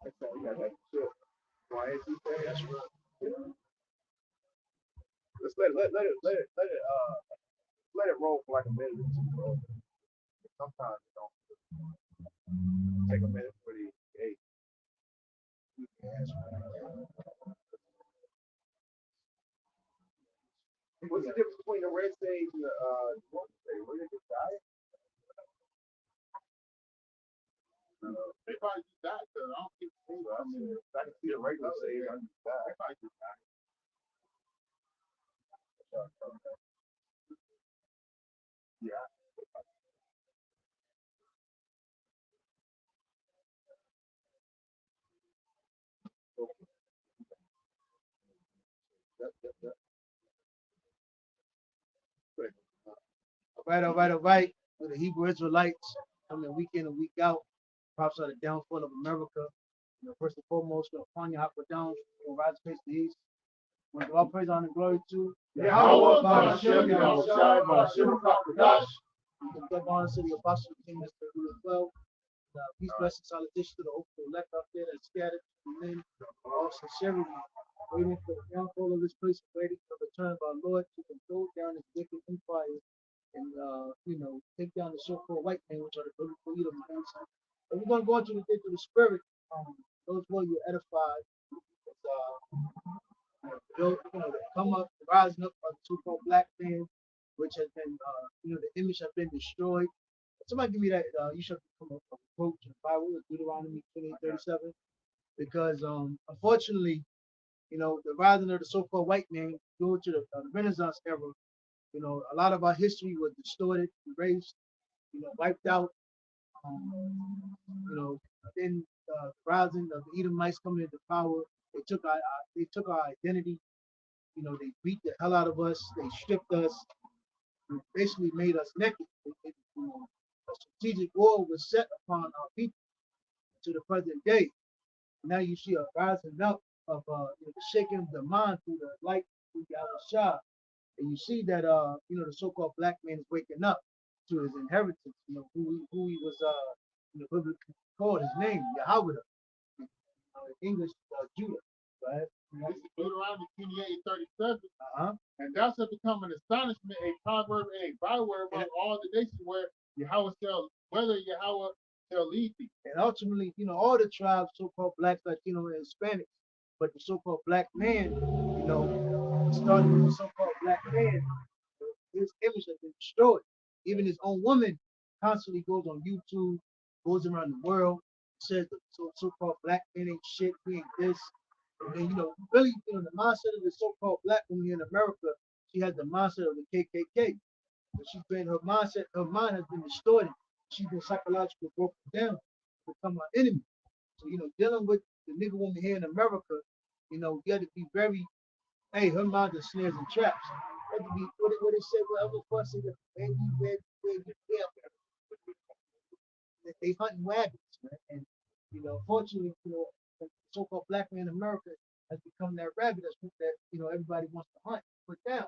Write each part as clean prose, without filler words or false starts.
That's all. We got that shit. That's right. Yeah. Let's let it roll for like a minute or two. Bro. Sometimes it don't take a minute for the hey. What's the difference between the red sage and the what sage? What is it? Diet? They probably use that because I don't think I can see the regular sage. I use that. They probably use that. Yeah. Yep, yep, yep. All right, all right, all right. For the Hebrew Israelites coming week in and week out, props are the downfall of America. First and foremost, upon your hop down, rise face the east. When all praise, honor, and glory to Yahweh, Ba'ashem, Yahushai, Ba'ashem, Kakadash. the God honor to the apostle of King Mr. Who as well. Peace, blessings, salutation to the hopeful elect out there that scattered to men all sincerity, waiting for the downfall of this place, waiting for the return of our Lord to control down his wicked empire and take down the so-called white man, which are the biblical leader of the nation. And we're gonna go into the things of the spirit. Those who you edified, those come up, rising up of the so-called black man, which has been, the image has been destroyed. Somebody give me that. You should come up with a quote in the Bible, Deuteronomy 28:37, because unfortunately, the rising of the so-called white man due to the Renaissance era, a lot of our history was distorted, erased, wiped out. Then the rising of the Edomites coming into power, they took our identity. They beat the hell out of us. They stripped us. They basically made us naked. A strategic war was set upon our people to the present day. Now you see a rising up of the shaking of the mind through the light through Yahweh, and you see that the so-called black man is waking up to his inheritance. Who he was biblically called, his name Yahweh, English Judah, right? This is Deuteronomy 28:37. Uh-huh. And thou shalt become an astonishment, a proverb, and a byword among all the nations whether Yahweh shall lead thee. And ultimately, all the tribes, so-called blacks, Latino, and Hispanics, but the so-called black man, starting with the so-called black man, his image has been destroyed. Even his own woman constantly goes on YouTube, goes around the world, says the so-called black man ain't shit, he ain't this. And then, really, the mindset of the so-called black woman here in America, she has the mindset of the KKK. But her mind has been distorted. She's been psychologically broken down to become our enemy. So, dealing with the nigga woman here in America, you have to be very, hey, her mind is snares and traps. You have to be, what they say, whatever person, man, they hunting wagons, man. And, unfortunately, the so-called black man in America has become that rabbit that, everybody wants to hunt, put down.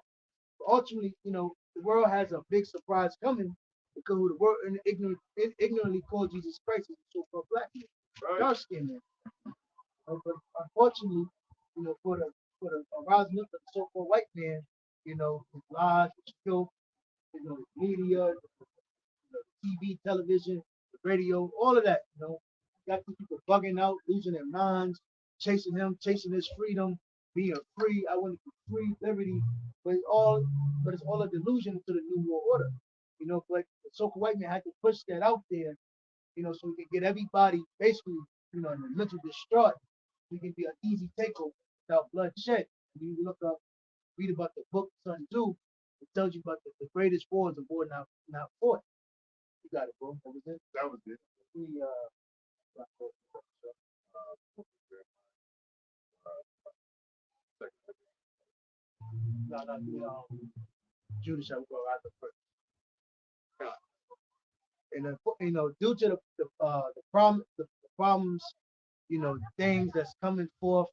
But ultimately, the world has a big surprise coming because the world ignorantly called Jesus Christ as a so-called black man, dark skinned man. But unfortunately, for the rising up of the so-called white man, his lies, his filth, his media, the TV, television, the radio, all of that, got these people bugging out, losing their minds, chasing his freedom, being free. I want to be free, liberty, but it's all a delusion to the new world order. But the so-called white man had to push that out there, so we can get everybody basically, in the mental distraught. We can be an easy takeover without bloodshed. When you look up, read about the book Sun Tzu, it tells you about the greatest wars of war not fought. You got it, bro. That was it. That was it. We Judas shall go out the first. And due to the problems, things that's coming forth,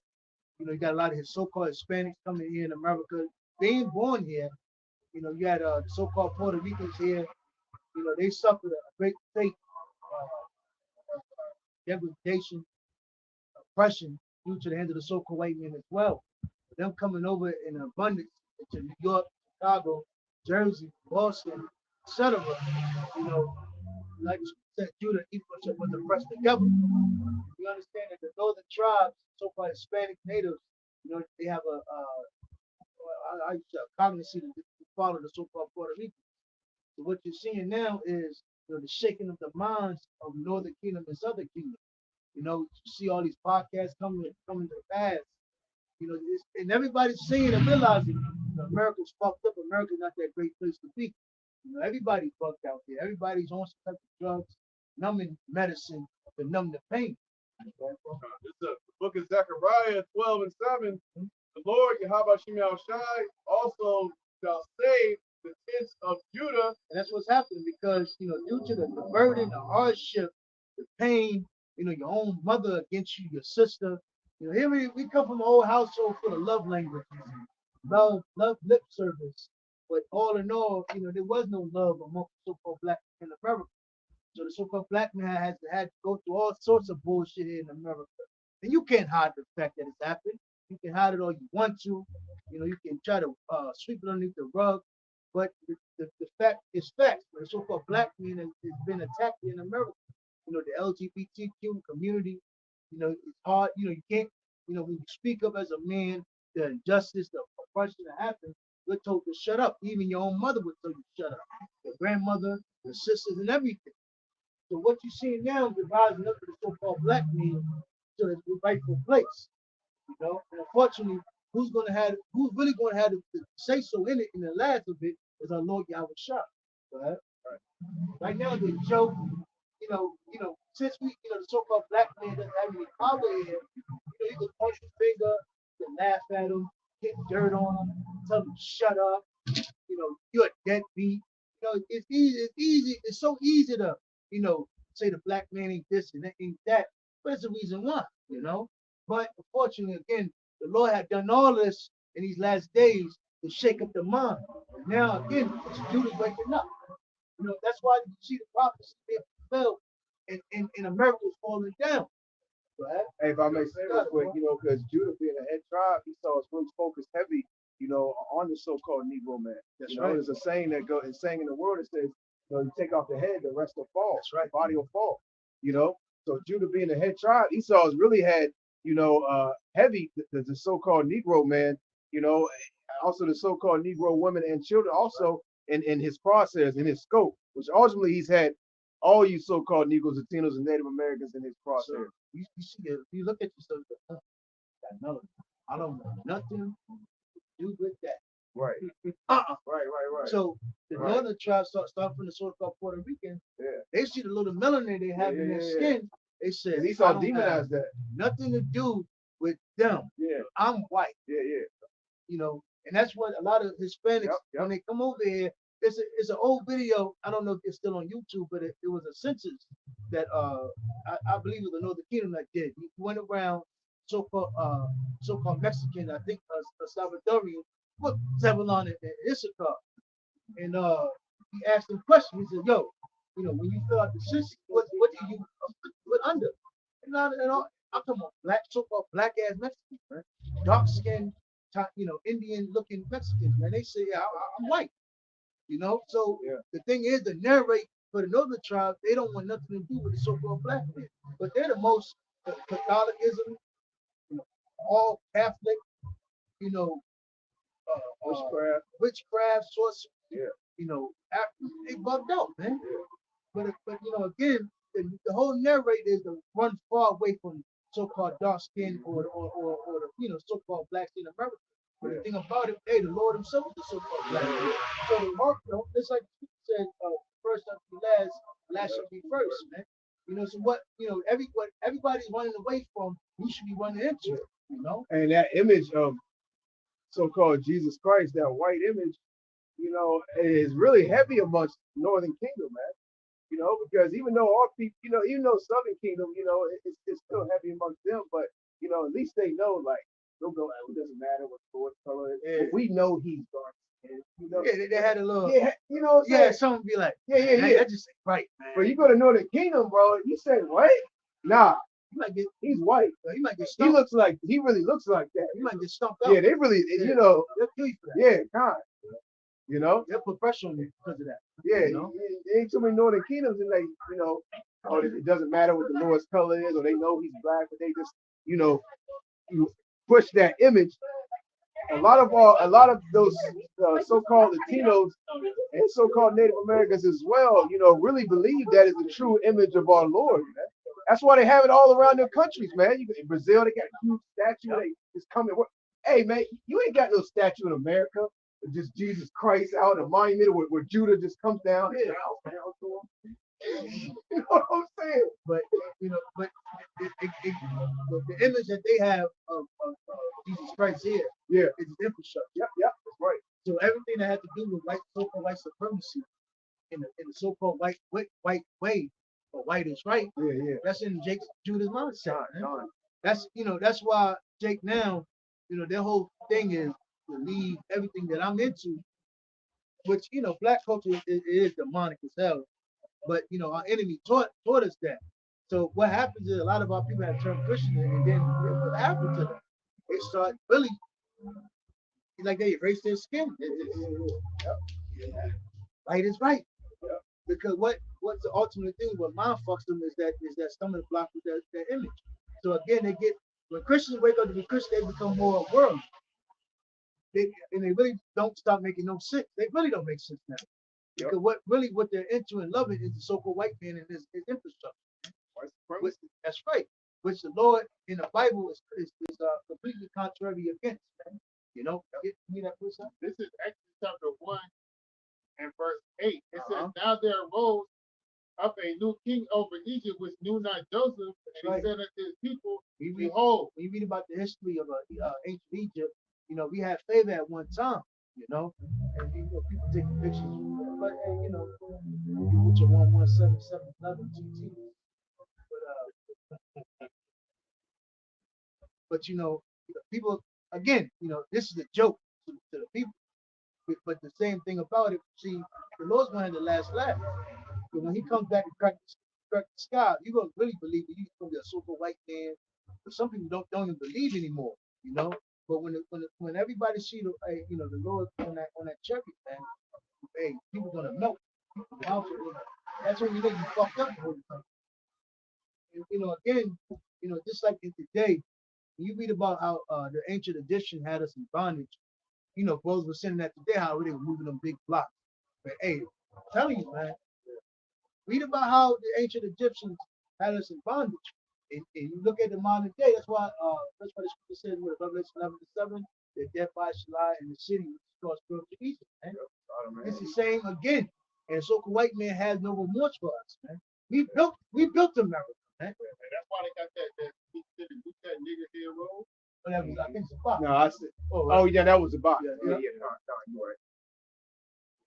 you got a lot of his so-called Hispanics coming here in America, being born here. You had the so-called Puerto Ricans here. They suffered a great fate degradation, oppression due to the hand of the so-called white man as well. Them coming over in abundance to New York, Chicago, Jersey, Boston, etc. You know, like you said, Judah, Ephraim was oppressed together. You understand that the northern tribes, so-called Hispanic natives, you know, they have a cognizance to follow the so-called Puerto Rican. So what you're seeing now is, you know, the shaking of the minds of Northern Kingdom and Southern Kingdom. You know, you see all these podcasts coming to pass. You know, and everybody's seeing and realizing, you know, America's fucked up. America's not that great place to be. You know, everybody's fucked out there. Everybody's on some type of drugs, numbing medicine to numb the pain. It's the book of Zechariah 12 and 7. The Lord, Yahweh Shemel Shai, also shall save the tents of Judah. And that's what's happening because, you know, due to the burden, the hardship, the pain, you know, your own mother against you, your sister. You know, here we come from an old household full of love language, love lip service. But all in all, you know, there was no love among the so-called black men in America. So the so-called black man had to go through all sorts of bullshit here in America. And you can't hide the fact that it's happened. You can hide it all you want to. You know, you can try to sweep it underneath the rug. But the fact is facts. The so-called black man has been attacked in America. You know, the LGBTQ community, you know, it's hard. You know, you can't, you know, when you speak up as a man, the injustice, the oppression that happens, you're told to shut up. Even your own mother would tell you to shut up. Your grandmother, your sisters, and everything. So what you're seeing now is the rising up of the so-called black man to the rightful place. You know, and unfortunately, who's really gonna have to say so in it in the last of it is our Lord Yahweh Shah. Right? Right now the joke, you know, since we, you know, the so-called black man doesn't have any power here, you know, you can point your finger, you can laugh at him, get dirt on him, tell him to shut up, you know, you're a deadbeat. You know, it's so easy to, you know, say the black man ain't this and that ain't that. But it's the reason why, you know. But unfortunately, again, the Lord had done all this in these last days to shake up the mind. And now again, it's Judah waking up. You know, that's why you see the prophecy being fulfilled and America is falling down. Right? Hey, if I may say real quick, you know, because Judah being a head tribe, he saw his roots focused heavy, you know, on the so-called Negro man. That's you know, right. There's a saying that goes, it's saying in the word, it says, you know, you take off the head, the rest will fall. That's right. The body will fall. You know, so Judah being the head tribe, Esau's really had, you know, heavy the so-called Negro man, you know, also the so-called Negro women and children, also in his process, in his scope, which ultimately he's had all you so-called Negroes, Latinos, and Native Americans in his process. So you see, if you look at yourself, that melody, I don't want nothing to do with that. Right. Right. So the northern tribes start from the so-called Puerto Rican. Yeah. They see the little melanin they have in their skin. They say Esau demonized that. Nothing to do with them. Yeah. I'm white. Yeah. You know, and that's what a lot of Hispanics when they come over here. It's an old video. I don't know if it's still on YouTube, but it was a census that I believe it was the Northern Kingdom that did. He went around so-called Mexican, I think Salvadorian, put Zebulon and Issachar, and he asked them questions. He said, "Yo, you know, when you fill out the census, what do you put under?" And I come on, so-called black ass Mexicans, man, dark skinned, you know, Indian looking Mexicans, man. They say, yeah, I'm white. You know, so the thing is, the narrate for the northern tribe, they don't want nothing to do with the so-called black man, but they're the most Catholicism, you know, all Catholic, you know, witchcraft, sorcery, you know, they bugged out, man. But you know, again, the whole narrative is to run far away from so-called dark skin or the you know so-called black in America. But the thing about it, hey, the Lord Himself is the so-called black man. So the mark, you know, it's like you said, first shall be last, last shall be first, man. You know, so what, you know, everybody's running away from, we should be running into it, you know. And that image of so-called Jesus Christ, that white image, you know, is really heavy amongst Northern Kingdom, man. You know, because even though our people, you know, even though Southern Kingdom, you know, it's still heavy amongst them, but you know, at least they know, like, they'll go, it doesn't matter what color it is. We know he's dark. You know? Yeah, they had a little. Yeah, you know what I'm saying? Yeah, someone be like, yeah. That just ain't right, man. But you go to Northern Kingdom, bro, you say, what? Nah, he's white. He might get He stumped. really looks like that. He might get stumped out. Yeah, they really, Yeah. they'll kill you for that. yeah, kind. They'll put pressure on you because of that. Yeah, You know? there ain't too many Northern Kingdoms, and it doesn't matter what the Lord's color is, or they know he's black, but they just, you push that image. A lot of those so-called Latinos and so-called Native Americans as well, really believe that is the true image of our Lord. Man. That's why they have it all around their countries, man. In Brazil, they got a huge statue. They just coming. Hey, man, you ain't got no statue in America. It's just Jesus Christ out in a monument where Judah just comes down. Yeah, down to him. You know what I'm saying? But the image that they have of Jesus Christ here, yeah, is infrastructure. Yep, that's right. So everything that had to do with so-called white supremacy in the so-called white way, or white is right, that's in Judah's mindset. That's why Jake now, their whole thing is to leave everything that I'm into, which black culture is demonic as hell. But our enemy taught us that. So what happens is a lot of our people have turned Christian, and then what happens to them? They start really like they erase their skin. Right is right. Because what's the ultimate thing? What mind fucks them is that stomach block with that image. So again, when Christians wake up to be Christian, they become more worldly. And they really don't stop making no sense. They really don't make sense now. Because what they're into and loving is the so-called white man and his infrastructure. That's right. Which the Lord in the Bible is completely contrary against. Man. Get me that verse up. This is Exodus chapter 1 and verse 8. It says, "Now there arose up a new king over Egypt, which knew not Joseph, and he said unto his people, Behold." When you read about the history of ancient Egypt, we had favor at one time, and people taking pictures. But you put your 117711 GT. But people again, this is a joke to the people. But the same thing about it, see, the Lord's going to have the last laugh. But when he comes back and crack the sky, you're gonna really believe that he's gonna be a super white man. But some people don't even believe anymore, But when everybody see the Lord on that cherry, man, hey, people gonna melt. That's when you know you fucked up the whole time. And, again, just like in today, when you read about how the ancient Egyptian had us in bondage, brothers were sending that today, how they were moving them big blocks. But hey, I'm telling you, man, read about how the ancient Egyptians had us in bondage. And you look at the modern day, that's why the scripture says in Revelation 11:7, that death body shall lie in the city which is called spiritual Egypt. Man. It's the same again. And so-called white man has no remorse for us, man. We built America, man. And that's why they got that nigger here road. But that was, I think it's a box. No, I said. Oh, yeah, that was a box. Yeah. You're right.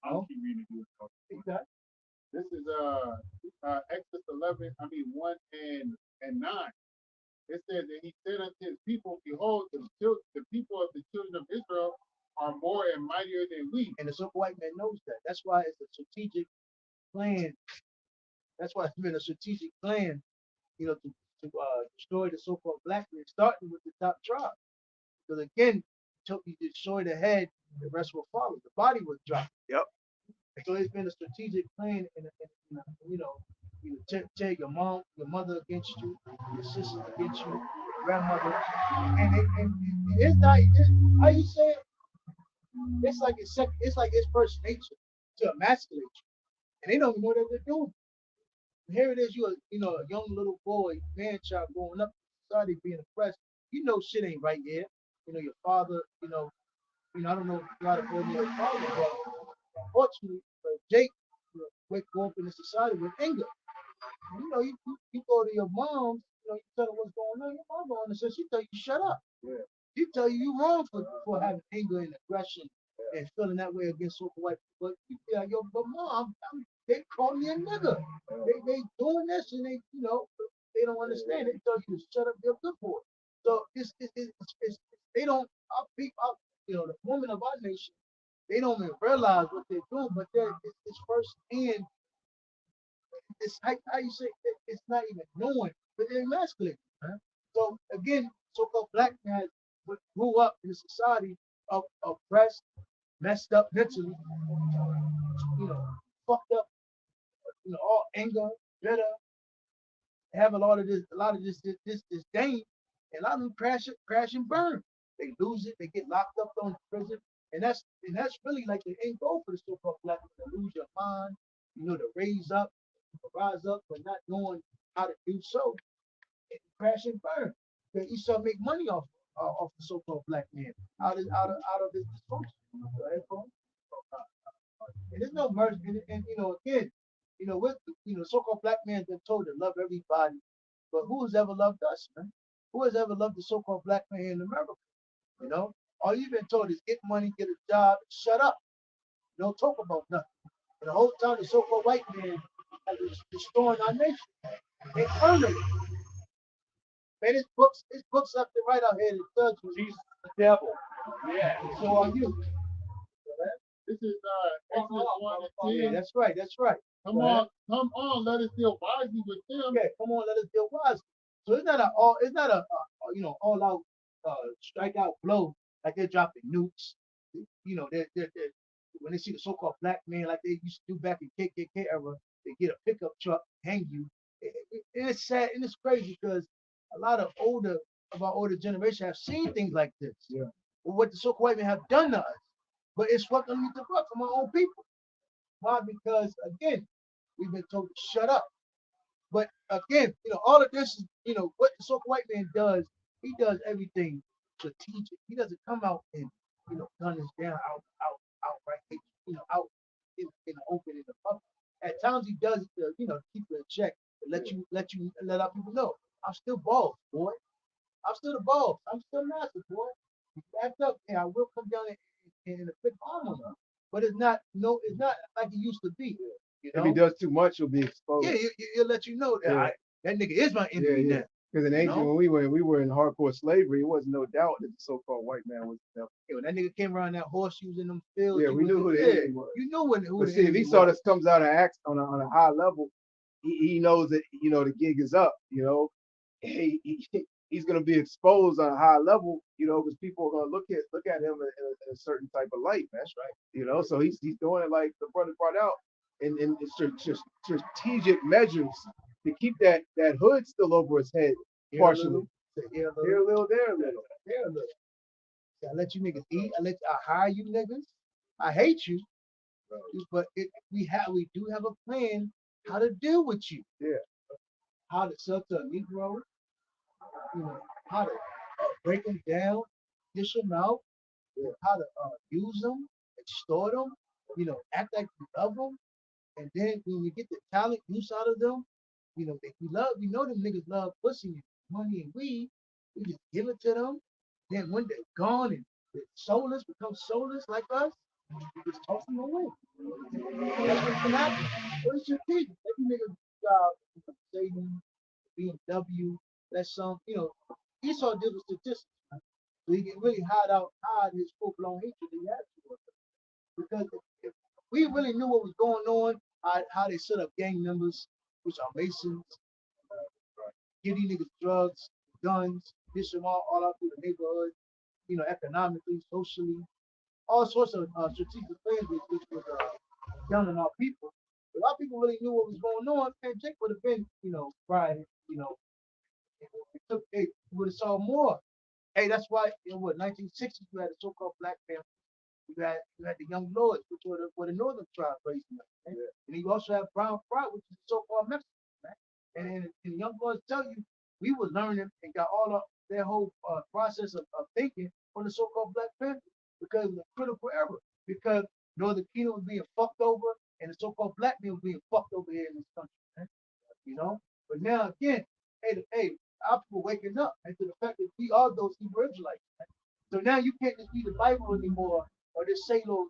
I'll keep reading this. Exactly. This is Exodus 11. 1 and 9. It says that he said unto his people, Behold, the people of the children of Israel are more and mightier than we. And the so-called white man knows that. That's why it's a strategic plan. That's why it's been a strategic plan, to destroy the so-called black man, starting with the top tribe. Because again, until you destroy the head, the rest will follow. The body will drop. Yep. So it's been a strategic plan, and tell your mother against you, your sister against you, your grandmother, and it's not. How you say it? It's like it's first nature to emasculate you, and they don't even know what they're doing. And here it is, you a young little boy, man child growing up in society being oppressed. Shit ain't right here. Your father. I don't know if you got to call me your father, but unfortunately, Jake grew up in a society with anger. You go to your mom, you tell her what's going on. Your mom on and says she tell you shut up. Yeah. She tell you wrong for having anger and aggression and feeling that way against so white people. But you be like, yo, but mom, they call me a nigga. They doing this and they don't understand. They tell you to shut up, you're a good boy. So it's they don't the women of our nation, they don't even realize what they're doing, but it's first hand. It's how you say it's not even knowing but they're emasculated. Man. So again, so-called black man grew up in a society of oppressed, messed up mentally, fucked up, all anger, bitter, have a lot of this disdain, and a lot of them crash and burn. They lose it, they get locked up on prison, and that's really like the end goal for the so-called black man to lose your mind, to rise up, but not knowing how to do so, and crash and burn. Because you start make money off the so-called black man out of this dysfunction. Go ahead, Paul. And there's no mercy. And again, what so-called black man's been told to love everybody, but who has ever loved us, man? Who has ever loved the so-called black man in America? You know, all you've been told is get money, get a job, shut up. Don't talk about nothing. And the whole time the so-called white man has been destroying our nation. They earned it. Man, his books left and right out here that tells you Jesus is the devil. Yeah. And so are you. This is Exodus 1 and Yeah, 10. that's right. That's right. Come on, let us deal wisely with them. Okay, come on, let us deal wisely. So it's not all out strike out blow like they're dropping nukes. They're when they see the so-called black man like they used to do back in KKK era, they get a pickup truck, hang you. And it's sad and it's crazy because a lot of our older generation have seen things like this. Yeah. Or what the so-called white men have done to us. But it's swept underneath the rug from our own people. Why? Because again, we've been told to shut up. But again, all of this is, what the so-called white man does. He does everything strategic. He doesn't come out and, gun us down outright, out in the open in the public. At times he does it to, keep it in check, to let our people know. I'm still boss, boy. I'm still the boss. I'm still master, boy. You act up, and I will come down and a big arm on you. But it's not like it used to be. If he does too much, he'll be exposed. Yeah, he'll let you know that that nigga is my enemy now. Because in ancient, when we were in hardcore slavery, it was no doubt that the so-called white man was the devil. Yeah, when that nigga came around that horseshoes in them fields, yeah, we knew who the enemy was. You knew who but the see, if enemy he saw was. this comes out of acts on a high level, he knows that the gig is up. He's going to be exposed on a high level. Because people are going to look at him in a certain type of light. That's right. So he's doing it like the brother brought out, in strategic measures to keep that hood still over his head, partially. Here a little, there a little. I let you niggas eat. I hire you niggas. I hate you. But we do have a plan how to deal with you. Yeah. How to sell to a Negro. How to break them down, dish them out. How to use them, extort them. Act like we love them. And then when we get the talent use out of them, we know them niggas love pussy and money and weed. We just give it to them. Then when they're gone and they're soulless, become soulless like us, we just toss them away. That's what's gonna happen. What is your thing? Every nigga Satan, BMW, that's Esau deals with statistics. Right? So he can really hide his full-blown hatred that he has for us. Because if we really knew what was going on, how they set up gang members, which are Masons, give these niggas drugs, guns, dish them all out through the neighborhood, economically, socially, all sorts of strategic plans which was done on our people. If our people really knew what was going on, man, Jake would have been, Friday, it would have saw more. Hey, that's why in 1960s you had the so-called Black Panther. You had the Young Lords, which were the northern tribes raising up. Right? Yeah. And you also have Brown Fry, which is the so-called Mexican. Right? And the Young Lords tell you, we were learning and got all of their whole process of thinking on the so-called Black Panther because of the critical error. Because Northern Kingdom was being fucked over and the so-called black man was being fucked over here in this country. Right? But now again, hey, our people waking up and to the fact that we are those Hebrew Israelites. Right? So now you can't just read the Bible anymore or just say little,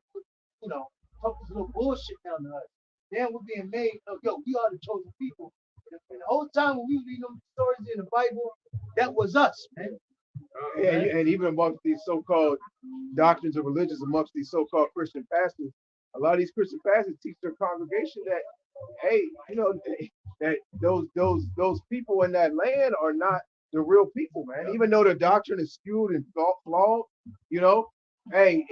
talk this little bullshit down to us. Then we're being made of, we are the chosen people. And the whole time when we read them stories in the Bible, that was us, man. Yeah, and even amongst these so-called doctrines of religions, amongst these so-called Christian pastors, a lot of these Christian pastors teach their congregation that, hey, that those people in that land are not the real people, man. Even though the doctrine is skewed and flawed, you know, hey,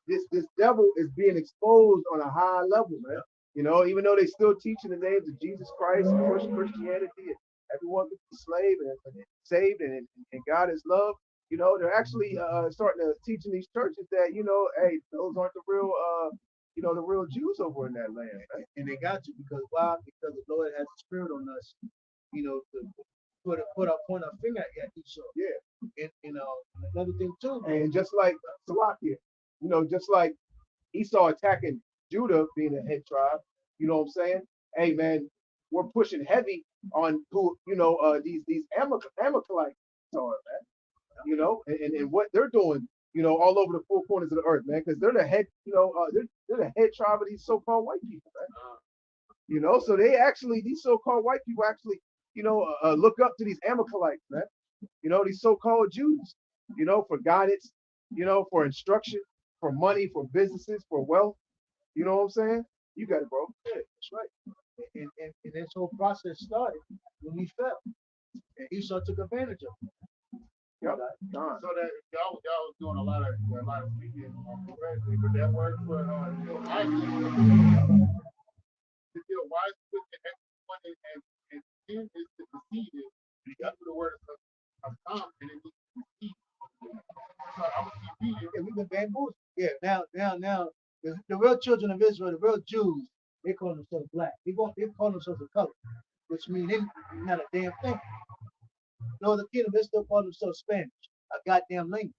this devil is being exposed on a high level, man. You know, even though they still teaching the names of Jesus Christ and Christianity, and everyone can be slave and saved, and God is love. You know, they're actually starting to teach in these churches that, you know, hey, those aren't the real you know, the real Jews over in that land, right? And they got to, because why? Because the Lord has a spirit on us, you know, to point our finger at Esau. Yeah. And another thing too. And just like Salakia, you know, just like Esau attacking Judah being a head tribe, you know what I'm saying? Hey man, we're pushing heavy on who, you know, these Amalekites are, man. You know, and what they're doing, you know, all over the four corners of the earth, man, because they're the head, you know, they're the head tribe of these so-called white people, man. You know, so they actually, these so-called white people actually, you know, look up to these Amalekites, man. You know, these so-called Jews, you know, for guidance, you know, for instruction, for money, for businesses, for wealth. You know what I'm saying? You got it, bro. Yeah, that's right. And this whole process started when we fell. And Esau took advantage of it. Yep. So that y'all was doing a lot of speaking on correctly, but that works for to deal wisely with the everyone and sin is to deceive it. You got the word of come and it needs to deceive. So I'm gonna keep reading. Yeah, we've been bamboozled. Yeah, now, the real children of Israel, the real Jews, they call themselves black. They call themselves a color, which means they're not a damn thing. No, the kingdom, they still call themselves Spanish, a goddamn language.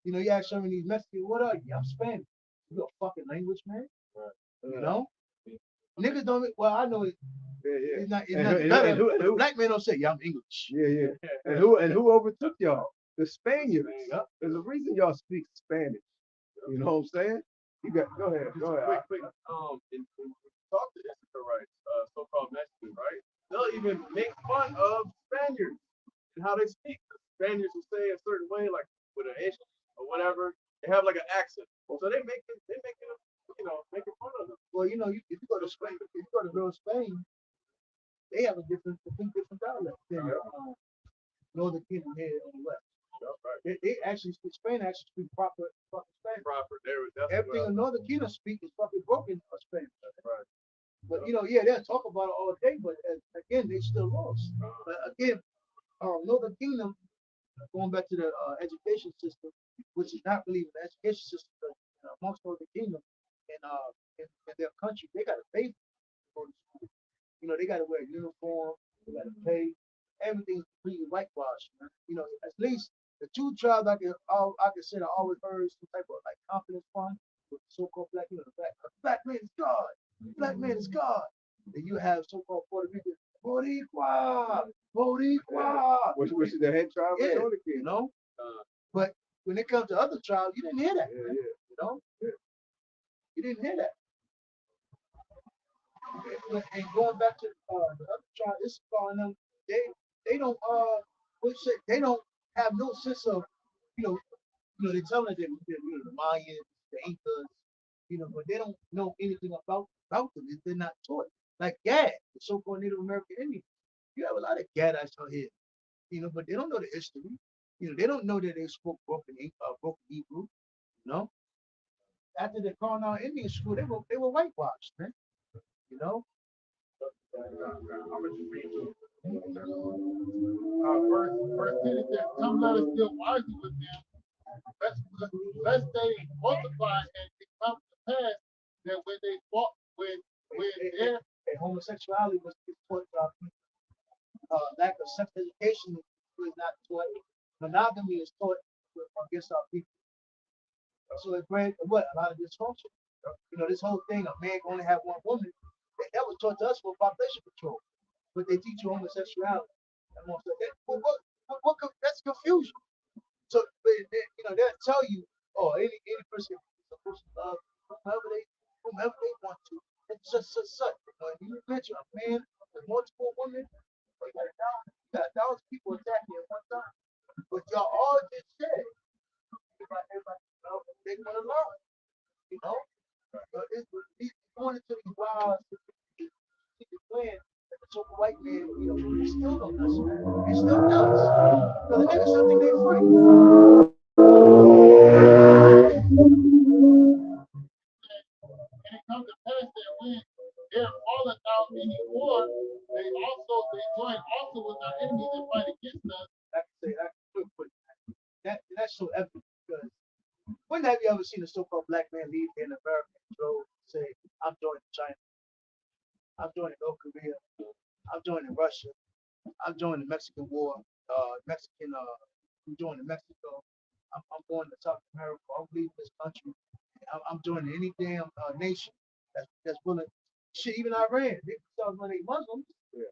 You know, you ask some of these Mexicans, what are you? I'm Spanish. You a fucking language, man. Right. You know? Niggas don't, well, I know it. Yeah. It's not better. Who, black men don't say, yeah, I'm English. Yeah. And who overtook y'all? The Spaniards. Yep. There's a reason y'all speak Spanish. You know what I'm saying? You got go ahead. Quick. In talk to Israelites, so-called Mexicans, right? They'll even make fun of Spaniards and how they speak. The Spaniards will say a certain way, like with an ish or whatever. They have like an accent, so they make it, you know, making fun of them. Well, you know, if you go to Spain, if you go to real Spain, they have a different dialect than Northern Kingdom here on the west. Right. They actually speak Spain. Actually speak proper Spanish. Everything in Northern Kingdom speak is fucking broken Spanish. Right. But you know, yeah, they'll talk about it all day, but again, they still lost. But again, Northern Kingdom, going back to the education system, which is not really the education system, but amongst Northern Kingdom in their country, they got to pay for the school. You know, they got to wear a uniform, they got to pay. Everything's completely whitewashed. Man. You know, at least the two tribes I can say I always heard some type of like confidence fund with so-called black, you know, the black man is God, black man is God. And you have so-called Puerto Rican, Boricua. Which is the head tribe of Yeah, Northern Kingdom. you know. But when it comes to other tribes, you didn't hear that. Yeah. You know, you didn't hear that. And going back to the other tribe, it's calling them. They don't they don't have no sense of they're telling them they're the Mayans, the Incas, but they don't know anything about them. They're not taught. Like Gad, the so-called Native American Indians. You have a lot of Gadites out here, but they don't know the history. They don't know that they spoke broken Hebrew. You know, after the Colonial Indian school, they were whitewashed, man. You know. I'm gonna just read you. Verse 10 it says, come let us deal wisely with them, lest they multiply and it come to pass that when they walk when their homosexuality was taught lack of sex education was not taught. Monogamy is taught against our people. So it brings a lot of dysfunction. This whole thing, a man can only have one woman, that was taught to us for population control. But they teach you homosexuality. That's confusion. So they'll tell you, any person is supposed to love whomever they want to. It's just such. You mention a man with multiple women, you got 1,000 people attacking at one time. But y'all all just said, everybody, they want to love. It's going into these wild plan that the still don't understand. It still does. So the niggas still think they free. And it comes to pass that when they're falling out any war, they join also with our enemies and fight against us. I can say that's so epic because when have you ever seen a so-called black man leave in America and go say, I'm joining China, I'm joining North Korea, I'm joining Russia, I'm joining the Mexican War, I'm joining Mexico, I'm going to South America, I'm leaving this country, I'm joining any damn nation that's willing. Shit, even Iran, they start when they Muslims. Yeah.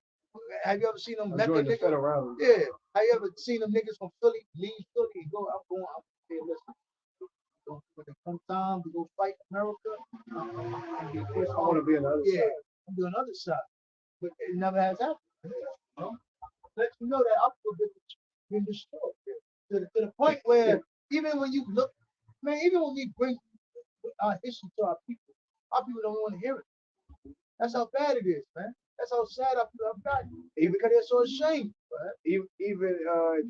Have you ever seen them I'm Mecca joining the niggas? federal. Yeah. Have you ever seen them niggas from Philly leave Philly and go? I'm here. Listen, when it comes time to go fight America, I'm the first I want to be on the other yeah, side. I'm doing the other side. But it never has happened. You know? Let you know that I'm been destroyed. To the point where even when you look, man, even when we bring our history to our people don't want to hear it. That's how bad it is, man. That's how sad I've gotten. Even because they're so ashamed, man. Even if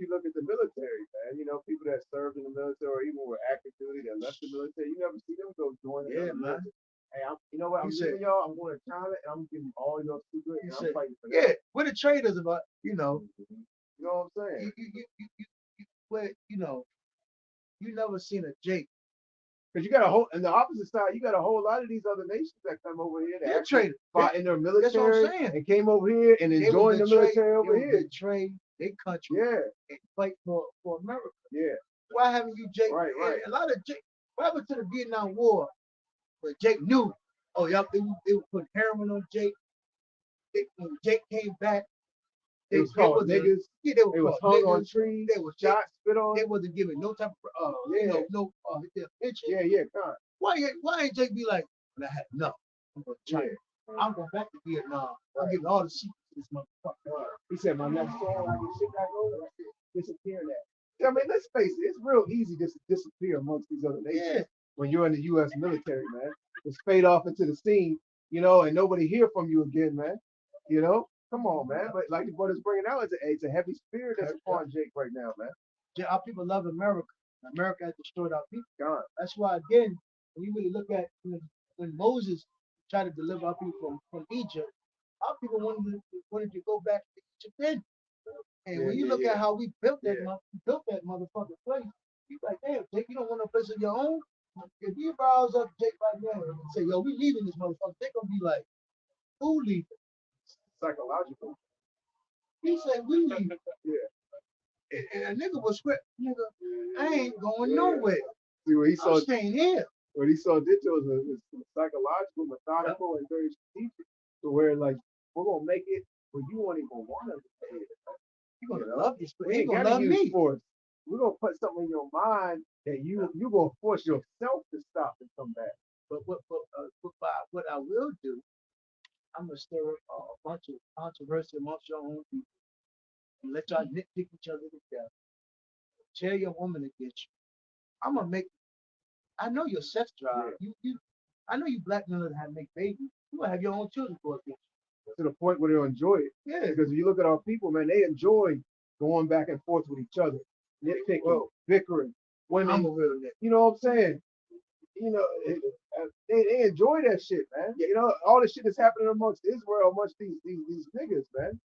you look at the military, man, you know, people that served in the military or even were active duty that left the military, you never see them go join the man. military. Hey, you know what? I'm leaving y'all. I'm going to China and I'm giving all your secrets and I'm fighting for them. Yeah, we're the traitors about, You know what I'm saying? Where, you never seen a Jake. Because you got a whole, on the opposite side, you got a whole lot of these other nations that come over here that traitors. fought in their military That's what I'm saying. and came over here and then joined the military over here. Betray their country and fight for America. Yeah. Why haven't you Jake? Right. A lot of Jake. What happened to the Vietnam War? But Jake knew. Oh, y'all, they would put heroin on Jake. When Jake came back, they was called niggas. Yeah, they was hung niggas. on trees. They was shot, spit on. They wasn't giving no type of no attention. Yeah, God. Why ain't Jake be like, I had enough. I'm going to China. I'm going back to Vietnam. I'm giving all the secrets to this motherfucker. He said, my next song, I can shit back over. Disappear that. I mean, let's face it, it's real easy just to disappear amongst these other nations when you're in the U.S. military, man. Just fade off into the scene, and nobody hear from you again, man. Come on, man. But like the brother's bringing out, it's a heavy spirit that's upon Jake right now, man. Our people love America. America has destroyed our people. God. That's why, again, when you really look at when Moses tried to deliver our people from Egypt, our people wanted to go back to Egypt then. And when you look at how we built that motherfucking place, you like, damn, Jake, you don't want a place of your own? If you browse up Jake right now and say, yo, we leaving this motherfucker, they're gonna be like, who leaving? Psychological. He said, we leaving. And a nigga was script, nigga, I ain't going nowhere. See, what he saw, I'm staying here. What he saw Ditto was psychological, methodical, and very strategic. To where, like, we're gonna make it where you won't even want to stay. You're gonna love this place. We ain't gonna love me. Force. We're gonna put something in your mind that you gonna force yourself to stop and come back. But what I will do, I'm gonna stir up a bunch of controversy amongst your own people and let y'all nitpick each other together. Tell your woman against you. I'm gonna make. I know your sex drive. I know you black men that have make babies. You gonna have your own children for against you. To the point where they'll enjoy it. Yeah. Because if you look at our people, man, they enjoy going back and forth with each other, nitpicking, bickering, women. I'm a real nigga. You know what I'm saying? They enjoy that shit, man. All the shit that's happening amongst Israel, amongst these niggas, man.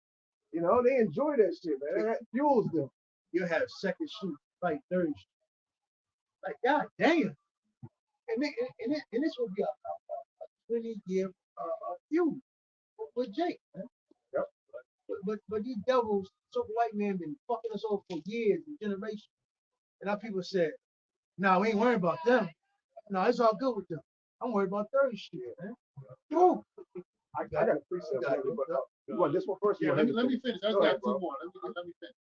They enjoy that shit, man. That fuels them. You have second shoot, fight third shoot. Like, god damn. And this will be a 20-year feud with Jake, man. Yep. But these devils, so white men been fucking us over for years and generations. And our people said, nah, we ain't worried about them. No, it's all good with them. I'm worried about third shit, man. Dude. I got a precept. You want this one first? Yeah, let me finish. I got two more. Let me finish.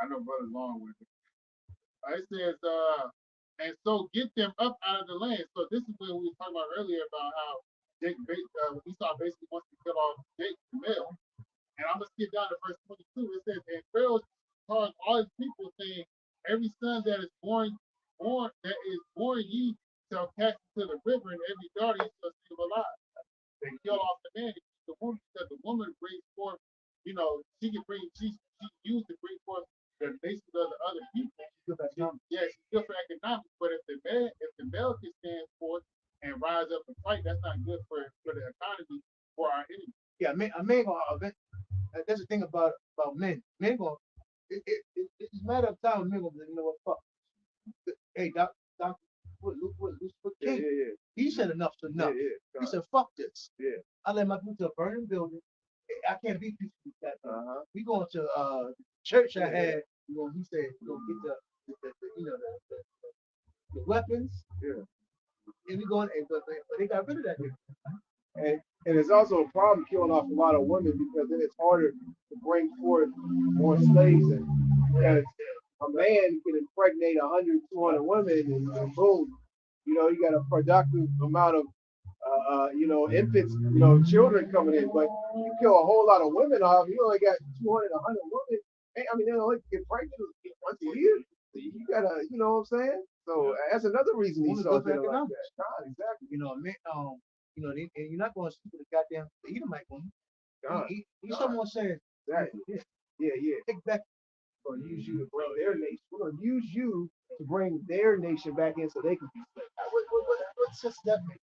I know brother's long with it. It says, and so get them up out of the land. So this is what we were talking about earlier about how Esau basically wants to kill off Jake, the male. And I'm gonna skip down to verse 22. It says, and Pharaoh charged all his people, saying, every son that is born ye shall cast into the river, and every daughter ye shall save alive. They kill off the man and keep the woman, because the woman brings forth, she she used to bring forth the nations of the other people. Yeah, she's good for economics, but if the male can stand forth and rise up and fight, that's not good for the economy for our enemies. Yeah, a man gonna. That's the thing about men. Men gonna. It's a matter of time. Men gonna. You know what? Fuck. Hey, doc, what Lucifer Yeah, King? yeah, He said enough's enough. yeah. He said, fuck this. Yeah. I let my people to a burning building. I can't be peaceful with that. Uh-huh. We going to church I had. You know, he said, we're gonna get the weapons. Yeah. And we going, but they got rid of that. And it's also a problem killing off a lot of women because then it's harder to bring forth more slaves. And because a man can impregnate 100, 200 women and boom, you know, you got a productive amount of, infants, children coming in. But you kill a whole lot of women off, you only got 200, 100 women. I mean, they only get pregnant once a year. You gotta, you know what I'm saying? So that's another reason he saw it like that. Exactly. You know, man, and you're not going to see the goddamn Edomite woman. He's someone saying, exactly. Yeah. Take back. We're gonna use you to bring their nation. We're gonna use you to bring their nation back in so they can be free. What sense that make?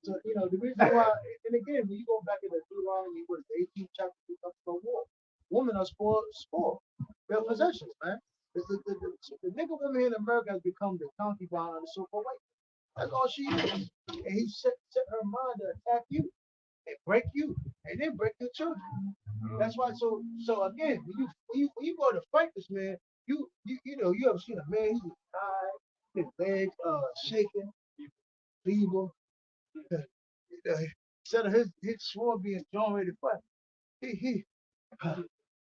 So, the reason why, and again, when you go back in the Deuteronomy, what is the 18th chapter, it comes to war. Women are spoiled. They're possessions, man. The nigga woman in America has become the concubine of the so-called white. That's all she is. And he set her mind to attack you and break you and then break your children. That's why. So again, when you go to fight this man, you ever seen a man? He's tired, his legs shaking, feeble. Instead of his sword being drawn ready to fight, he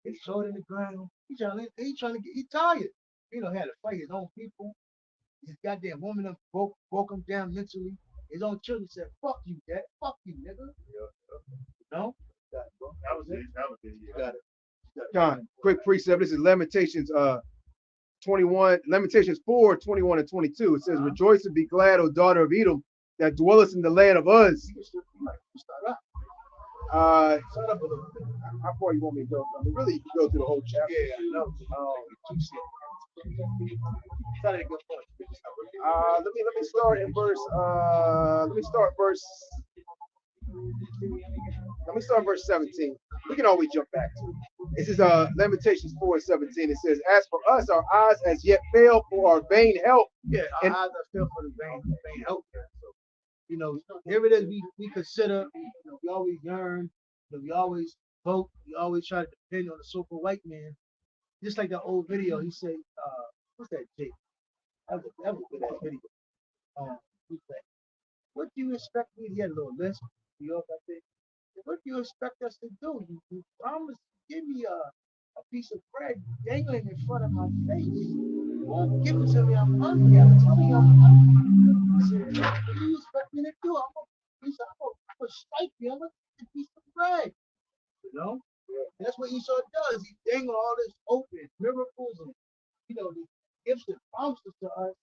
his sword in the ground. He trying to get. He tired. He had to fight his own people. His goddamn woman broke him down mentally. His own children said, "Fuck you, dad. Fuck you, nigga." No. That was it. You got it. John, quick precept. This is Lamentations 21, Lamentations 4, 21 and 22. It says, Rejoice and be glad, O daughter of Edom, that dwellest in the land of Uz. How far you want me to go? I mean, really, you can go through the whole chapter. Yeah, I know. Let me start in verse. Let me start verse 17. We can always jump back to it. This is Lamentations 4 and 17. It says, As for us, our eyes as yet fail for our vain help. Yeah, our eyes are fail for the vain help. So, here it is. We consider. We always yearn. We always vote. We always try to depend on the so-called white man. Just like that old video, he said, "What's that, Jake? That was a good ass video." He said, "What do you expect me?" He had a little list. I think. What do you expect us to do? You promised to give me a piece of bread dangling in front of my face. You won't give it to me. I'm hungry. I'm telling you, I'm hungry. He said, what do you expect me to do? I'm gonna strike you. I'm gonna get a piece of bread. And that's what Esau does. He dangle all this hope and miracles and the gifts and promises to us.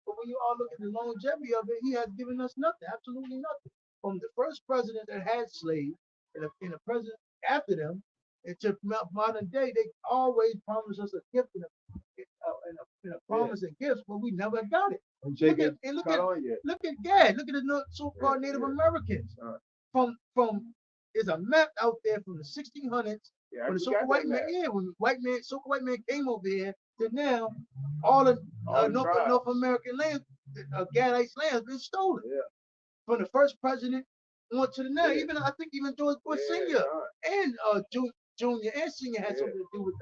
But when you all look at the longevity of it, he has given us nothing, absolutely nothing. From the first president that had slaves and the president after them, into modern day, they always promise us a gift and a promise and gifts, but we never got it. Look at Gad. Look at the so-called Native Americans. From there's a map out there from the 1600s. When the so-called white man, when so-called white man came over here, to now all the North American land, Gadites land has been stolen. Yeah. From the first president on to the now. Even I think even George Bush Senior and Junior and Senior had something to do with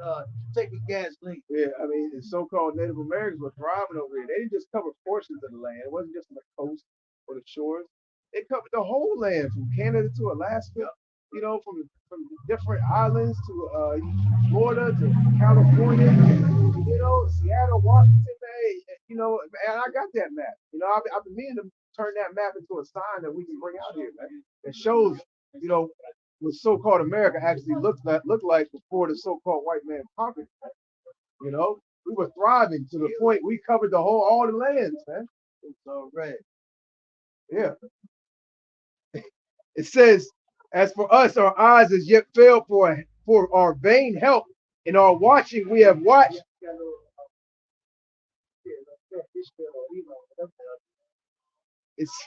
taking gas land. Yeah, I mean, the so-called Native Americans were thriving over here. They didn't just cover portions of the land. It wasn't just on the coast or the shores. They covered the whole land from Canada to Alaska. From different islands to Florida to California. Seattle, Washington, and I got that map. I've been meaning to turn that map into a sign that we can bring out here, man. It shows, what so-called America actually looked like before the so-called white man conquered it. We were thriving to the point we covered all the lands, man. So right. Yeah. It says, as for us, our eyes as yet fail for for our vain help. In our watching, we have watched. It's,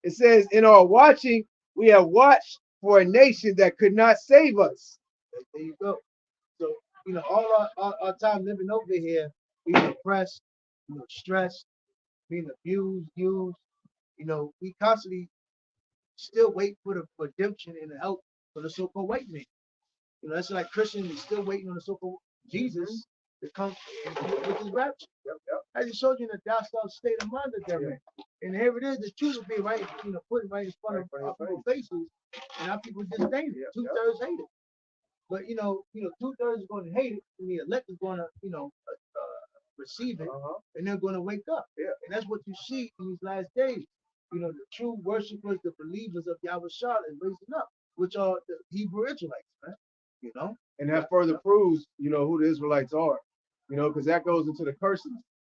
it says, in our watching, we have watched for a nation that could not save us. There you go. So, all our time living over here, being oppressed, stressed, being abused, used, we constantly still wait for the redemption and the help for the so-called white man. That's like Christians is still waiting on the so-called Jesus to come with his rapture. I just showed you in the docile state of mind that they're in. And here it is, the truth will be right, put right in front of our people's faces, and our people disdain it. 2/3 hate it. But 2/3 is going to hate it, and the elect is going to, receive it, and they're going to wake up. And that's what you see in these last days. The true worshipers, the believers of Yahweh Shah is raising up, which are the Hebrew Israelites, right? And that further proves, who the Israelites are, because that goes into the curses.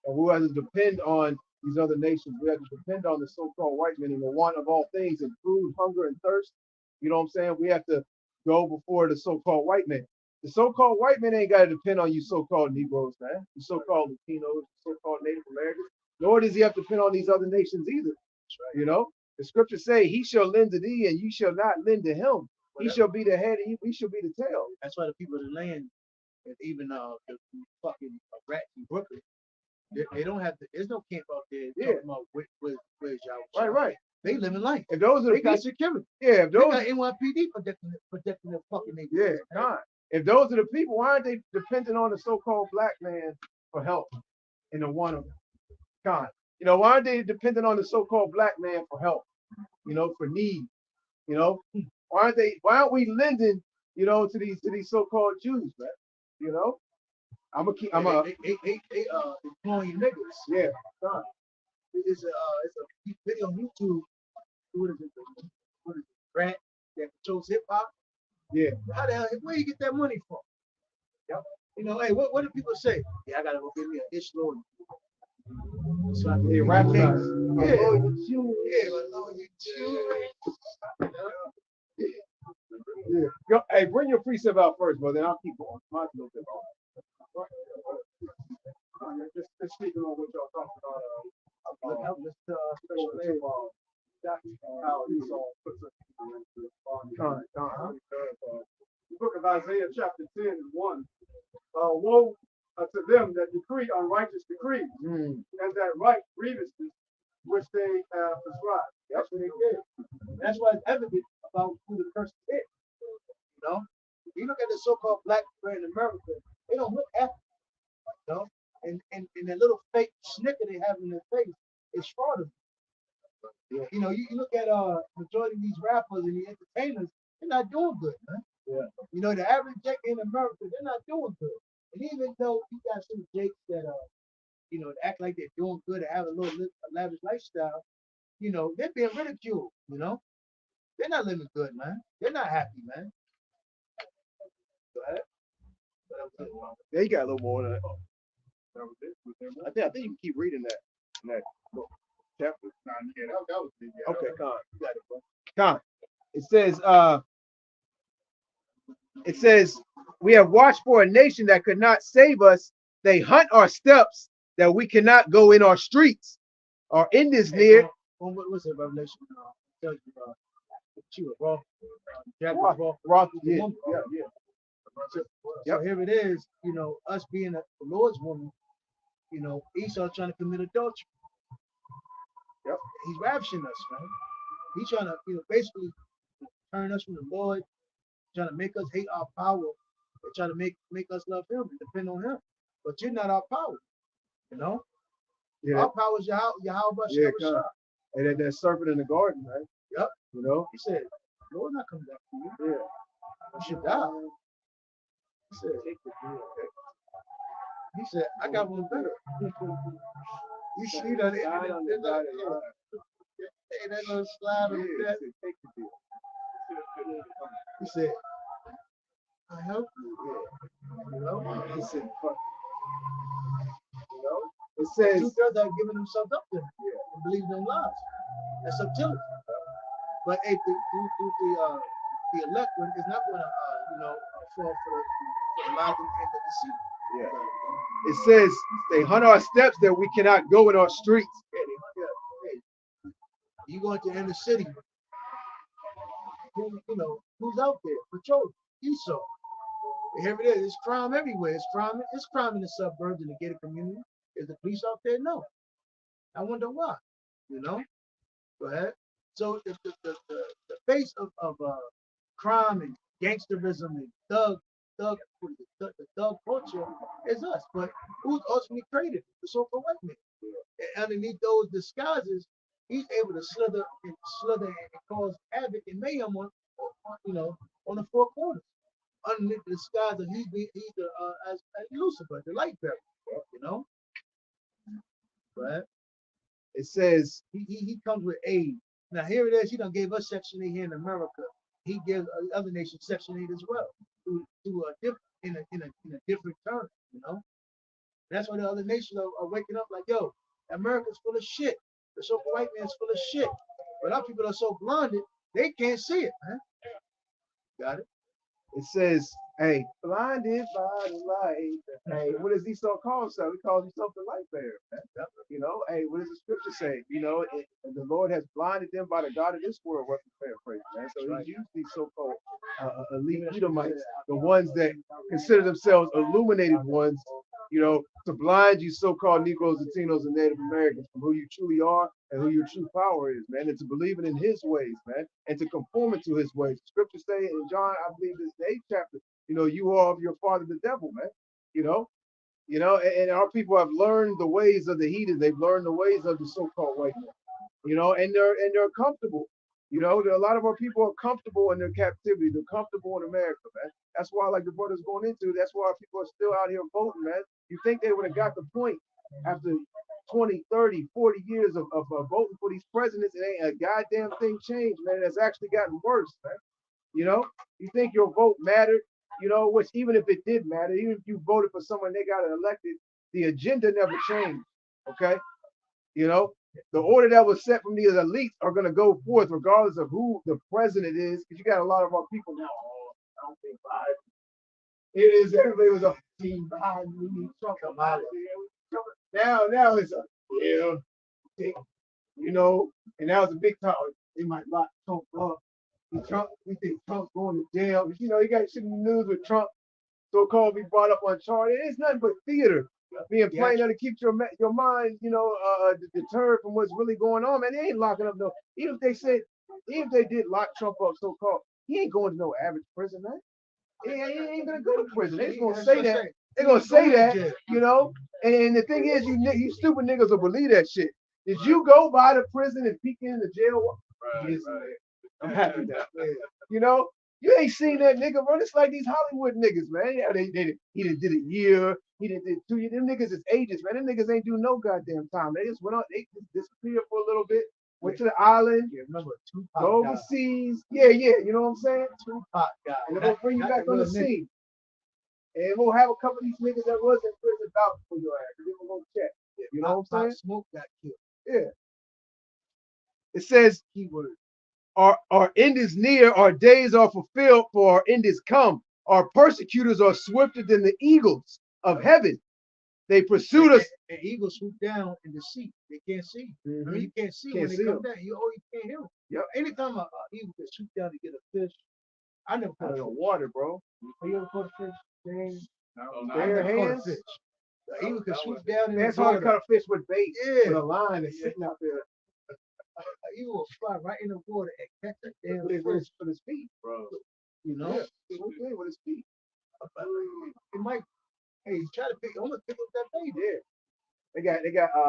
And we have to depend on these other nations. We have to depend on the so-called white men and the want of all things and food, hunger, and thirst. You know what I'm saying? We have to go before the so-called white man. The so-called white men ain't got to depend on you so-called Negroes, man. You so-called Latinos, so-called Native Americans. Nor does he have to depend on these other nations either. The scriptures say, he shall lend to thee and you shall not lend to him. He shall be the head and we shall be the tail. That's why the people of the land, and even the fucking rats in Brooklyn, they don't have to, there's no camp out there talking about where's y'all. Right. They living life. If those are they got security. If those they got NYPD protecting their fucking neighborhood. God. If those are the people, why aren't they dependent on the so-called black man for help in the one of God? Why aren't they dependent on the so-called black man for help? For need. Why aren't we lending, to these so-called Jews, man? I'm employing niggas. Yeah. It's a video on YouTube. What is it? Rat that controls hip hop. Yeah. How the hell? Where you get that money from? Yep. Hey, what do people say? Yeah, I gotta go get me an ish lord. So I can rap niggas. Yeah. Yeah. Hey, bring your precept out first, but then I'll keep going. Mine's a little bit long. Just speaking on what y'all talking about. How Esau puts us the book of Isaiah, chapter 10 and 1. Woe to them that decree unrighteous decrees, and that write grievousness which they have prescribed. That's what they did. That's why it's evident about who the person is. You look at the so-called black people in America, they don't look happy. And the little fake snicker they have in their face is fraudulent. You look at majority of these rappers and the entertainers, they're not doing good, man. The average Jake in America, they're not doing good. And even though you got some Jakes that act like they're doing good and have a lavish lifestyle, they're being ridiculed, They're not living good, man. They're not happy, man. Go ahead. Yeah, you got a little more than that. I think you can keep reading that in that book chapter. Yeah, that was big. Yeah. Okay, Con. You got it, bro. Con. It says, we have watched for a nation that could not save us. They hunt our steps that we cannot go in our streets or in this near. What's it, Revelation? Tells you, raw. Yeah. So here it is, us being the Lord's woman, Esau trying to commit adultery. Yep. He's ravishing us, man. He's trying to, basically turn us from the Lord, trying to make us hate our power, and trying to make us love him and depend on him. But you're not our power, Yeah. Our power is Yahweh Shah. And that serpent in the garden, right? Yep. He said, Lord not coming back for you. Yeah. You should die. He said, I got one better. You see that? That little slide of that. He said, I help you. He said, fuck. It says, 2/3 are giving themselves up to him and believing in lies. That's subtlety. But hey, the elect one is not going to, fall for the lying and the deceit. Yeah. It says they hunt our steps that we cannot go in our streets. Hey, you go into the inner city, who's out there patrolling? Esau. Here it is. It's crime everywhere. It's crime in the suburbs in the gated community. Is the police out there? No. I wonder why. You know. Go ahead. So the face of crime and gangsterism and the thug culture is us. But who's ultimately created it? The so-called white man. And underneath those disguises, he's able to slither and cause havoc and mayhem on the four corners. Underneath the disguise of he's the as Lucifer, the light bearer. You know. Right. It says He comes with aid. Now here it is. He done gave us Section 8 here in America. He gives other nations Section 8 as well, to a different in a different term. You know, that's why the other nations are waking up like, yo, America's full of shit. The so-called white man's full of shit. But our people are so blinded they can't see it, man. Got it. It says, hey, blinded by the light. Hey, what does Esau call himself? He calls himself the light bearer. You know, hey, what does the scripture say? You know, the Lord has blinded them by the God of this world. What's the paraphrase, man? So he's used these so-called elite Edomites, the ones that consider themselves illuminated ones, you know, to blind you so-called Negroes, Latinos, and Native Americans from who you truly are and who your true power is, man, and to believing in his ways, man, and to conform it to his ways. Scripture say in John, I believe it's the 8th chapter, you know, you are of your father the devil, man. You know, and our people have learned the ways of the heathen. They've learned the ways of the so-called white man, you know, and they're comfortable. You know, a lot of our people are comfortable in their captivity. They're comfortable in America, man. That's why, like the brother's going into, that's why our people are still out here voting, man. You think they would have got the point after 20, 30, 40 years of voting for these presidents? It ain't a goddamn thing changed, man. It's actually gotten worse, man. You know, you think your vote mattered, you know, which even if it did matter, even if you voted for someone, they got elected, the agenda never changed, okay? You know, the order that was set from these elites are going to go forth regardless of who the president is, because you got a lot of our people now. I don't think Biden. It is everybody was a team Biden. We need Trump. Now it's you know, and that was a big talk. They might lock Trump up. We think Trump's going to jail. You know, you got shit in the news with Trump so-called be brought up on charges. It's nothing but theater being played to keep your mind, you know, deterred from what's really going on. Man, they ain't locking up no. Even if they did lock Trump up, so-called, he ain't going to no average prison, man. He ain't gonna go to prison. They're gonna say that. They're gonna say that, you know. And the thing is, you stupid niggas will believe that shit. Did you go by the prison and peek in the jail? Yes, man. I'm happy with that. You know, you ain't seen that nigga, bro. It's like these Hollywood niggas, man. Yeah, he did a year. He did 2 years. Them niggas is agents, man. Them niggas ain't do no goddamn time. They just went on. They just disappeared for a little bit. Went to the island. Yeah, remember Tupac go overseas. Yeah. You know what I'm saying? Tupac guy. And they're gonna bring you back on the scene. And we'll have a couple of these niggas that was in prison vouch for your ass. They were gonna check. You know what I'm saying? Smoke got killed. Yeah. It says keyword. Our end is near, our days are fulfilled, for our end is come. Our persecutors are swifter than the eagles of heaven. They pursued us. And eagles swoop down in the sea. They can't see. Mm-hmm. I mean, you can't see when they come down. You can't hear them. Yep. Anytime an eagle can swoop down to get a fish, I never caught a fish. Water, bro. You ever caught a fish? No, I never caught a fish. The eagle can swoop down in the water. It's hard to cut a fish with bait. Yeah. With a line that's sitting out there. You will fly right in the water and catch a damn fish with his feet, bro. You know, with his feet. It might. Hey, try to pick. I'm gonna pick up that bait. Yeah, they got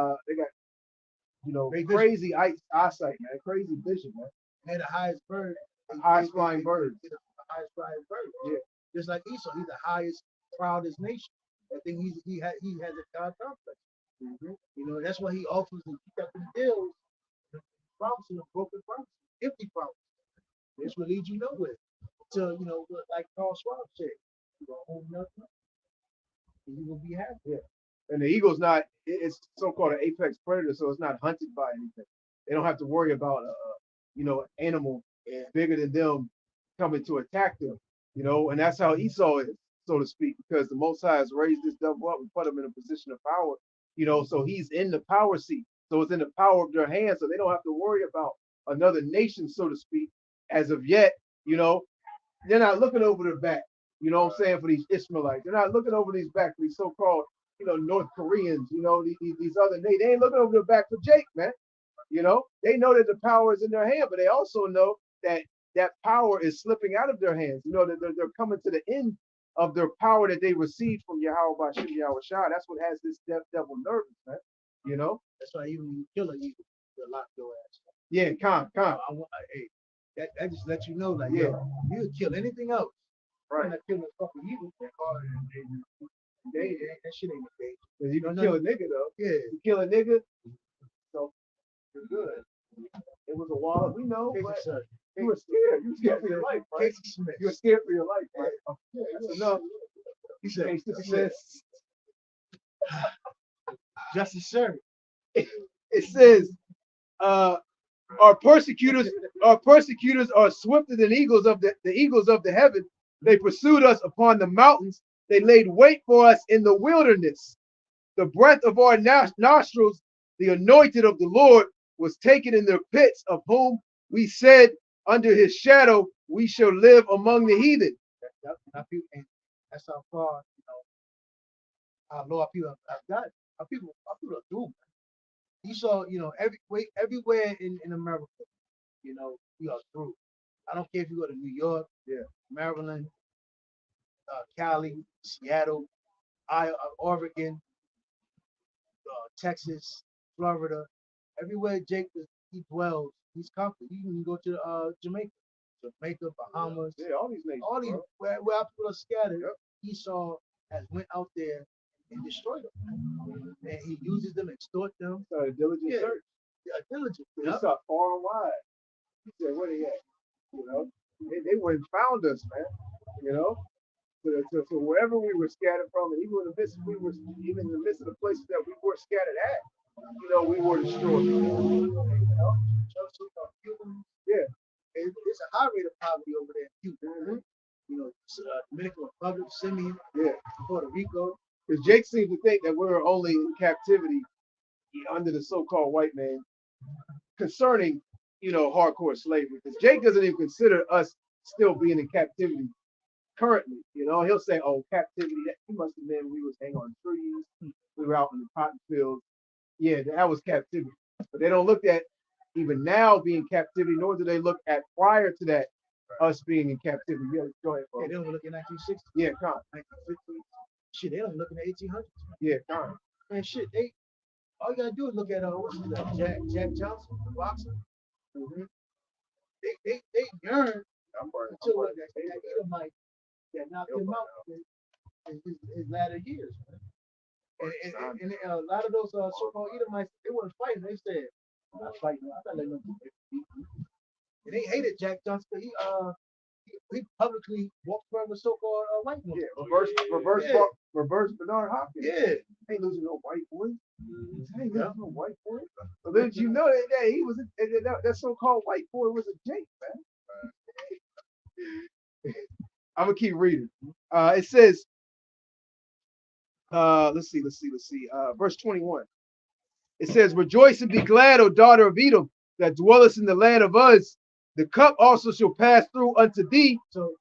you know, crazy eyesight, man, crazy vision, man. And the highest bird, highest flying bird. The highest flying bird. Yeah, just like Esau, he's the highest, proudest nation. I think he has a God complex. Mm-hmm. You know, that's why he offers and keep up the deals. Promises, broken promises, empty promises. This will lead you nowhere. So, you know, like Carl Schwab said, you don't own nothing, and you will be happy. Yeah. And the eagle's it's so-called an apex predator, so it's not hunted by anything. They don't have to worry about, you know, animal bigger than them coming to attack them. And that's how Esau is, so to speak, because the Most High has raised this devil up and put him in a position of power, so he's in the power seat. So it's in the power of their hands, so they don't have to worry about another nation, so to speak, as of yet. You know, they're not looking over their back, what I'm saying, for these Ishmaelites. They're not looking over these back for these so-called, North Koreans, these other nations. They ain't looking over their back for Jake, man. They know that the power is in their hand, but they also know that that power is slipping out of their hands. That they're coming to the end of their power that they received from Yahweh Bashim Yahweh Shah. That's what has this devil nervous, man. That's why even when you kill an eagle, you lock your ass. Yeah, Khan. Hey, that just lets you know, like, Yeah. yo, you would kill anything else. Right. You're not killing a fucking eagle. That shit ain't a day. You can kill a nigga though. Yeah. You kill a nigga, so you're good. It was a wall, we know, but you were scared. You were scared for your life, right? You were scared for your life, right? That's enough. He said, Justice Sir. It says, our persecutors are swifter than eagles of the eagles of the heaven. They pursued us upon the mountains. They laid wait for us in the wilderness. The breath of our nostrils, the anointed of the Lord, was taken in their pits, of whom we said, under his shadow we shall live among the heathen. That's how far, our Lord people have got. Our people are doomed. You saw, everywhere in America, we are through. I don't care if you go to New York, Maryland, Cali, Seattle, Oregon, Texas, Florida, everywhere Jake he dwells, he's conquered. You can go to Jamaica, Bahamas, all these nations, where our people are scattered. Esau has went out there and destroyed them, and he uses them, extort them. A diligent search. Yeah, diligent. He saw far and wide. He said, "Where they at?" They went and found us, man. So wherever we were scattered from, and even in the midst, even in the midst of the places that we were scattered at, we were destroyed. Yeah, it's a high rate of poverty over there in Cuba. Dominican Republic, Simeon, Puerto Rico. Because Jake seems to think that we're only in captivity under the so-called white man concerning, hardcore slavery. Because Jake doesn't even consider us still being in captivity currently. He'll say, "Oh, captivity, that he must have been, we was hanging on trees, we were out in the cotton fields. Yeah, that was captivity." But they don't look at even now being captivity, nor do they look at prior to that us being in captivity. Yeah, go ahead, bro. Yeah, they don't look at 1960s. Yeah, come. 1950s. Shit, they don't look in the 1800s. Yeah, come. Man, shit, all you gotta do is look at Jack Johnson, the boxer. Mm-hmm. They yearn until that Edomite that knocked him out in his latter years. And a lot of those so-called Edomites, they weren't fighting. They said, "I'm not fighting. I'm not letting them beat me." And they hated Jack Johnson. He publicly walked around with so-called white woman. Yeah, reverse Bernard Hopkins. Yeah, ain't losing no white boy. Ain't losing no white boy. So then you know that he was that so-called white boy was a Jake, man. I'm gonna keep reading. It says, let's see. Verse 21. It says, "Rejoice and be glad, O daughter of Edom, that dwellest in the land of Uz. The cup also shall pass through unto thee." So,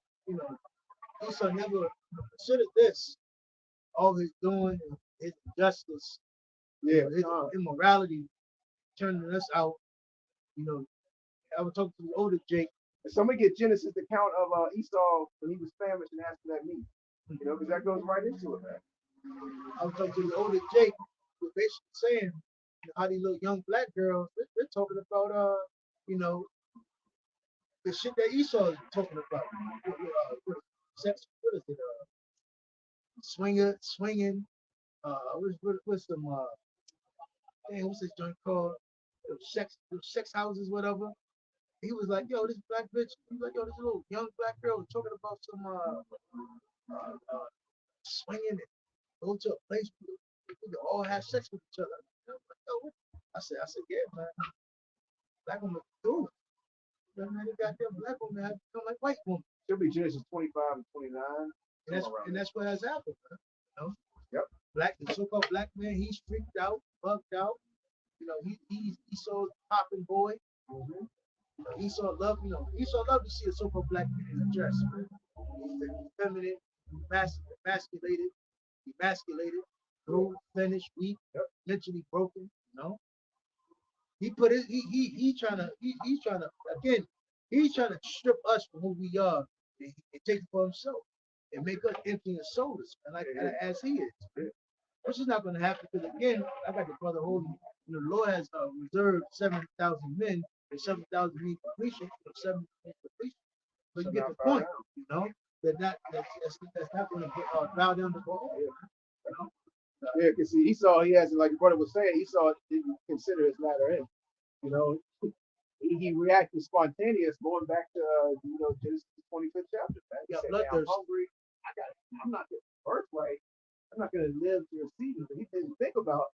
Esau never considered this. All he's doing is injustice. His immorality, turning us out. I was talking to the older Jake. And somebody get Genesis account of Esau when he was famished and asked for that meat. Because that goes right into it, man. I was talking to the older Jake, who was basically saying how these little young black girls, they're talking about, the shit that Esau is talking about. Sex, what is it? Swinging. What's some, what's this joint called? Sex houses, whatever. He was like, "Yo, this black bitch." He was like, "Yo, this little young black girl was talking about some swinging and go to a place where we can all have sex with each other." I said, "Yeah, man. Black women do. Man, the goddamn black women have become like white women." Should be Genesis 25 and 29. And that's what has happened, man. You know? Yep. The so-called black man, he's freaked out, bugged out. You know, he saw popping boy. Mm-hmm. He saw love, he saw love to see a so-called black man in a dress, man. He's feminine, emasculated, bruised, finished, weak, mentally broken, He put his he trying to he's trying to again he's trying to strip us from who we are and take it for himself and make us empty and soulless and as he is. Which is not going to happen because again, I got the brother holding. The Lord has reserved 7,000 men and 7,000 mean completion, 7 mean completion. So you get the point, that's not going to bow down the ball. Yeah, because see, Esau, he has, like the brother was saying, Esau didn't consider his latter end. You know, he reacted spontaneous, going back to Genesis 25th chapter. Man. He said, I'm hungry. I'm not getting birthright. I'm not going to live to receive it. But he didn't think about,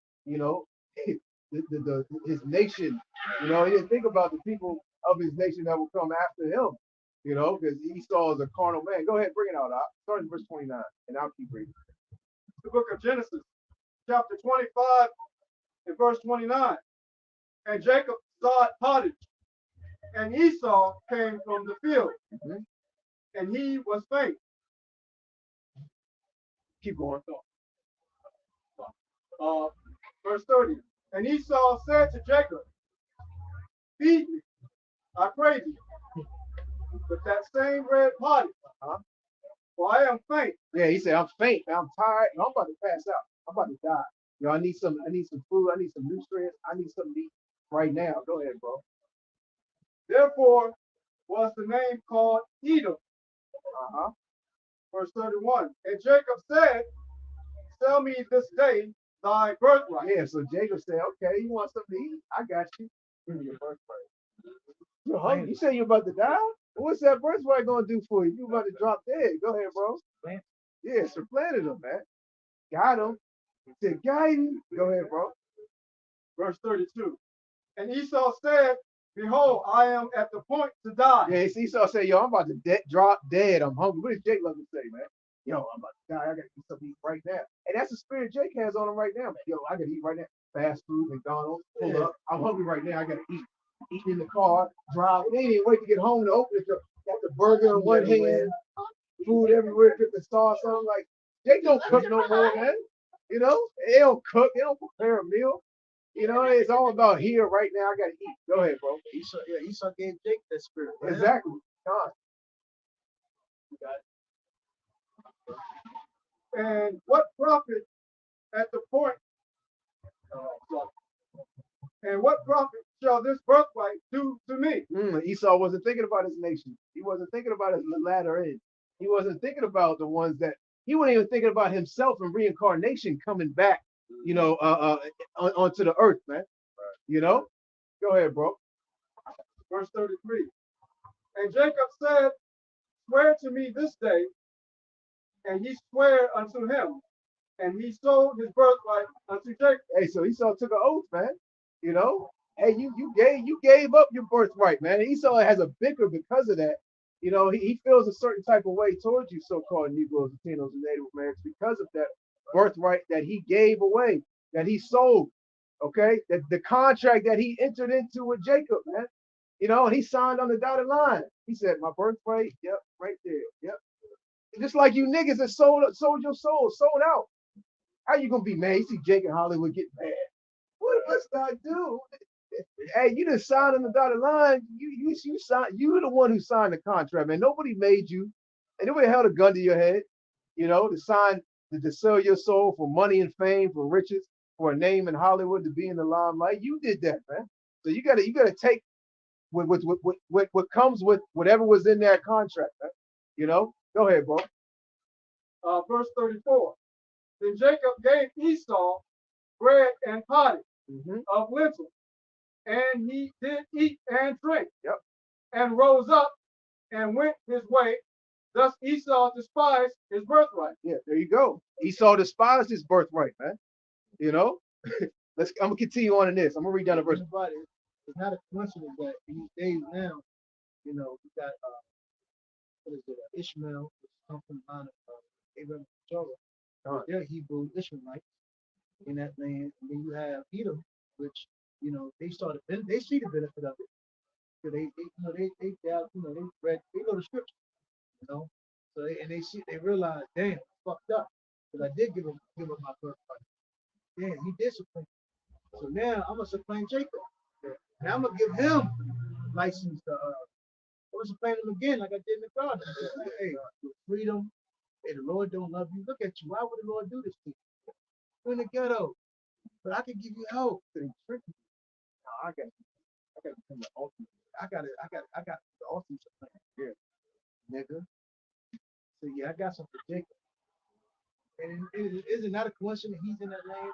his nation. He didn't think about the people of his nation that will come after him. Because Esau is a carnal man. Go ahead, bring it out. Start in verse 29, and I'll keep reading. The book of Genesis, chapter 25 and verse 29. And Jacob sowed pottage, and Esau came from the field, and he was faint. Keep going. Verse 30. And Esau said to Jacob, feed me, I pray thee, with that same red pottage, for I am faint. Yeah, he said, I'm faint, I'm tired, and I'm about to pass out. I'm about to die. I need some food, I need some nutrients, I need something to eat right now. Go ahead, bro. Therefore was the name called Edom. Verse 31. And Jacob said, sell me this day thy birthright. Yeah, so Jacob said, okay, you want something to eat? I got you. Give me your birthright. You're hungry. You say you're about to die? What's that birthright going to do for you? You about to drop dead. Go ahead, bro. Yeah, supplanted him, man. Got him. He said, got him. Go ahead, bro. Verse 32. And Esau said, behold, I am at the point to die. Yeah, Esau said, yo, I'm about to drop dead. I'm hungry. What does Jake love to say, man? Yo, I'm about to die. I got to eat something to eat right now. And that's the spirit Jake has on him right now, man. Yo, I got to eat right now. Fast food, McDonald's, pull up. I'm hungry right now. I got to eat. Eating in the car, drive. They didn't wait to get home to open it. Got the burger in one hand, food everywhere, dripping sauce on. Like, Jake don't cook no more, man. They don't cook. They don't prepare a meal. It's all about here right now. I got to eat. Go ahead, bro. Esau gave Jake that spirit. Man. Exactly. God. And what profit at the point? And what profit shall this birthright do to me? Esau wasn't thinking about his nation. He wasn't thinking about his latter end. He wasn't thinking about the ones that he wasn't even thinking about himself and reincarnation coming back, onto the earth, man. Go ahead, bro. Verse 33. And Jacob said, swear to me this day, and he swore unto him, and he sold his birthright unto Jacob. Hey, so Esau took an oath, man. Hey, you gave up your birthright, man. And Esau has a bicker because of that. He feels a certain type of way towards you, so-called Negroes, Latinos, and Native Americans because of that birthright that he gave away, that he sold. Okay, that the contract that he entered into with Jacob, man. And he signed on the dotted line. He said, my birthright, yep, right there, yep. Just like you niggas that sold your soul, sold out. How you gonna be mad? You see Jake and Hollywood get mad. What must I do? Hey, you done signed on the dotted line. You signed. You're the one who signed the contract, man. Nobody made you, and nobody held a gun to your head. To sign to sell your soul for money and fame, for riches, for a name in Hollywood, to be in the limelight. You did that, man. So you gotta take what comes with whatever was in that contract, man. Go ahead, bro. Verse 34. Then Jacob gave Esau bread and pottage of lentils, and he did eat and drink, and rose up and went his way. Thus Esau despised his birthright. Yeah, there you go. Esau despised his birthright, man. I'm gonna continue on in this. I'm gonna read down the verse. It's not a coincidence that in these days now, we got what is it, Ishmael, which comes from the line of Abraham and Torah. They're Hebrew Ishmaelites in that land. And then you have Edom, which, they see the benefit of it. So they read, they know the scripture, you know. So they realize, damn, I fucked up. Because I did give up my birthright. Damn, he did supplant. So now I'm gonna supplant Jacob. And I'm gonna give him license to I'm gonna supplant him again like I did in the garden. I said, hey, with freedom. Hey, the Lord don't love you. Look at you. Why would the Lord do this to you? You're in the ghetto. But I can give you help. So he tricked me. No, I got to become the ultimate. I got the ultimate supplant. Yeah, nigga. So yeah, I got some for Jacob. And is it not a coincidence he's in that land?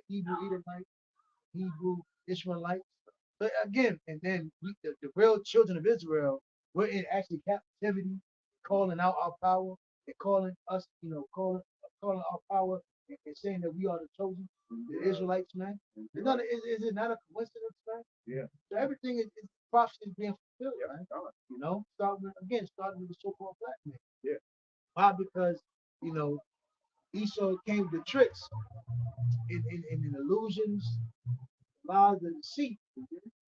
Hebrew Edomite, Hebrew Ishmaelite. But again, and then the real children of Israel were in actually captivity, calling out our power and calling us, calling our power and saying that we are the chosen, the Israelites, man. Is it not a coincidence, man? Yeah. So everything is prophecy is being fulfilled, man. Starting with the so-called black man. Yeah. Why? Because, Esau came with the tricks in illusions, lies, and deceit.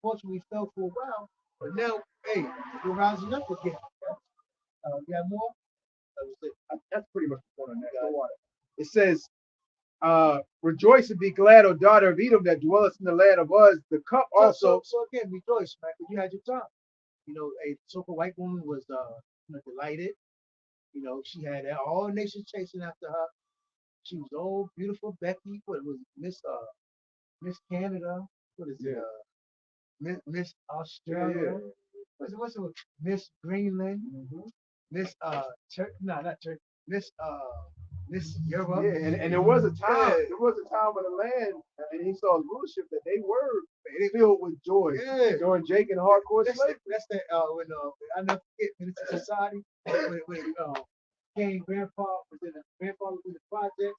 Fortunately, we fell for a while, but now, hey, we're rising up again. You have more? That's pretty much the point on that. It says, rejoice and be glad, O daughter of Edom that dwellest in the land of Uz. The cup also. So again, rejoice, man, because you had your time. A so-called white woman was delighted. She had all nations chasing after her. She was old, beautiful Becky. What was Miss Canada? What is it? Miss Australia. What's it? Miss Greenland. Miss not Turkey. Miss Europe. Yeah, and there was a time. There was a time in the land and Esau's rulership that they were filled with joy during Jake and hardcore slavery. That's that when I never forget Minister Society when King Grandpa was in the project.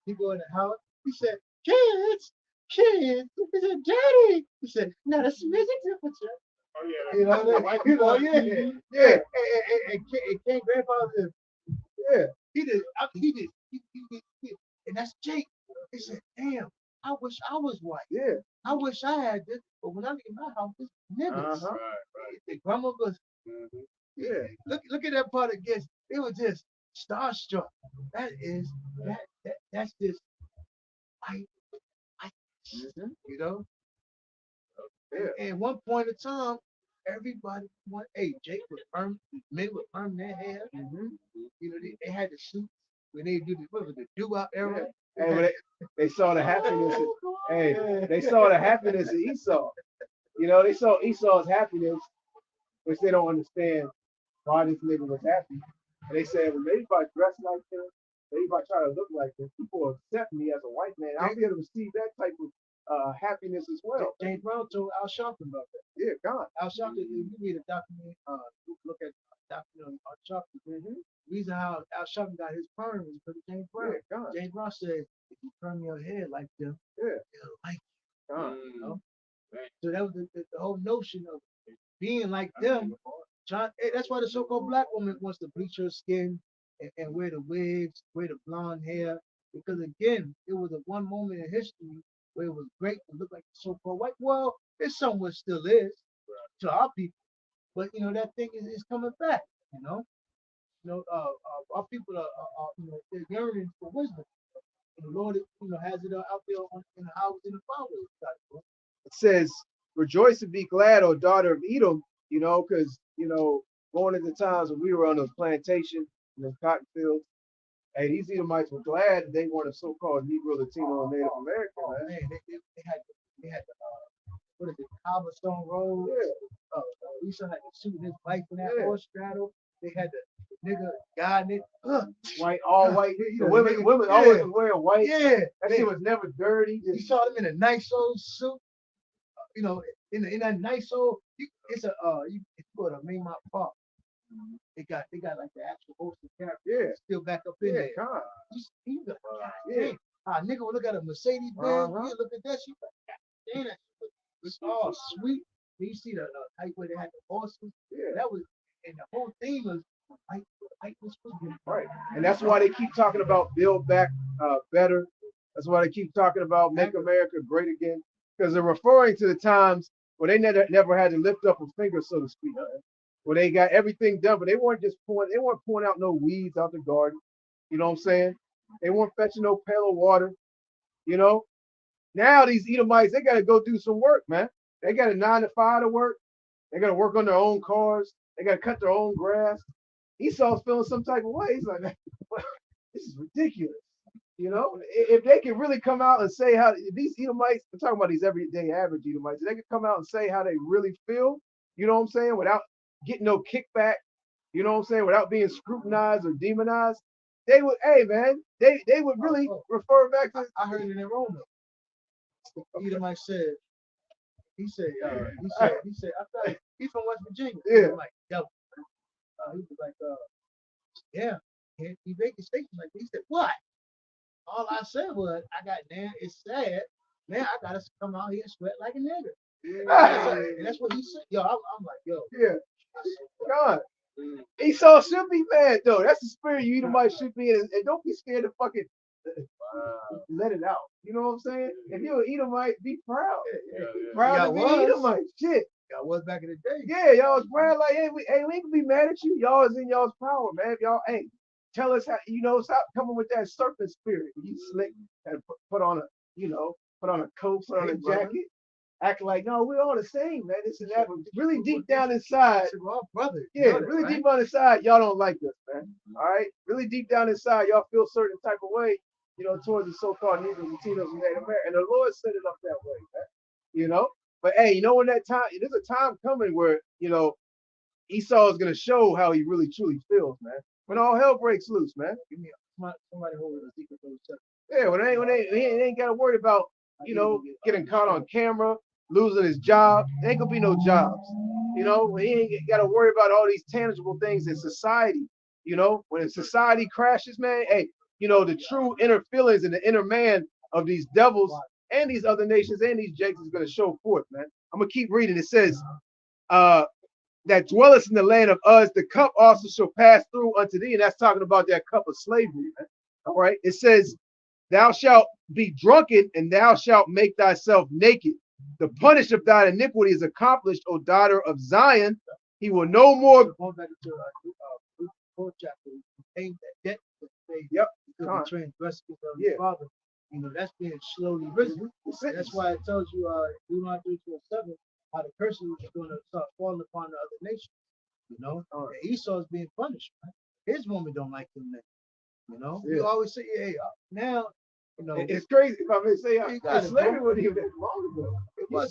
He go in the house. He said, kids. He said, Daddy. He said, no, that's music temperature. Oh yeah. You know what I mean? Yeah. And King Grandpa said, yeah. He did. And that's Jake. He said, damn, I wish I was white. Yeah. I wish I had this. But when I leave my house, it's niggas. Right. The grandmothers. Yeah. Look at that part again. It was just starstruck. That's just white. And one point in time, everybody Jake would men would perm their hair. They had the suits when they do the doo-wop era. And when they saw the happiness, they saw the happiness of Esau. They saw Esau's happiness, which they don't understand why this nigga was happy. And they said, well, maybe if I dress like him, maybe if I try to look like him, people will accept me as a white man. I'll be able to receive that type of happiness as well. James Brown told Al Sharpton about that. Yeah, God. Al Sharpton, if you read a documentary, look at a documentary on Sharpton. The reason how Al Sharpton got his perm is because of James Brown. Yeah, God. James Brown said, if you perm your hair like them, they'll like you. God. So that was the whole notion of being like them. That's why the so-called black woman wants to bleach her skin and wear the wigs, wear the blonde hair. Because again, it was a one moment in history where it was great to look like the so-called white. Well, it somewhat still is to our people, but that thing is coming back. Our people are they're yearning for wisdom. And the Lord, has it out there in the houses and the flowers. It says, rejoice and be glad, O daughter of Edom, because, going into times when we were on those plantations and those cotton fields, hey, these Edomites were glad they weren't a so-called Negro, Latino, or Native American. Oh, man, they had what is it, cobblestone roads. Lisa had to shoot his wife in that horse straddle. They had the nigga guiding it. White, all white. Women always wearing white. Yeah. That shit was never dirty. You saw them in a nice old suit. In that nice old, it's a if you go to Maymont Park, they got like the actual host of character still back up in there. God. You got, a nigga will look at a Mercedes Benz, you look at that, she like, damn, it's all sweet. Then you see the type where they had the horses. That was, and the whole theme was Light was supposed to be Right. And that's why they keep talking about build back better. That's why they keep talking about make America great again. Because they're referring to the times where they never had to lift up a finger, so to speak. Man. Where they got everything done, but they weren't pouring out no weeds out the garden. You know what I'm saying? They weren't fetching no pail of water. You know? Now these Edomites, they gotta go do some work, man. They got a 9 to 5 to work. They gotta work on their own cars. They gotta cut their own grass. Esau's feeling some type of way. He's like, this is ridiculous. You know, if they could really come out and say how these Edomites, I'm talking about these everyday average Edomites, if they could come out and say how they really feel, you know what I'm saying, without getting no kickback, you know what I'm saying, without being scrutinized or demonized, they would, hey man, they would really refer back to. I heard it in Roman. Edomite said, he said, I thought he's from West Virginia. Yeah. I'm like, yo, he was like, yeah. He made the statement like, he said, what? All I said was, I got now. It's sad. Now I gotta come out here and sweat like a nigga. And that's what he said. Yo, I'm like, yo. Yeah. God. Esau should be mad though. That's the spirit you Edomite should be in, and don't be scared to fucking let it out. You know what I'm saying? If you're an Edomite, be proud. Proud to be Edomite. Shit. Y'all was back in the day. Yeah, y'all was proud like, hey, we ain't gonna be mad at you. Y'all is in y'all's power, man. If y'all ain't. Tell us how, stop coming with that serpent spirit. You slick and put on a coat, put on a jacket, act like, no, we're all the same, man. This and that. But really deep down inside, brother. Yeah, really deep down inside, y'all don't like us, man. All right? Really deep down inside, y'all feel certain type of way, towards the so-called Negroes, Latinos, and Native Americans. And the Lord set it up that way, man. But hey, when that time, there's a time coming where, Esau is gonna show how he really truly feels, man. When all hell breaks loose, man. Give me somebody holding a secret for himself. Yeah, when he ain't got to worry about, getting caught on camera, losing his job. There ain't gonna be no jobs. When he ain't got to worry about all these tangible things in society. When society crashes, man. Hey, the true inner feelings and the inner man of these devils and these other nations and these jakes is gonna show forth, man. I'm gonna keep reading. It says, that dwellest in the land of Uz, the cup also shall pass through unto thee. And that's talking about that cup of slavery. Man. All right. It says, thou shalt be drunken and thou shalt make thyself naked. The punish of thine iniquity is accomplished, O daughter of Zion. He will no more. Going back to the fourth chapter, paying that debt that they transgressed of his father. That's being slowly risen. That's why it tells you, Deuteronomy 3:7. How the curses is going to start falling upon the other nations, And Esau is being punished, right? His woman don't like him now, You always say, hey, now, It's crazy if I may say, slavery wasn't even that long ago. You guys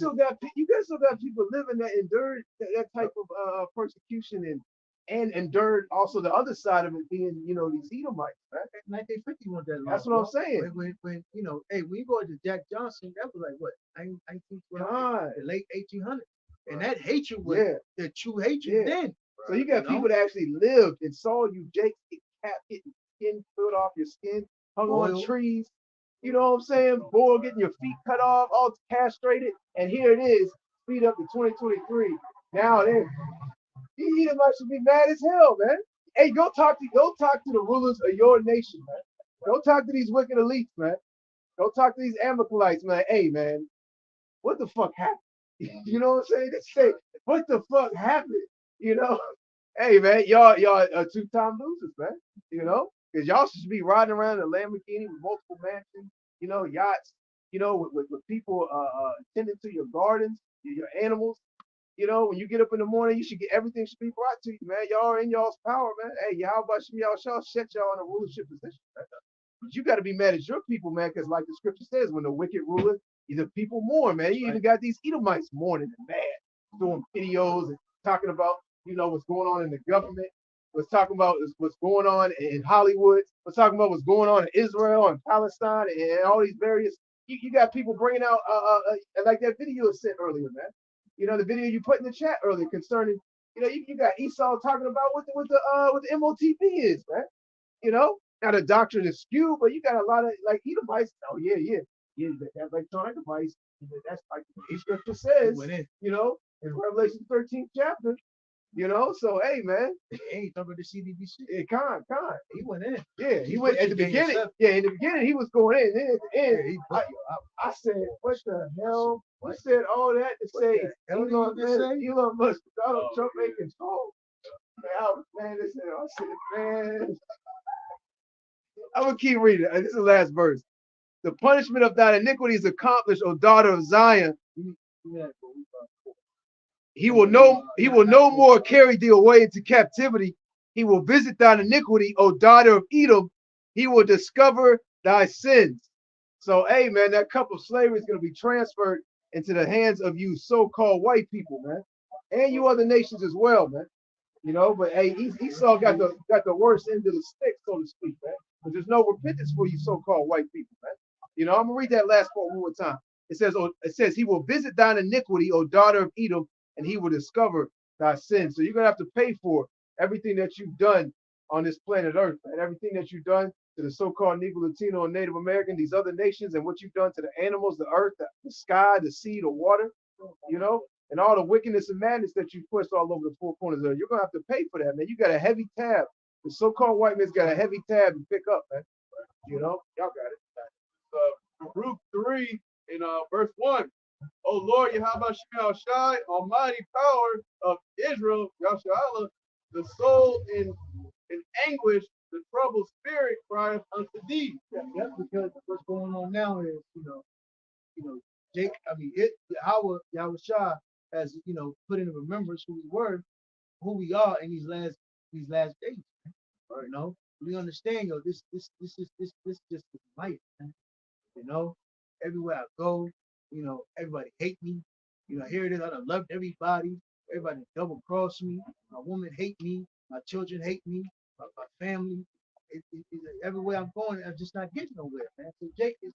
still got people living that endured that type of persecution and endured also the other side of it being, these Edomites, right? 1950 wasn't that long. That's what I'm saying. When when you go to Jack Johnson, that was like what, 1912, the late 1800s, and that hatred was the true hatred then. So you got people that actually lived and saw you, Jake, getting skin peeled off your skin, hung on trees. You know what I'm saying? Boy, getting your feet cut off, all castrated, and here it is, speed up to 2023. Now these Edomites should be mad as hell, man. Hey, go talk to the rulers of your nation, man. Go talk to these wicked elites, man. Go talk to these Amalekites, man. Hey, man, what the fuck happened? You know what I'm saying? They say, what the fuck happened? Hey, man, y'all are two-time losers, man. Because y'all should be riding around in a Lamborghini with multiple mansions, yachts, with people tending to your gardens, your animals. When you get up in the morning, everything should be brought to you, man. Y'all are in y'all's power, man. Hey, how about y'all set y'all in a rulership position, man. But you got to be mad at your people, man, because like the scripture says, when the wicked ruler, the people mourn, man. You even got these Edomites mourning and mad, doing videos and talking about, what's going on in the government. What's talking about what's going on in Hollywood. What's talking about what's going on in Israel and Palestine and all these various. You got people bringing out like that video sent earlier, man. The video you put in the chat earlier concerning, you got Esau talking about what the MOTP is, man. Now the doctrine is skewed, but you got a lot of like Edomites. Oh yeah, that electronic device. That's like the scripture says, in Revelation 13th chapter. You know, so hey man, Hey, he talking about the CDBC. yeah, Con. He went in. Yeah, he He went at butchered the Daniel beginning. 7. Yeah, in the beginning he was going in. Then at the end, Yeah, he I, I said, what the hell? You said all that to What say the hell did you just say? Elon Musk, Donald Trump ain't control. Man, listen, I said, man, I'm gonna keep reading. This is the last verse. The punishment of thy iniquity is accomplished, O daughter of Zion. He will no more carry thee away into captivity. He will visit thine iniquity, O daughter of Edom. He will discover thy sins. So, hey, man, that cup of slavery is going to be transferred into the hands of you so-called white people, man, and you other nations as well, man. You know, but hey, Esau got the worst end of the stick, so to speak, man. But there's no repentance for you so-called white people, man. You know, I'm gonna read that last part one more time. It says, he will visit thine iniquity, O daughter of Edom, and he will discover thy sin. So you're gonna have to pay for everything that you've done on this planet Earth, and everything that you've done to the so-called Negro, Latino, and Native American, these other nations, and what you've done to the animals, the earth, the sky, the sea, the water, you know, and all the wickedness and madness that you pushed all over the four corners of it. You're gonna have to pay for that, man. You got a heavy tab. The so-called white man's got a heavy tab to pick up, man. You know, y'all got it. Baruch 3 in verse 1. O Lord, Yahweh Shai, Shai, almighty power of Israel, Yahshua, the soul in anguish, the troubled spirit crieth unto thee. Yeah, because what's going on now is, Jake, Yahweh Shah has, put in remembrance who we were, who we are in these last days. Right? You know, we understand, this just is life, man. You know, everywhere I go, everybody hate me. Here it is. I done loved everybody. Everybody double cross me. My woman hate me. My children hate me. My family. Everywhere I'm going, I'm just not getting nowhere, man. So Jake is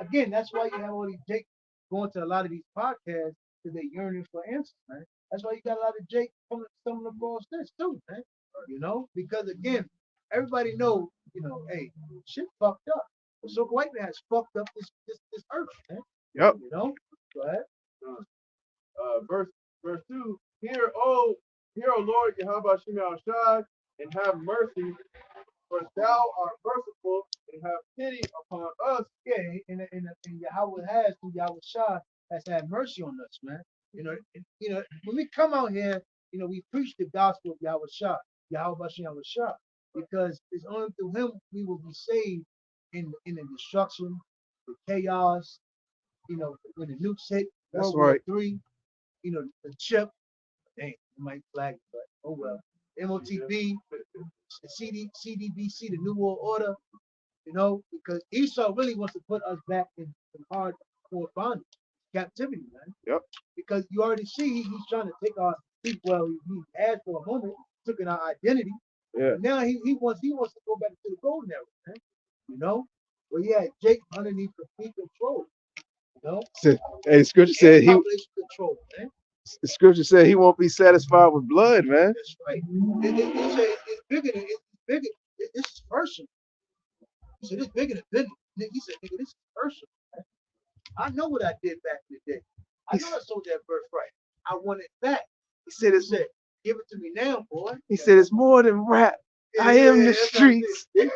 again. That's why you have all these Jake going to a lot of these podcasts because they're yearning for answers, man. That's why you got a lot of Jake coming across this too, man. Because again, everybody knows, hey, shit fucked up. So white man has fucked up this earth, man. Yep. Go ahead. Verse 2. Hear, O Lord, Yahweh Shai, Shai, and have mercy, for thou art merciful, and have pity upon us. Yeah, and Yahweh has, through Yahweh Shah, has had mercy on us, man. When we come out here, we preach the gospel of Yahweh Shah, Yahweh Shah, because it's only through him we will be saved in the destruction, the chaos, when the nukes hit That's World War right. III, the chip, dang, it might flag it, but oh well. MOTB, the CDBC, the New World Order, because Esau really wants to put us back in hardcore bondage, captivity, man. Yep. Because you already see he's trying to take our, he has for a moment, took in our identity. Yeah. But now he wants to go back to the golden era, man. Well, yeah, Jake underneath complete control. Hey, scripture said population control, man. the scripture said he won't be satisfied with blood, man. That's right. It said it's bigger than this is personal. He said it's bigger than business. He said, nigga, this is personal. Man. I know what I did back in the day. I know I sold that birthright. I want it back. He said, give it to me now, boy. He said it's more than rap. I am the streets. You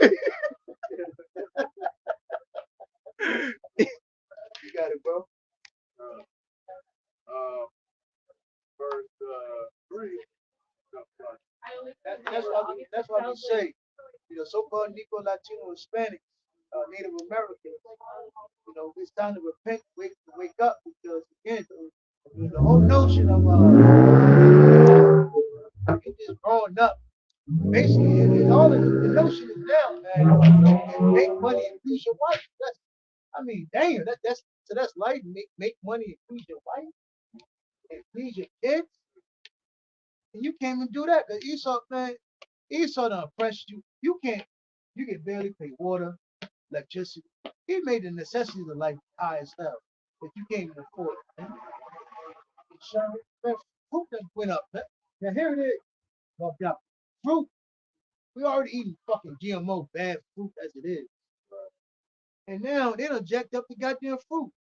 got it, bro. Verse 3. That's why we say, so-called Negro, Latino, Hispanic, Native Americans, it's time to repent, wake up, because again, the whole notion of you just growing up, basically, all the notion is down, man. And make money and please your wife. Damn, that's life. Make money and please your wife and please your kids. And you can't even do that because Esau done oppressed you. You can barely pay water, electricity. He made the necessities of life high as hell. But you can't even afford it. Man. Fruit that went up. Man. Now here it is. Well, fruit. We already eating fucking GMO bad fruit as it is. And now they done jacked up the goddamn fruit.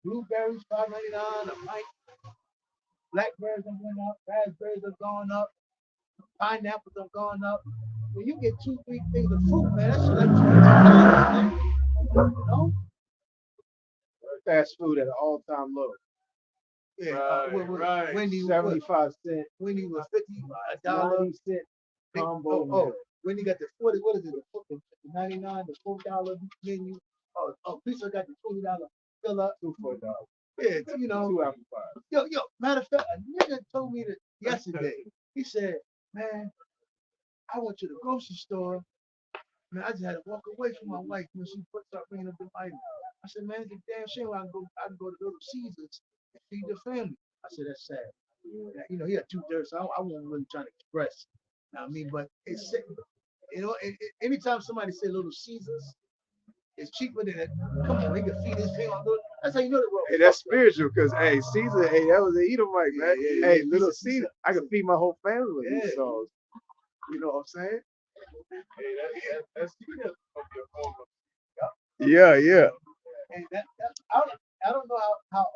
Blueberries, $5.99 a pint. blackberries have went up, raspberries have gone up, pineapples have gone up. When you get 2, 3 things of fruit, man, that's like $20, man. You know? Fast food at an all-time low. Yeah, Right. Wendy, 75 cent, Wendy was $50 90 cent combo. Wendy got the 40. What is it? The 99, the $4 menu. Pizza got the $20 fill up. $2 for $1. Yeah, Two apple pies. Yo, matter of fact, a nigga told me that yesterday. He said, man, I went to the grocery store. Man, I just had to walk away from my wife when she started bringing up the items. I said, man, it's a damn shame I can go to Little Caesars and feed the family. I said, that's sad. He had 2 thirds, so I wasn't really trying to express. I mean, but it's, anytime somebody say Little Caesars, it's cheaper than it. Come on, he can feed his family. That's how you know the world. Hey, that's spiritual, because hey, Caesar, hey, that was an Edomite, man. Hey, Little Caesar, I could feed my whole family with these sauce. You know what I'm saying? Hey, that's Yeah. And I don't know how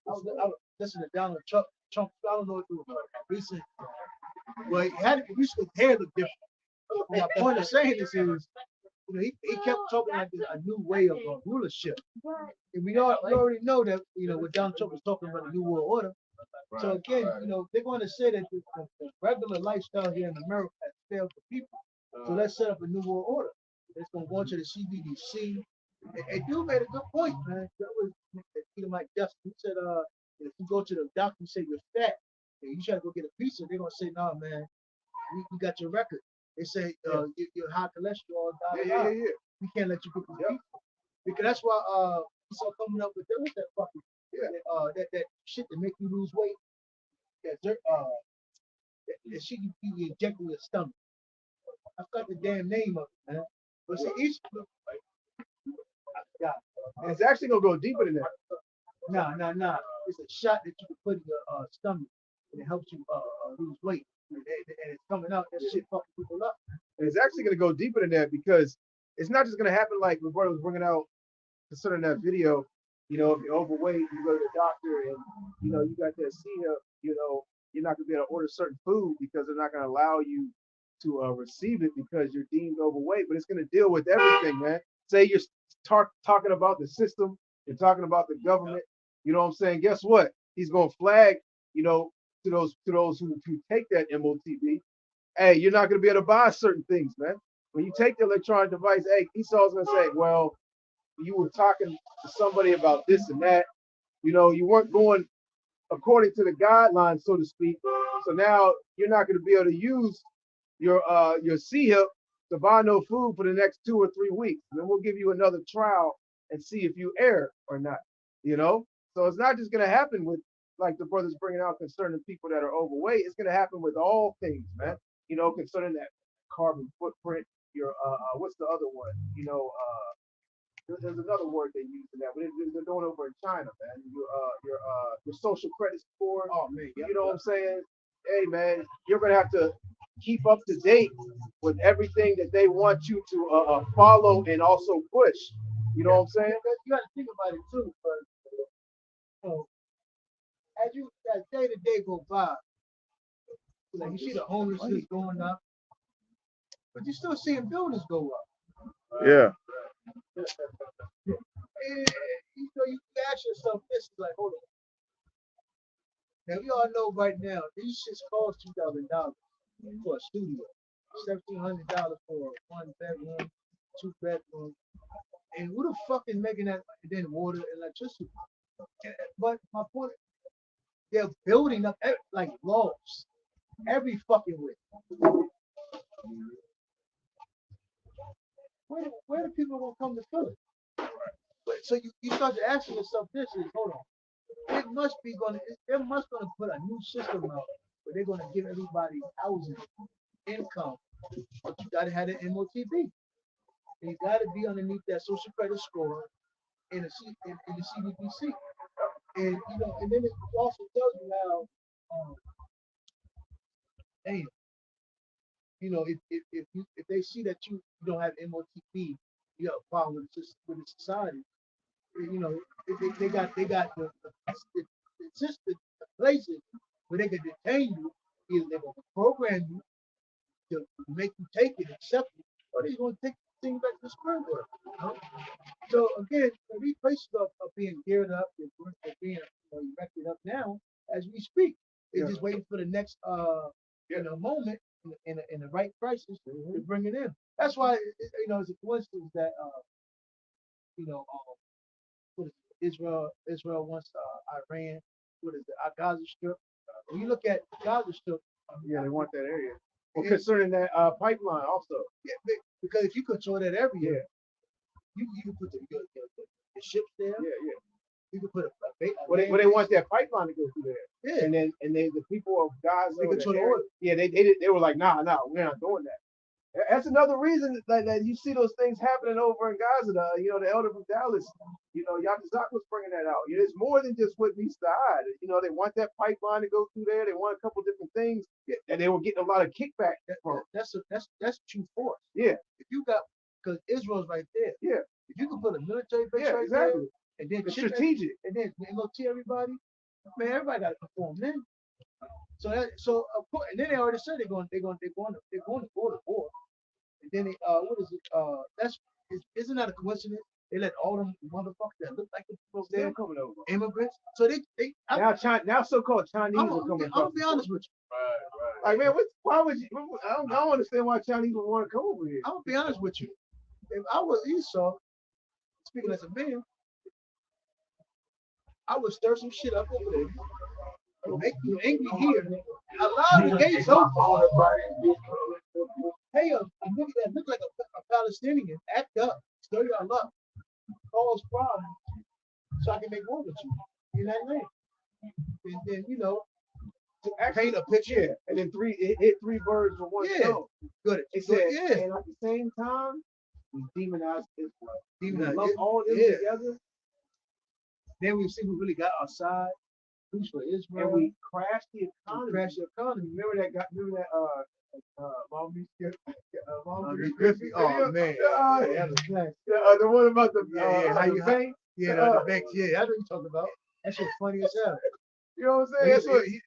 I was listening to Donald Trump. I don't know if it was recent. Well, he used to hair look different. My point of saying this is, he kept talking like a new way of rulership. And we already know that, what Donald Trump was talking about, the New World Order. So again, they're going to say that the regular lifestyle here in America has failed the people. So let's set up a New World Order. It's going to go into the CBDC. And dude made a good point, man. That was Mike Justin. He said, if you go to the doctor and say you're fat, and you try to go get a pizza, they're going to say, no, man, we got your record. They say you're high cholesterol. Yeah. We can't let you get the pizza. Because that's why he started coming up with that fucking that shit to make you lose weight. That shit you inject in your stomach. I forgot the damn name of it, man. But see, each I forgot. And it's actually gonna go deeper than that. Nah. It's a shot that you can put in your stomach, and it helps you lose weight. And it's coming out. That shit fucking people up. And it's actually gonna go deeper than that, because it's not just gonna happen like Roberto was bringing out concerning that video. If you're overweight, you go to the doctor, and you got that CHIP. You're not gonna be able to order certain food because they're not gonna allow you to receive it because you're deemed overweight. But it's gonna deal with everything, man. Say you're talking about the system, you're talking about the government. You know what I'm saying? Guess what? He's gonna flag, to those who take that MOTB. Hey, you're not gonna be able to buy certain things, man. When you take the electronic device, hey, Esau's gonna say, well, you were talking to somebody about this and that. You weren't going according to the guidelines, so to speak. So now you're not going to be able to use your CHIP to buy no food for the next 2 or 3 weeks. And then we'll give you another trial and see if you err or not. So it's not just going to happen with, like the brothers bringing out, concerning people that are overweight. It's going to happen with all things, man. Concerning that carbon footprint. Your what's the other one? There's another word they use in that, but they're doing over in China, man. Your social credit score. Oh man, You know what I'm saying? Hey man, you're gonna have to keep up to date with everything that they want you to follow and also push. You know what I'm saying? You got to think about it too, but as day to day go by, like you see the homelessness going up, but you still seeing buildings go up. Yeah. And, you ask yourself this, is like, hold on. Now we all know right now these shits cost $2,000 for a studio, $1,700 for 1 bedroom, 2 bedroom, and who the fuck is making that? Then water, electricity. But my point, they're building up like walls every fucking way. Where do people gonna come to fill it? So you start to asking yourself this is, hold on. They're must gonna put a new system out where they're gonna give everybody housing, income, but you gotta have an MOTB. And you gotta be underneath that social credit score in the CBDC. And and then it also tells you how if they see that you don't have MOTB, you have a problem with the society. They got the system, places where they can detain you. Either they're going to program you to make you take it, accept it, or they're going to take things back to the square world. You know? So again, these places are being geared up, they're being erected up now as we speak. They're just waiting for the next moment in the right crisis to bring it in. That's why it's a coincidence that you know um, what is it? Israel wants Iran. What is it? Gaza Strip. When you look at Gaza Strip, yeah, they want that area. Well, concerning that pipeline also. Yeah, because if you control that area, you can put the ships there. Yeah. You can put Well, they want that pipeline to go through there. Yeah. And then the people of Gaza, They control the oil. yeah, they were like, nah, we're not doing that. That's another reason that you see those things happening over in Gaza. The elder from Dallas, Yakazak was bringing that out. It's more than just what meets the eye. They want that pipeline to go through there. They want a couple different things that they were getting a lot of kickback from. That's true force. Yeah. If you got, because Israel's right there. Yeah. If you can put a military base right exactly. there, and then it's strategic, and then MOT everybody, man, everybody got to conform then. So of course, and then they already said they're going to go to war. And then they, what is it? Isn't that a coincidence? They let all them motherfuckers that look like the people there coming over. Immigrants. So now so-called Chinese are coming. I'm gonna be honest with you. Right. Like, man, why would you? I don't understand why Chinese would want to come over here. I'm gonna be honest with you. If I was Esau, speaking as a man, I would stir some shit up over there. Make you angry here. Allow the gates open. Hey, a nigga that look like a Palestinian, act up, stir y'all up, cause problems, so I can make war with you in that land. And then to paint a picture, and then hit three birds with one stone. Good. It said, and at the same time, we demonize Israel. We lump all them together. Then we see we really got our side. Who's for Israel? And we crash the economy. Remember that Mommy Griffey. Oh man, the one about the how you bank. The bank. Yeah, that's what you talking about. That shit funny as hell. You know what I'm saying? That's what he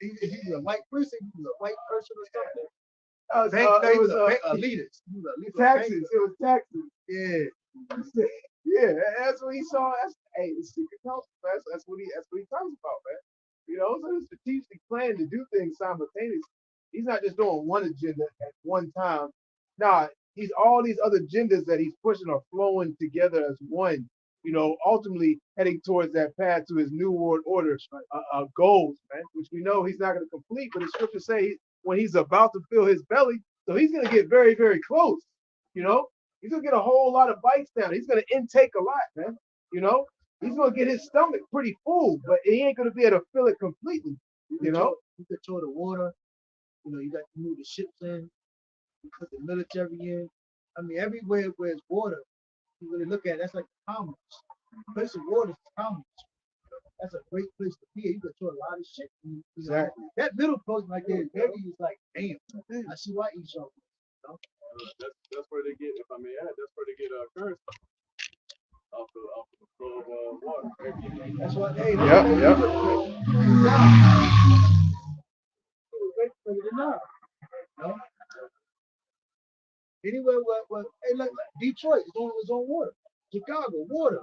was a white person. He was a white person or something. It was elitist. Taxes. It was taxes. Yeah. Yeah, that's what he saw. The secret council. That's what he talks about, man. So he's strategically planning to do things simultaneously. He's not just doing one agenda at one time. Nah, he's all these other agendas that he's pushing are flowing together as one. Ultimately heading towards that path to his new world order goals, man, which we know he's not going to complete. But the scriptures say when he's about to fill his belly, so he's going to get very, very close. He's going to get a whole lot of bites down. He's going to intake a lot, man. He's going to get his stomach pretty full, but he ain't going to be able to fill it completely. You control the water. You got to move the ships in. You put the military in. I mean, everywhere where it's water, you really look at it, that's like commerce. Place of water is commerce. That's a great place to be. You control a lot of shit. Exactly. That middle post right there, Debbie is like, damn. I see why Esau. That's where they get, if I may add, that's where they get currency off the flow of water. That's what Anywhere like Detroit is on water. Chicago, water.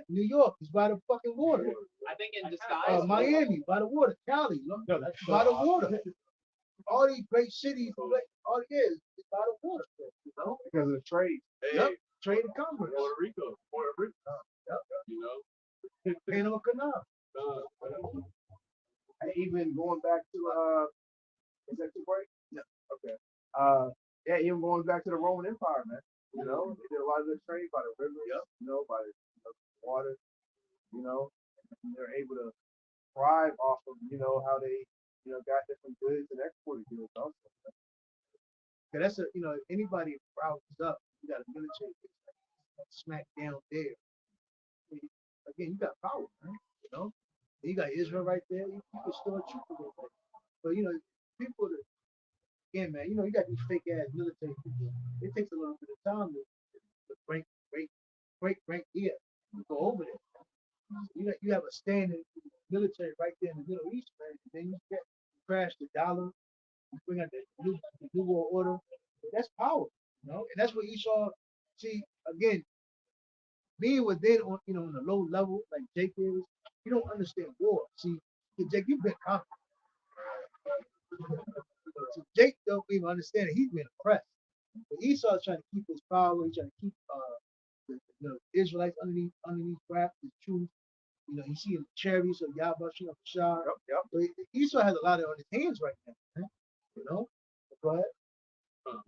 New York is by the fucking water. I think in disguise. Miami by the water. Cali by the water. All these great cities, all it is by the water. Because of the trade. Trade and commerce. Puerto Rico. Panama Canal. And even going back to is that too bright? Yeah. Okay. Even going back to the Roman Empire, man. They did a lot of the trade by the rivers, by the water, they're able to thrive off of, how they, got different goods and exported goods also. That's anybody rises up, you got a military smack down there. Again, you got power, man. You got Israel right there. You can store troops. But people that again, man, you got these fake ass military people. It takes a little bit of time to break here. You go over there. You have a standing military right there in the Middle East, man. And then you get crash the dollar, you bring out the new world order. That's power, you know, and that's what Esau. See, again, being within on on a low level like Jake is, you don't understand war. See, Jake, you've been conquered. So Jake don't even understand it. He's been oppressed. But Esau's trying to keep his power. He's trying to keep the Israelites underneath wraps, his truth. You know, he's seeing the chariots of Yahweh Shah. Yep. So Esau has a lot on his hands right now. Man. You know, go ahead. Um,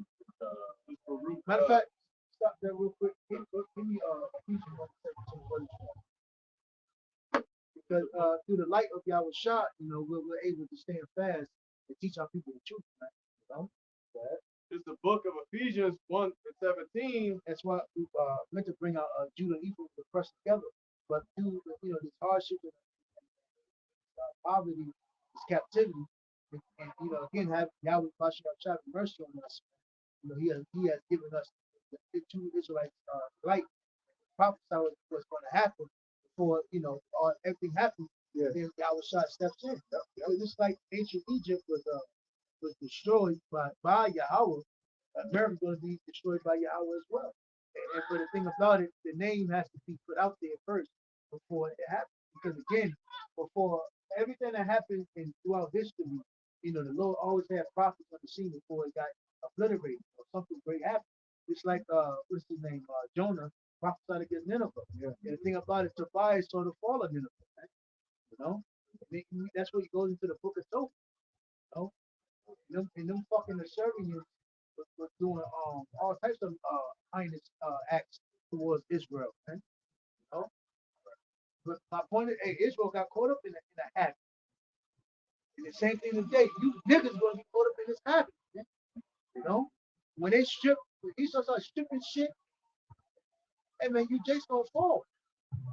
Matter of fact, stop there real quick. Give me Ephesians 1:17. Because through the light of Yahweh Shah, we're able to stand fast and teach our people the truth, man. You know? Go it's the book of Ephesians 1:17. That's why we meant to bring out Judah and Ephraim to press together. But due to this hardship and poverty, this captivity, and again have Yahweh Shah mercy on us. He has given us the two Israelites light, prophesy what's going to happen before everything happens. Yeah. Then Yahweh Shah steps in. Just like ancient Egypt was destroyed by Yahweh, America's going to be destroyed by Yahweh as well. And for the thing about it, the name has to be put out there first before it happens. Because again, before everything that happened throughout history, the Lord always had prophets on the scene before it got obliterated or something great happened. Just like what's his name? Jonah prophesied against Nineveh. Yeah. And the thing about it, Tobias saw the fall of Nineveh. Right? That's what he goes into the book of Tobit. And them fucking Assyrians was doing all types of heinous acts towards Israel. Right? But my point is, hey, Israel got caught up in a habit. And the same thing today, you niggas gonna be caught up in this habit. Man. When they when Esau starts stripping shit, hey man, you just gonna fall.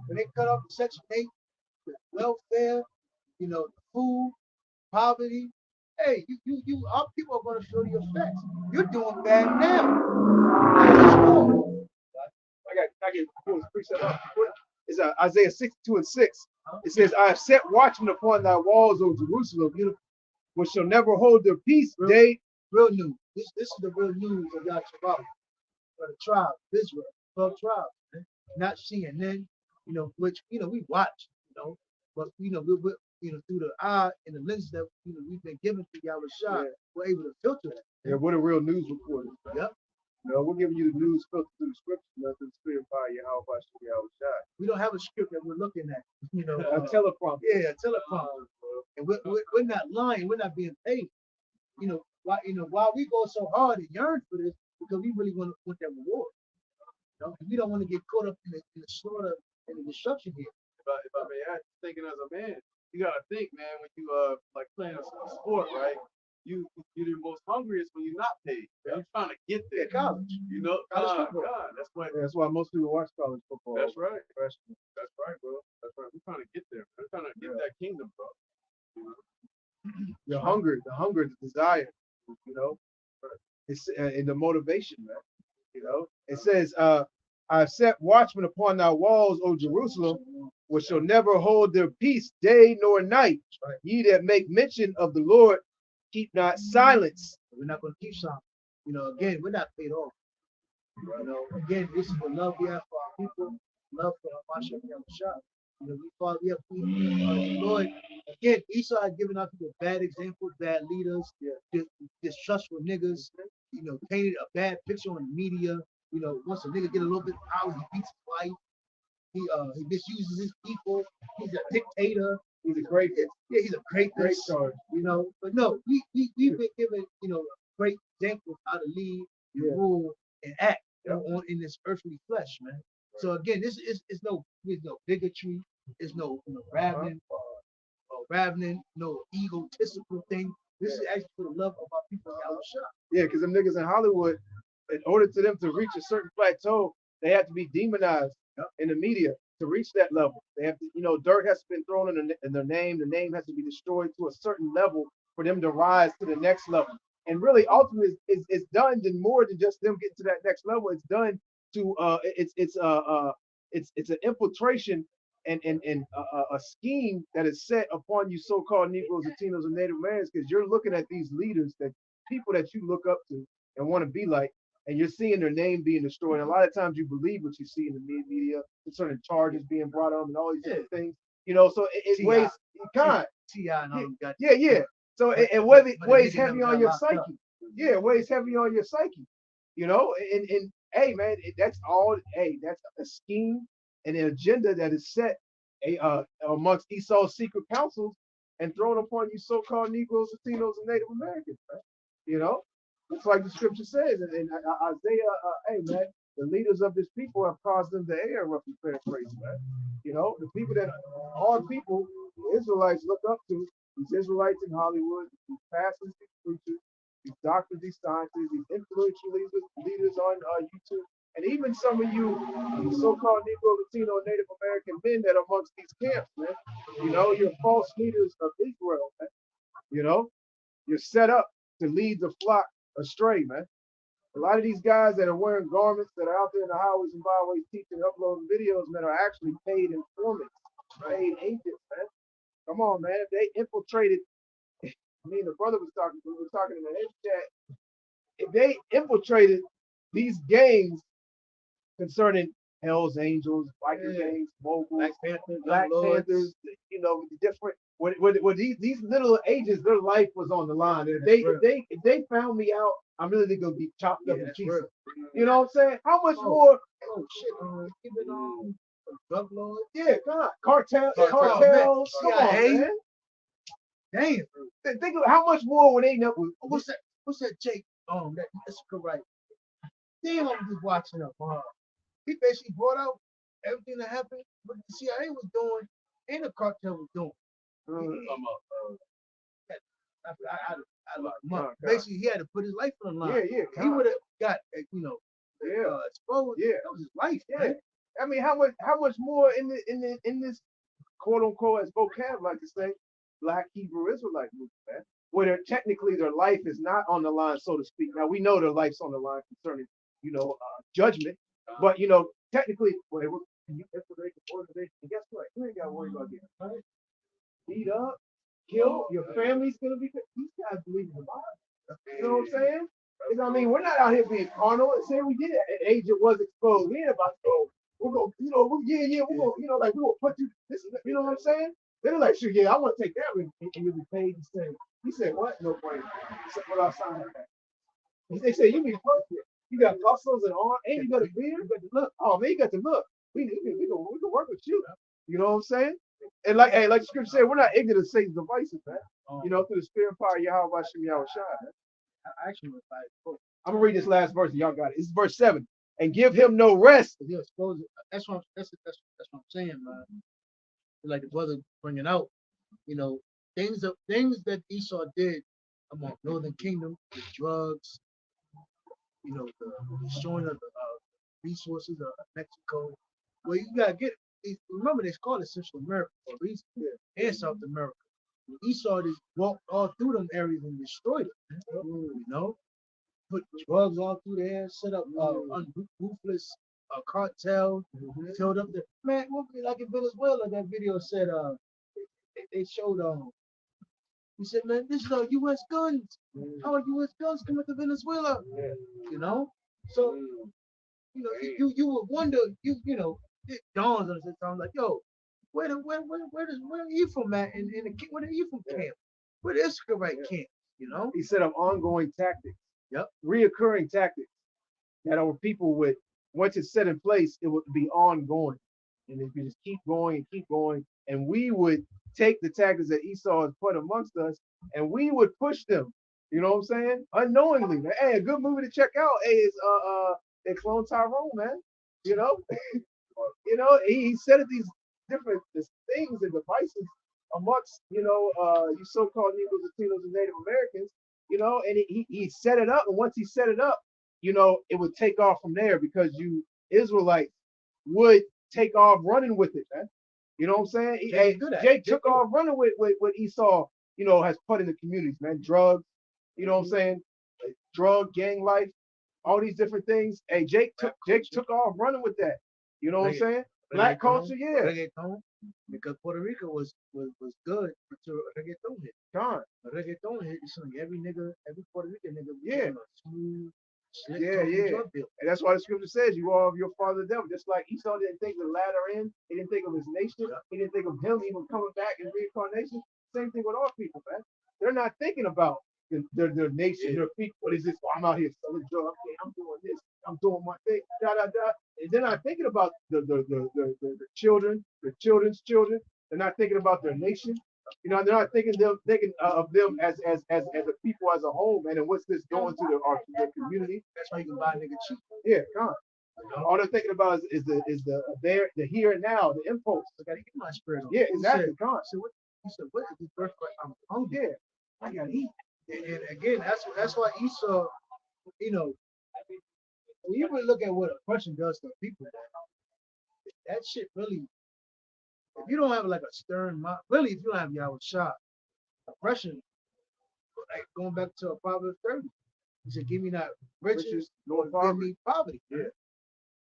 When they cut off the Section 8, the welfare, the food, poverty, hey, our people are gonna feel the effects. You're doing bad now. I get precept up. It's Isaiah 62:6. It says, I have set watchmen upon thy walls, O Jerusalem, which shall never hold their peace day. Real news. This is the real news of Yahshua for the tribe, Israel, 12 tribes. Man. Not CNN, which we watch, but we're through the eye and the lens that we've been given to Yahweh Shah, we're able to filter that. Yeah, what a real news reporter. Yep. We're giving you the news filtered through the scripture, nothing spirit by Yahweh Shah. We don't have a script that we're looking at, A teleprompter. Yeah, a teleprompter. And we're not lying, we're not being paid. Why we go so hard and yearn for this, because we really want that reward. We don't want to get caught up in the slaughter and the destruction here. If I may add, thinking as a man, you gotta think, man, when you like playing a sport, right? You're the most hungriest when you're not paid. You're trying to get there. College. God, that's why. That's why most people watch college football. That's right. That's right, bro. That's right. We're trying to get there. We're trying to get that kingdom, bro. The hunger, the desire, it's and the motivation, man. It says, I've set watchmen upon thy walls, O Jerusalem, which shall never hold their peace day nor night. Right. Ye that make mention of the Lord, keep not silence. We're not going to keep silent. Again, we're not paid off. Again, this is the love we have for our people, love for our Masha and Shah. We have the Lord. Again, Esau had given our people bad examples, bad leaders, distrustful niggas, painted a bad picture on the media. Once a nigga get a little bit of power, he beats his wife. He misuses his people. He's a dictator. He's a great, he's a great charge. But no, we've been given, great examples how to lead, rule, and act in this earthly flesh, man. So again, this is no bigotry, it's no ravening, no egotistical thing. This is actually for the love of our people in Yahweh Shah. Yeah, because them niggas in Hollywood, in order for them to reach a certain plateau, they have to be demonized in the media to reach that level. They have to, dirt has been thrown in their name. The name has to be destroyed to a certain level for them to rise to the next level. And really, ultimately, it's done than more than just them getting to that next level. It's done to it's an infiltration and a scheme that is set upon you so-called Negroes, Latinos, and Native Americans, because you're looking at these leaders, that people that you look up to and want to be like, and you're seeing their name being destroyed. And a lot of times you believe what you see in the media concerning charges being brought on and all these different things, so it weighs kind. T.I. and all them got Yeah. So it weighs heavy on your psyche. Yeah, it weighs heavy on your psyche. And hey man, that's all. Hey, that's a scheme and an agenda that is set amongst Esau's secret councils and thrown upon you so-called Negroes, Latinos, and Native Americans. Right? It's like the scripture says in Isaiah. Hey man, the leaders of this people have caused them to err, roughly paraphrasing, man. The people that our people, the Israelites, look up to, these Israelites in Hollywood, these pastors, these preachers, these doctors, these scientists, these influential leaders on YouTube, and even some of you so-called Negro, Latino, and Native American men that are amongst these camps, man. You're false leaders of Israel, man. You're set up to lead the flock astray, man. A lot of these guys that are wearing garments that are out there in the highways and byways teaching, uploading videos, man, are actually paid informants, paid agents, man. Come on, man. If they infiltrated, the brother was talking, we were talking in the head chat. If they infiltrated these gangs concerning Hell's Angels, biker gangs, moguls, Black Panthers, the different. What these little agents, their life was on the line. If they found me out, I'm really gonna be chopped up in pieces. You know what I'm saying? How much more? Oh shit! Even drug lords. Yeah, come on, cartels. Come on, man. Damn. Think of how much more when they know. What's that Jake? That's correct. Damn, I'm just watching up. He basically brought out everything that happened, what the CIA was doing and the cartel was doing. Basically, he had to put his life on the line. Yeah. He would have got, exposed. Yeah, that was his life. Yeah. Man. I mean, how much more in this quote unquote, as vocab like to say, Black Hebrew Israelite movement, man, where technically their life is not on the line, so to speak. Now we know their life's on the line concerning, judgment, but technically, well, you infiltrate the organization. And guess what? You ain't got to worry about getting hurt, beat up, killed. Your family's gonna be. These guys believe in the Bible. You know what I'm saying? I mean, we're not out here being carnal. And say we did an agent was exposed. We ain't about to go. We're gonna, we're gonna, like we're gonna put you. This, you know what I'm saying? They're like, sure, yeah, I want to take that one, and you'll be paid to say. He said, what? No brainer. What I signed that. They say you be perfect. You got muscles and arms, and you got a beard. You got the look. Oh man, you got the look. We can work with you. You know what I'm saying? And like the scripture said, we're not ignorant of Satan's devices, man. Through the spirit and power of Yahweh Hashem Yahweh Shai. I actually went by it. I'm gonna read this last verse. Y'all got it. This is verse 7. And give him no rest. That's what I'm saying, man. Like the brother bringing out, things that Esau did among Northern Kingdom, the drugs, the destroying of the resources of Mexico. Well, you gotta remember they called it Central America for a reason, and South America. Esau just walked all through them areas and destroyed it. Put drugs all through there, set up ruthless cartel, filled up the man. Like in Venezuela, that video said they showed he said, man, this is U.S. guns. How are U.S. guns coming to Venezuela? So you would wonder, it dawns on us at times like, yo, where Ephraim at where the Ephraim camp? Where the Israelite camp? He set up ongoing tactics. Yep. Reoccurring tactics that our people would, once it's set in place, it would be ongoing. And if you just keep going, and we would take the tactics that Esau has put amongst us, and we would push them. You know what I'm saying? Unknowingly, man. Hey, a good movie to check out. Hey, is they Clone Tyrone, man. He set up these different things and devices amongst, you so-called Negroes, Latinos, and Native Americans, and he set it up. And once he set it up, it would take off from there because you Israelites would take off running with it, man. You know what I'm saying? Jake took off running with what Esau, has put in the communities, man. Drugs, you know what I'm saying? Drug, gang life, all these different things. Hey, Jake took off running with that. You know what I'm saying? Black culture, yeah. Reggaeton, because Puerto Rico was good until reggaeton hit. Con. Reggaeton hit, it's like every nigga, every Puerto Rican nigga, Yeah. smooth, slick Yeah, yeah. drug deal. And that's why the scripture says you are of your father the devil. Just like Esau didn't think of the latter end, he didn't think of his nation, he didn't think of him even coming back in reincarnation. Same thing with our people, man. They're not thinking about their nation, their people. What is this? Oh, I'm out here selling drugs. Okay, I'm doing this. I'm doing my thing. Da da da. And they're not thinking about the children, the children's children. They're not thinking about their nation. You know, they're not thinking of them as a people as a whole, man. And what's this doing to their community? That's why you can buy a nigga cheap. Yeah, come on. All they're thinking about is the here and now, the impulse. I gotta get my spirit on. Yeah, exactly. Come on. So he said, what is this birthright? I'm hungry. Yeah, I gotta eat. And again, that's why Esau, you know, when you really look at what oppression does to people, that shit really, if you don't have like a stern mind, really, if you don't have Yahweh Shah, oppression, like going back to Proverbs 30, he said, give me not riches, nor give me poverty. Yeah.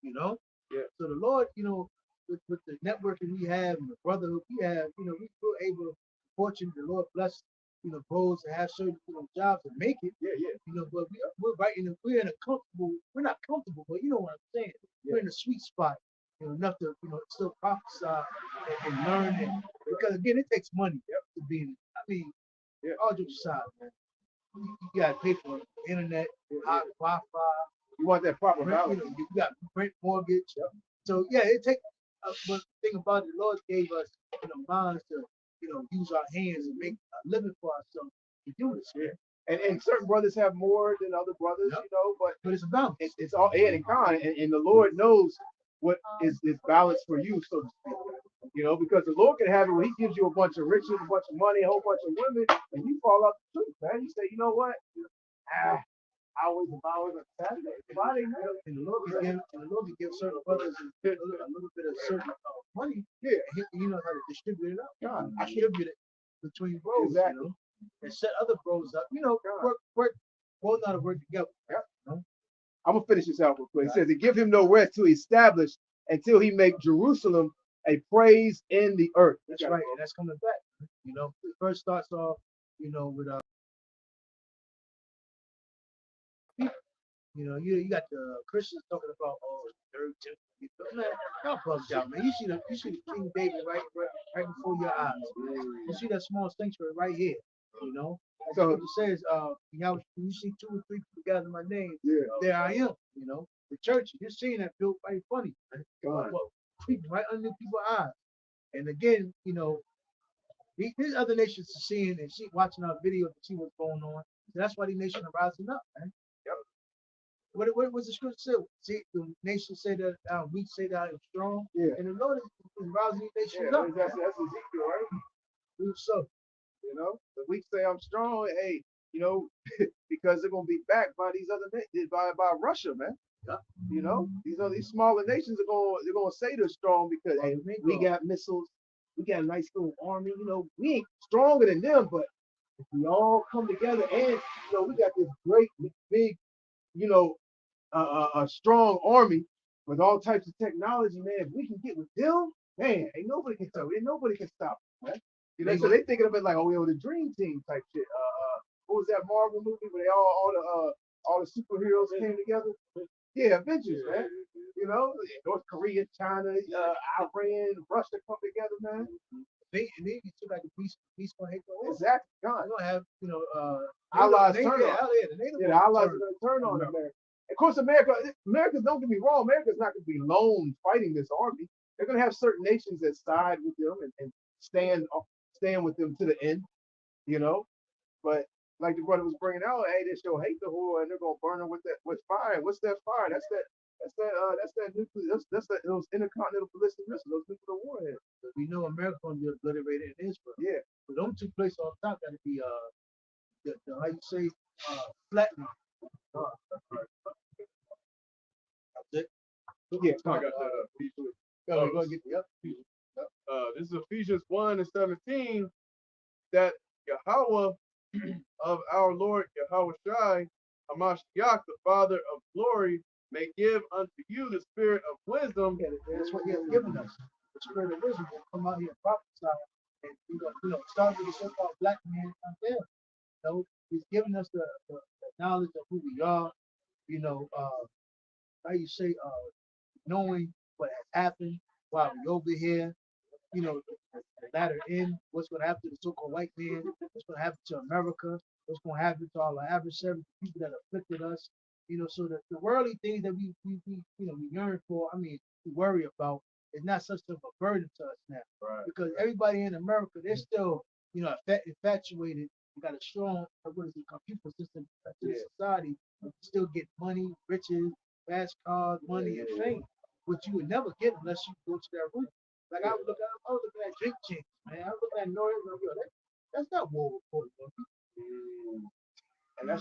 You know? Yeah. So the Lord, you know, with the networking we have and the brotherhood we have, you know, we're able, fortunate, the Lord bless, you know, bros to have certain, you know, jobs and make it. Yeah, yeah. You know, but we're right in we're in a comfortable, we're not comfortable, but you know what I'm saying. Yeah. We're in a sweet spot, you know, enough to, you know, still prophesy and learn, because again, it takes money to be in it. I mean, all jokes aside, man. You gotta pay for internet, hot Wi-Fi. You want that proper balance. You know, you got rent, mortgage. So yeah, it takes. But the thing about it, the Lord gave us, you know, minds to, you know, use our hands and make a living for ourselves to do this. Yeah. And certain brothers have more than other brothers, you know, but it's a balance. It's all add and con, and the Lord knows what is balance for you, so to speak. You know, because the Lord can have it when He gives you a bunch of riches, a bunch of money, a whole bunch of women, and you fall out the truth, man. You say, you know what? Hours and hours on Saturday, Friday night. And the Lord can give certain brothers a little bit of certain money. Yeah. And he knows how to distribute it up. God. Distribute it between bros, Exactly. you know, and set other bros up. You know, work, both not to work together. Yep. You know? I'm gonna finish this out real quick. It says, "To give him no rest to establish until he make Jerusalem a praise in the earth." That's right, and that's coming back. You know, it first starts off, you know, with you know, you got the Christians talking about third temple. Man, y'all bugged out, man. You see the King David right before your eyes. You see that small sanctuary right here. You know, so it says, when you see 2 or 3 people gather my name, there I am. You know, the church, you're seeing that built right funny, right under people's eyes. And again, you know, these other nations are seeing and watching our video to see what's going on. So that's why these nations are rising up, man. What was the scripture say? See, the nation say that weak say that I am strong. Yeah. And the Lord is rising these nations up. That's Ezekiel, right? So, you know, the weak say I'm strong. Hey, you know, because they're gonna be backed by these other by Russia, man. Yeah. You know, these smaller nations they're gonna say they're strong because hey, we got missiles, we got a nice little army. You know, we ain't stronger than them, but if we all come together and you know, we got this great big, you know, a strong army with all types of technology, man. If we can get with them, man, ain't nobody can stop us, man. You know, so they thinking of it like, oh, we were the dream team type shit. What was that Marvel movie where they all the superheroes came together? Yeah, Avengers, man. You know, North Korea, China, Iran, Russia come together, man. They feel like the peace gonna hate the world. Exactly. God. They're gonna have, you know, allies turn on. The allies are gonna turn on America. Of course, America's, don't get me wrong, America's not going to be alone fighting this army. They're going to have certain nations that side with them and stand with them to the end, you know. But like the brother was bringing out, hey, they show hate the whore and they're going to burn them with fire. What's that fire? That's that nuclear. That's those intercontinental ballistic missiles, those nuclear warheads. We know America's going to be obliterated in Israel. Yeah. But them 2 places on top got to be how you say flattened. Yeah, I got that. This is Ephesians 1:17. That Yahweh of our Lord Yahweh Shai, Hamashiach, the Father of glory, may give unto you the spirit of wisdom. Yeah, that's what he has given us. The spirit of wisdom will come out here and prophesy. And start with the so-called black man out there. He's given us the knowledge of who we are. How you say, knowing what has happened while we over here. The latter end, what's going to happen to the so-called white man, what's going to happen to America, what's going to happen to all our adversaries, the people that afflicted us. So the worldly things that we yearn for, we worry about, is not such of a burden to us now. Right. Because everybody in America, they're still, infatuated and got a strong, computer system to the society, still get money, riches, fast cars, money, and fame, which you would never get unless you go to that room. Like I was looking at drink change, man. I was looking at Nori, that's not war report, man. And that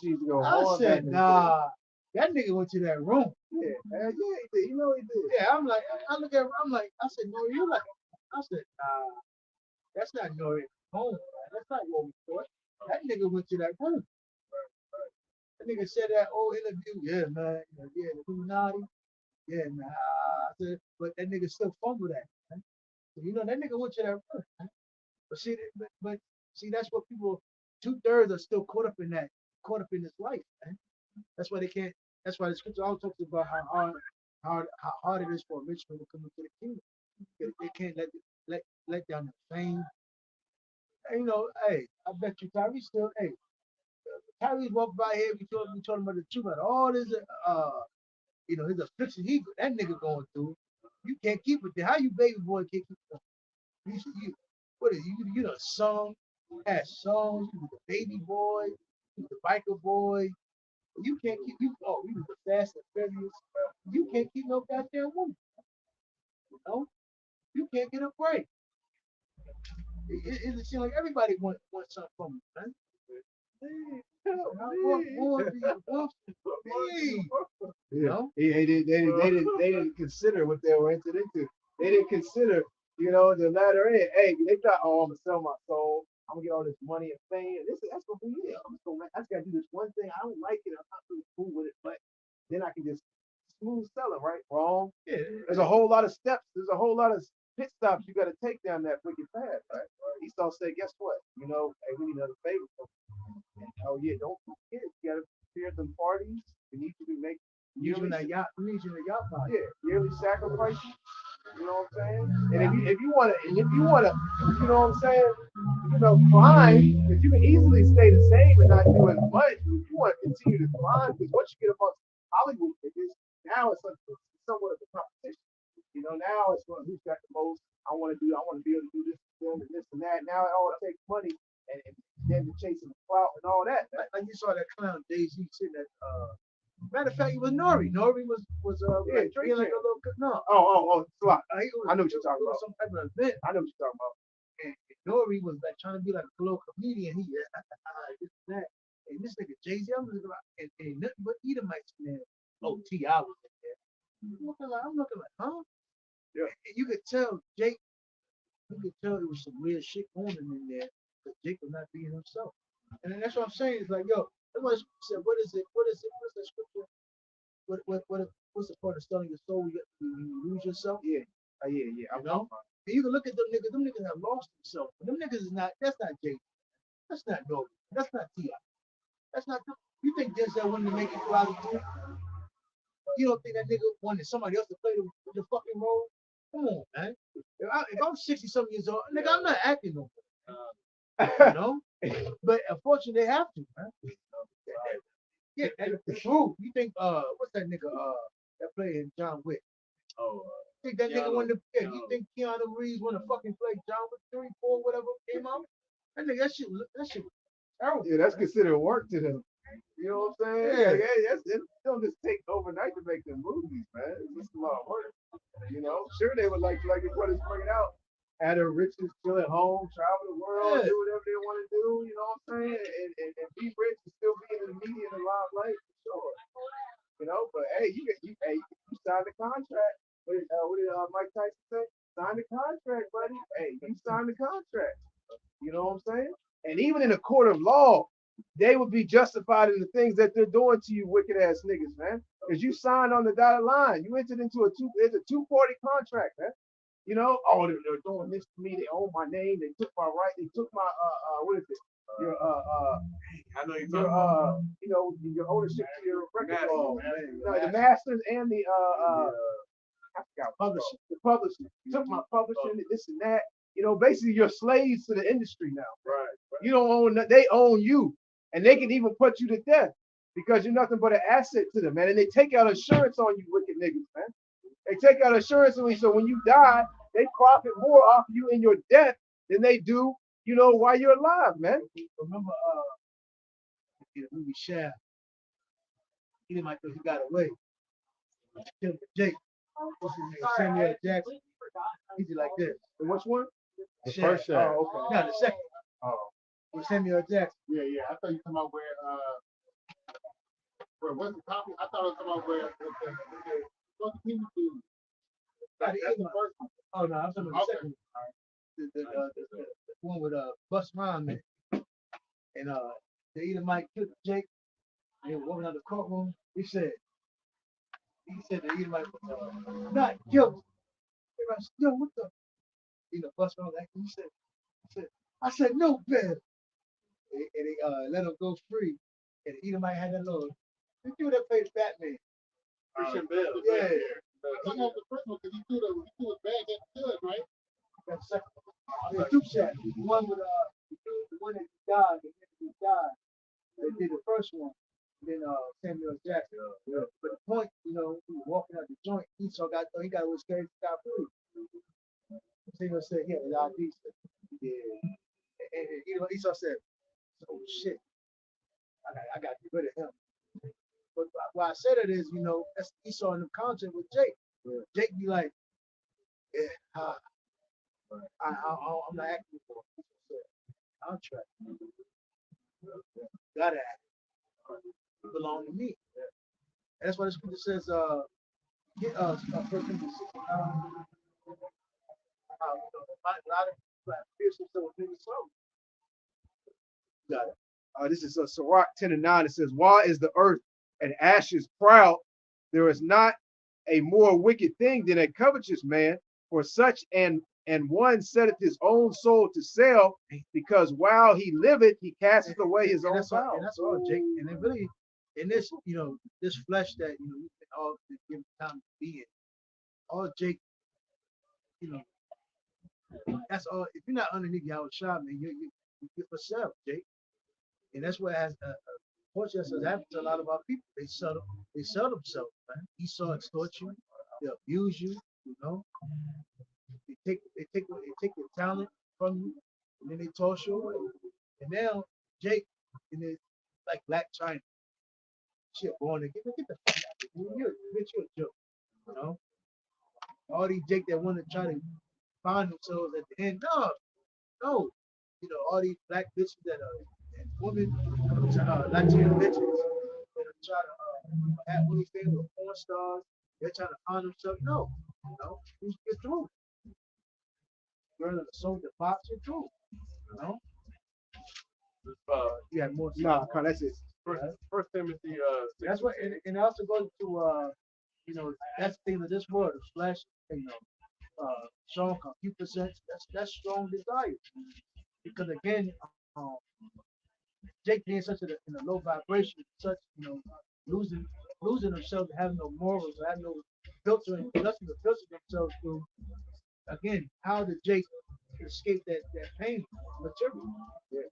shit go I hard. said, nah, that nigga went to that room. Yeah, he did. You know he did. Yeah, I'm like, I said, Nori, you like, I said, nah, that's not Nori home, man. That's not war report. That nigga went to that room. That nigga said that old interview, yeah, man, the Illuminati. Yeah, nah. I said, but that nigga still fumbled that, man. So, that nigga went to that room, man. But see, that's what people, 2/3 are still caught up in this life, man. That's why they can't. That's why the scripture all talks about how hard it is for a rich man to come into the kingdom. They can't let down the fame. And, hey, I bet you Tyree still, hey, Tyree walked by here. We told him about the truth about all this, his affliction that nigga going through. You can't keep it there. How you baby boy can't keep it? What is you the song, had songs, you was the baby boy, you was the biker boy. You can't keep you was the fast and furious. You can't keep no goddamn woman. You can't get a break. It seems like everybody wants something from you, man. They didn't consider what they were entered into. They didn't consider, the latter end. Hey, they thought, oh, I'm gonna sell my soul. I'm gonna get all this money and fame. That's what we need. I just gotta do this one thing. I don't like it. I'm not really cool with it, but then I can just smooth sell it, right? Wrong. Yeah. There's a whole lot of steps. There's a whole lot of pit stops you got to take down that wicked path, right? Esau said, guess what? Hey, we need another favor. Oh yeah, don't forget, you gotta prepare some parties. We need you to make using that yacht. We need you to yacht party. Yeah, yearly sacrifices. You know what I'm saying? And if you wanna, you know what I'm saying? Climb, because you can easily stay the same and not do as much. If you want to continue to climb, because once you get amongst Hollywood figures, now it's somewhat of a competition. Now it's who's got the most. I want to be able to do this and this and that. Now it all takes money and then the chasing the clout and all that. Like you saw that clown Jay-Z sitting at matter of fact, it was Nori. Nori was drinking like a little no. Slot. I know what you're talking about. Some type of event. I know what you're talking about. And Nori was like trying to be like a little comedian. He this and that. And this nigga Jay-Z, I'm looking like, and nothing but Edomites in there. Oh, T.I. was in there. I'm looking like, huh? Yeah. And you could tell Jake. You could tell there was some weird shit going on in there because Jake was not being himself. And then that's what I'm saying. It's like, yo, everybody said, what is it? What's the scripture? What's the part of selling your soul? You lose yourself? Yeah. Yeah. And you can look at them niggas. Them niggas have lost themselves. Them niggas is not. That's not Jake. That's not Nori. That's not T.I. That's not. You think Denzel wanted to make it through out of the You don't think that nigga wanted somebody else to play the fucking role? Come on, man. If I'm 60-something years old, nigga, I'm not acting no more. But unfortunately, they have to, man. Yeah, that's true. You think, what's that nigga that played in John Wick? Think that nigga wanted to, you think Keanu Reeves wanted to fucking play John Wick 3, 4, whatever came out? That nigga, that shit was terrible. Yeah, that's considered work to them. You know what I'm saying? Yeah. It don't just take overnight to make them movies, man. It's just a lot of work. Sure they would like to before they bring it out. Have their riches, chill at home, travel the world, do whatever they want to do, you know what I'm saying? And be rich and still be in the media and the limelight, for sure. But hey, you signed the contract. What did Mike Tyson say? Sign the contract, buddy. Hey, you signed the contract. You know what I'm saying? And even in a court of law, they would be justified in the things that they're doing to you, wicked ass niggas, man. Because you signed on the dotted line. You entered into it's a 240 contract, man. You know, oh, they're doing this to me. They own my name. They took my right. They took my what is it? Your I know you're your talking about you know, your ownership to your record. Masters, No, the masters and the I forgot publishing. The publishing took my publishing, this and that. You know, basically you're slaves to the industry now. right. You don't own. They own you, and they can even put you to death because you're nothing but an asset to them, man. And they take out insurance on you, wicked niggas, man. They take out insurance on you, so when you die, they profit more off you in your death than they do, you know, while you're alive, man. Remember, in the movie Shaft, he didn't like he got away. Killed Jake. What's his name? Samuel Jackson. He did like this. And which one? The Shaft. first Shaft. Oh, okay. No, the second. Oh, With Samuel Jackson. Yeah, yeah. I thought you talking about where what's the copy? I thought it was talking about where what's the people do. That's the first one. Oh no, I'm talking about the Okay. second one. The one with Bus Rhymes in it. And the Edomite killed Jake. And they were walking out the courtroom. He said the Edomite was not guilty. Everybody said, yo, what the? You know, Bus Rhymes acting. He said, I said no better. And they let him go free. And the Edomite had that little. The dude that played Batman. Christian Bale. Yeah. I think that was the first one because he threw his bag at the judge, right? That's the second one. The two shot. The one with the one that died, the nigga who died. They did the first one. Then Samuel Jackson. Yeah. But the point, you know, he was walking out the joint. Esau got away scared, got free. Samuel said, yeah, the ID. Yeah. And you know, Esau said, oh shit, I got to get rid of him. But why I said it is, you know, that's Esau in the contract with Jake. Yeah. Jake be like, yeah, I'm not acting for it. Contract. Gotta act. It belong to me. And that's why the scripture says, get us a person to sit down. A lot of people have pierced themselves with many songs. Got it. this is Sirach 10:9. It says, "Why is the earth and ashes proud? There is not a more wicked thing than a covetous man, for such and one setteth his own soul to sell, because while he liveth, he casteth away his own soul." And that's all, Jake. And it really, in this, you know, this flesh that you know we can all give time to be in. All Jake, you know, that's all. If you're not underneath Yahweh Shah, man, you're for sale, Jake. And that's what has unfortunately happens to a lot of our people. They sell themselves, man. Esau extort you, they abuse you, you know. They take your talent from you, and then they toss you away. And now Jake, and it's like Black China. Shit, born to get the fuck out of here. You're a joke, you know. All these Jake that want to try to find themselves at the end. No. You know, all these black bitches that are and women, Latino bitches that are trying to have anything with porn stars. They're trying to find themselves. No, you know, you're through. Girl that sold the box, you're through. You know. You have more. Nah, that's it. First Timothy. That's what, and it also goes to you know, that's the thing of this world, the flesh, you know, strong concupiscence. That's strong desire. Because again, Jake being such in a low vibration, such you know, losing themselves, having no morals, having no filtering, nothing to filter themselves through. Again, how did Jake escape that pain material? Yeah.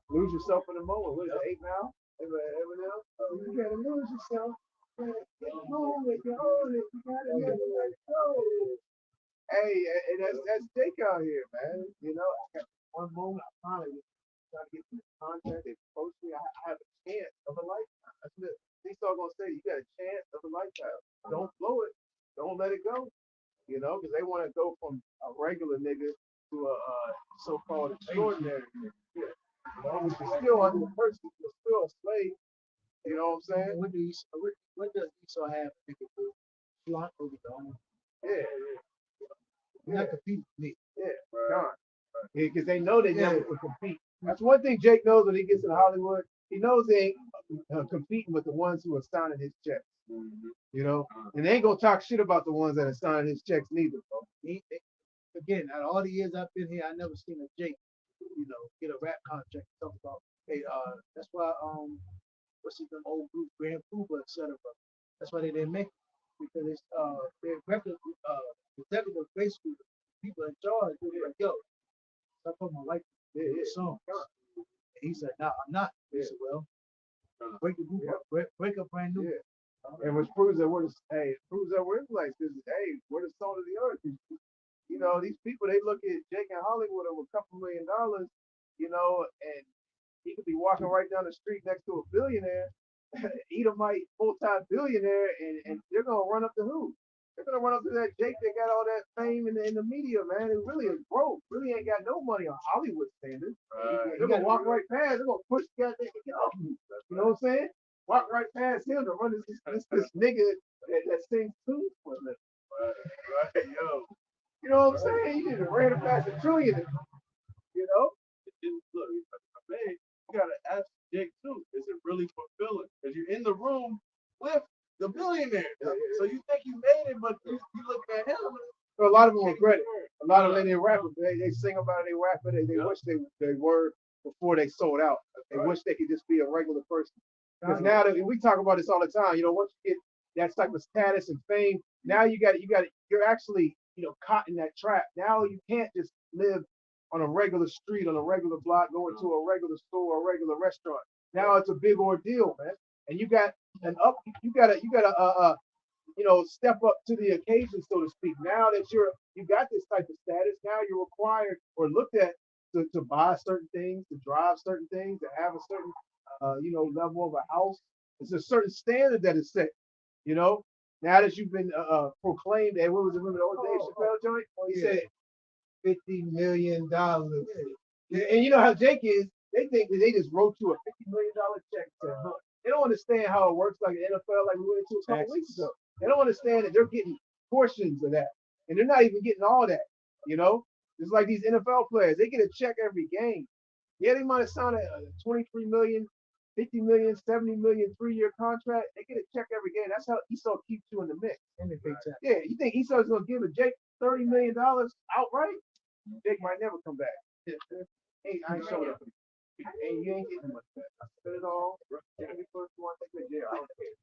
Lose yourself in the moment. What is it, 8 now? Every now? You gotta lose yourself. You gotta get home with your own. You gotta let it go. Hey, and that's Jake out here, man. You know, I got one moment I finally trying to get some content. They post me. I have a chance of a lifetime. That's what these all gonna say. You got a chance of a lifetime. Don't blow it. Don't let it go. You know, because they want to go from a regular nigga to a so-called extraordinary nigga. Yeah. You know, which is still under the person, you're still a slave. You know what I'm saying? What does Esau have to think of flaunt over the own? Yeah. You're not competing with me. Yeah. Because they know they never could compete. That's one thing Jake knows when he gets in Hollywood. He knows they ain't competing with the ones who are signing his checks. You know, and they ain't gonna talk shit about the ones that are signing his checks neither. Bro. Again, out of all the years I've been here, I never seen a Jake, get a rap contract. Talk about, hey, that's why what's his name, old group, Grand Puba, etc. That's why they didn't make it because it's their record executive basically people in charge. They were like, yo, stop talking about like this song. And he said, nah, I'm not. He said, well, break the group up, break up brand new. Yeah. And which proves that we're Israelites. Because we're the salt of the earth. You know, these people they look at Jake in Hollywood with a couple $1 million, and he could be walking right down the street next to a billionaire, Edomite full-time billionaire, and they're gonna run up to who? They're gonna run up to that Jake that got all that fame in the media, man. It really is broke. Really ain't got no money on Hollywood standards. They're gonna walk right past. They're gonna push the goddamn. You know what I'm saying? Walk right past him to run this nigga that sings tunes for a living. Right, yo. You know what I'm saying? You just ran past a trillion. You know? Look, man, you gotta ask Jake too. Is it really fulfilling? Because you're in the room with the billionaire. So you think you made it, but you look at him. So a lot of them regret it. A lot of them they rap it. They sing about it, they rap it, they wish they were before they sold out. They wish they could just be a regular person. Because now that we talk about this all the time, once you get that type of status and fame, now you're actually, caught in that trap. Now you can't just live on a regular street, on a regular block, going to a regular store, or a regular restaurant. Now it's a big ordeal, man. And you got step up to the occasion, so to speak. Now that you got this type of status, now you're required or looked at to buy certain things, to drive certain things, to have a certain level of a house. It's a certain standard that is set. Now that you've been proclaimed, and what was it? Remember the old Dave Chappelle joint? He said $50 million. Yeah, and you know how Jake is. They think that they just wrote you a $50 million check. They don't understand how it works like the NFL, like we went into a couple weeks ago. They don't understand that they're getting portions of that, and they're not even getting all that. It's like these NFL players. They get a check every game. Yeah, they might have signed a 23 million, 50 million, 70 million 3-year contract. They get a check every game. That's how Esau keeps you in the mix. Yeah, you think Esau's gonna give a Jake $30 million outright? Jake might never come back. Hey, I ain't showing up. Hey, you ain't getting much back. I spent it all. Every first one, take it. Yeah, I don't care.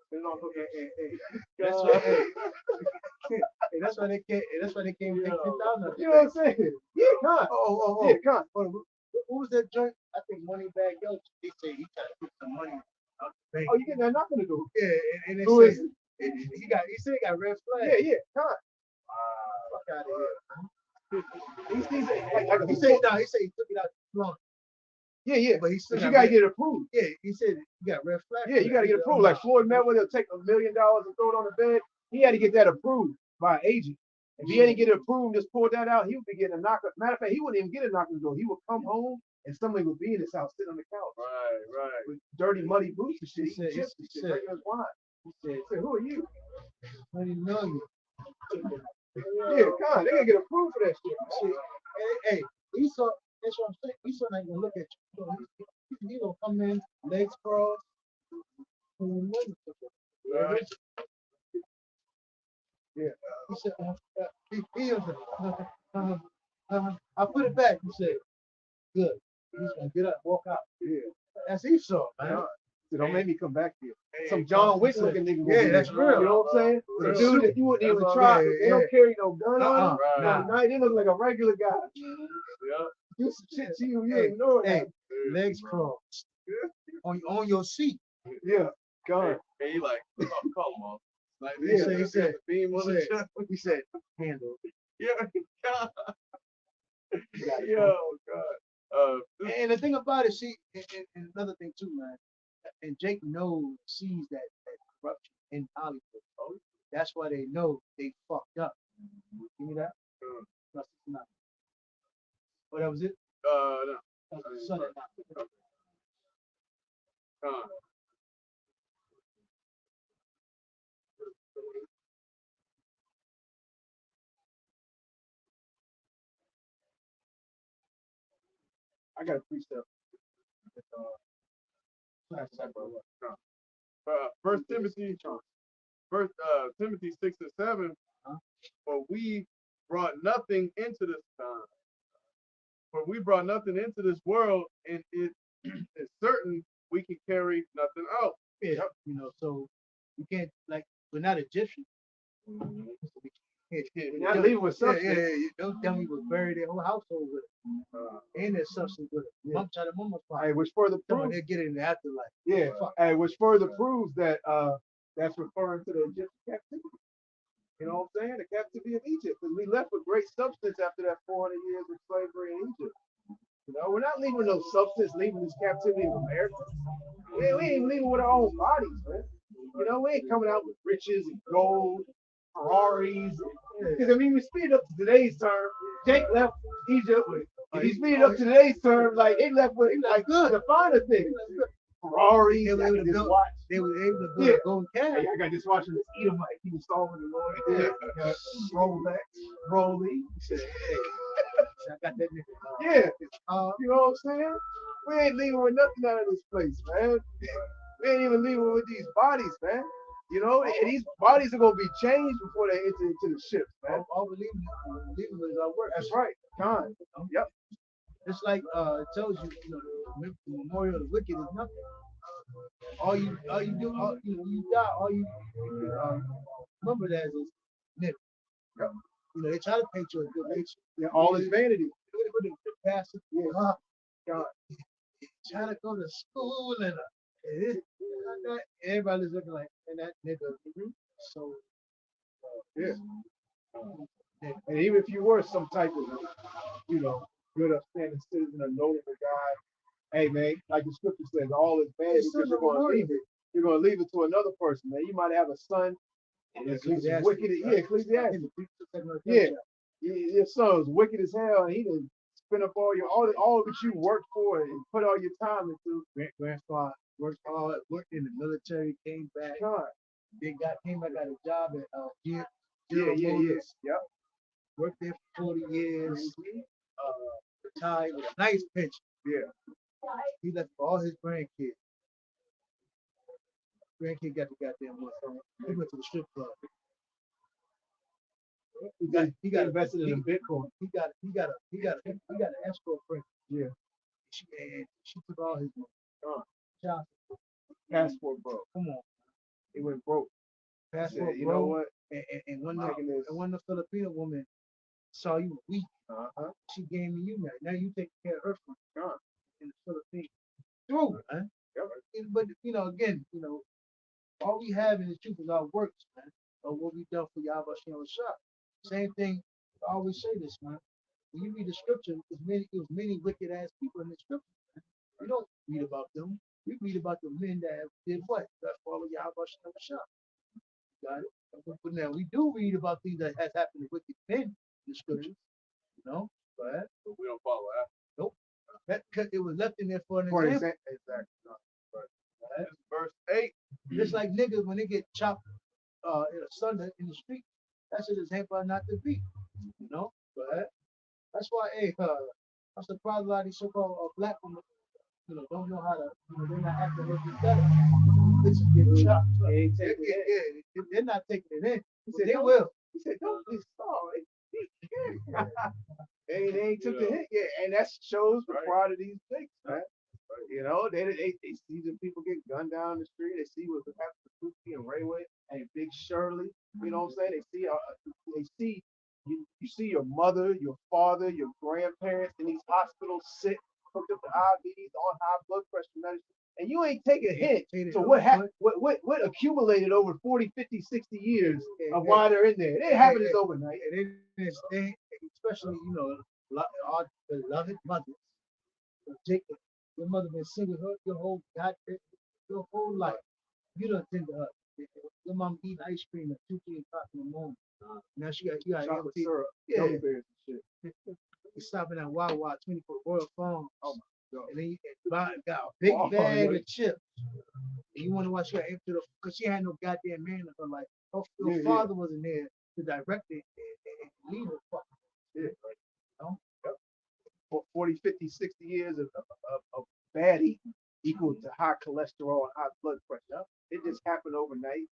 Spend it all. That's why they can't. That's why they came 15,000. You know what I'm saying? Yeah, Con. Oh. Yeah, Con. Who was that joint? I think Moneybag Yo. He said he tried to put some money out the bank. Oh, you getting nothing to do? Yeah, and Who is it? He said he got red flag. Yeah, Con. Fuck out of here. He said he took it out the front. Yeah. But you gotta get it approved. Yeah, he said you got red flag. Yeah, you gotta get approved. Like Floyd Mayweather, they'll take $1 million and throw it on the bed. He had to get that approved by an agent. If he didn't get it approved, just pulled that out, he would be getting a knock. Matter of fact, he wouldn't even get a knock on the door. He would come home and somebody would be in his house sitting on the couch. Right. With dirty, muddy boots and shit. He said, wine. He said, who are you? 20 million. Yeah, Con, they gotta get approved for that shit. Hey, Esau, that's what I'm saying. Esau not gonna look at you. He gonna come in, legs crossed. Right. Yeah. He said, I'll put it back. He said, good. He's gonna get up, walk out. Yeah. That's Esau, man. So don't make me come back to you. Some John Wick looking nigga. Yeah, that's real. You know what I'm saying? The Real. dude that you wouldn't even try. They don't carry no gun on them. Right. They look like a regular guy. Yeah. Do some shit to you. You ain't know Hey, that. legs crossed. On your seat. Yeah. God. Hey, he like, call him off. Like, He said, beam on the shot. he said, handle. Yeah, God. Yo, God. And the thing about it, see, and another thing too, man, and Jake sees that corruption in Hollywood. That's why they know they fucked up. Give me that? Plus it's not. Oh, that was it? No. Sunday night. I got a precept. First Timothy, Timothy 6 and 7. For we brought nothing into this time. For we brought nothing into this world, and it is certain we can carry nothing out. Yeah, you know, so we can't like we're not Egyptians. You're not leaving with substance. Yeah. Don't tell me we buried their whole household with it. And there's substance with it. Mom tried to Hey, which further proves they get it in the afterlife. Yeah. Hey, which further proves that that's referring to the Egyptian captivity. You know what I'm saying? The captivity of Egypt. Because we left with great substance after that 400 years of slavery in Egypt. You know, we're not leaving no substance, leaving this captivity of America. We ain't even leaving with our own bodies, man. You know, we ain't coming out with riches and gold, Ferraris. Because, I mean, we speed it up to today's term. Jake left Egypt with, if you speed it up to today's term, like, they left with, like, the finer things. Ferraris, they were able to build, they were able to build a golden calf. Hey, I got this watching this Edomite. He was solving the Lord. Yeah. Rolex, Rolly. I got that nigga. Yeah. You know what I'm saying? We ain't leaving with nothing out of this place, man. We ain't even leaving with these bodies, man. You know, and these bodies are gonna be changed before they enter into the ships, man. All believing is our work. That's right. Con. Yep. It's like it tells you, you know, the memorial of the wicked is nothing. All you do, you know, when you die, all you remember that is nigga. Yep. You know, they try to paint you a good nature. Yeah, all is vanity. Pastor, Yeah. God. Trying to go to school and everybody's looking like, and that nigga. So, yeah. And even if you were some type of, you know, good upstanding citizen, a notable guy, hey man, like the scripture says, all is vanity because you're going to leave it. You're going to leave it to another person, man. You might have a son that's wicked. Yeah, Ecclesiastes. Yeah. Your son was wicked as hell, and he didn't spend up all that you worked for and put all your time into. Grandpa worked hard, worked in the military, came back. God. Came back, got a job at Yep. Worked there for 40 years. Retired with a nice pension. Yeah. He left for all his grandkids. Grandkid got the goddamn one. He went to the strip club. He got invested in Bitcoin. He got an escrow friend. Yeah. She took all his money. Passport broke. Come on. He went broke. Passport broke. You know what? And when the Filipino woman saw you weak, she gave me you now. Now you take care of her from in the Philippines. True, man. But you know, again, you know, all we have in the truth is our works, man, or what we done for Yahweh Shem Shah. Same thing. I always say this, man. When you read the scripture, it was many wicked ass people in the scripture. Man. We don't read about them. We read about the men that did what? That follow Yahweh Shem Shah. Got it? But now we do read about things that has happened to wicked men in the scriptures. You know? But we don't follow that. Nope. That it was left in there for an example. Exactly. Right. Verse 8. Just like niggas when they get chopped in a Sunday in the street, that's an example not to be. You know? But that's why, I'm surprised a lot of these so-called black women, you know, don't know how to, you know, they're not acting a little bit better. Get chopped. They're not taking it in. He said, they will. He said, don't be sorry. They ain't took the hit yet. And that shows the pride of these things, man. You know, they see the people get gunned down the street. They see what happened to Pookie and Rayway and Big Shirley. You know what I'm saying? They see you see your mother, your father, your grandparents in these hospitals sick, hooked up to IVs on high blood pressure medicine. And you ain't taking a hint to what happened, what accumulated over 40, 50, 60 years of why they're in there. It didn't happen this overnight. They, especially, you know, our beloved mothers. Jacob, your mother been single your whole life. You don't think your mom eating ice cream at 2, 3 o'clock in the morning. Now she got chocolate empty. syrup, gummy bears and shit. You stopping at Wawa 24 Royal Farms. Oh my God. And then you got a big bag of chips. And you wonder why she got empty because she had no goddamn man in her life. Her father wasn't there to direct it and lead her. Yeah. You know? 40 40, 50, 60 years of bad eating equal to high cholesterol and high blood pressure. It just happened overnight.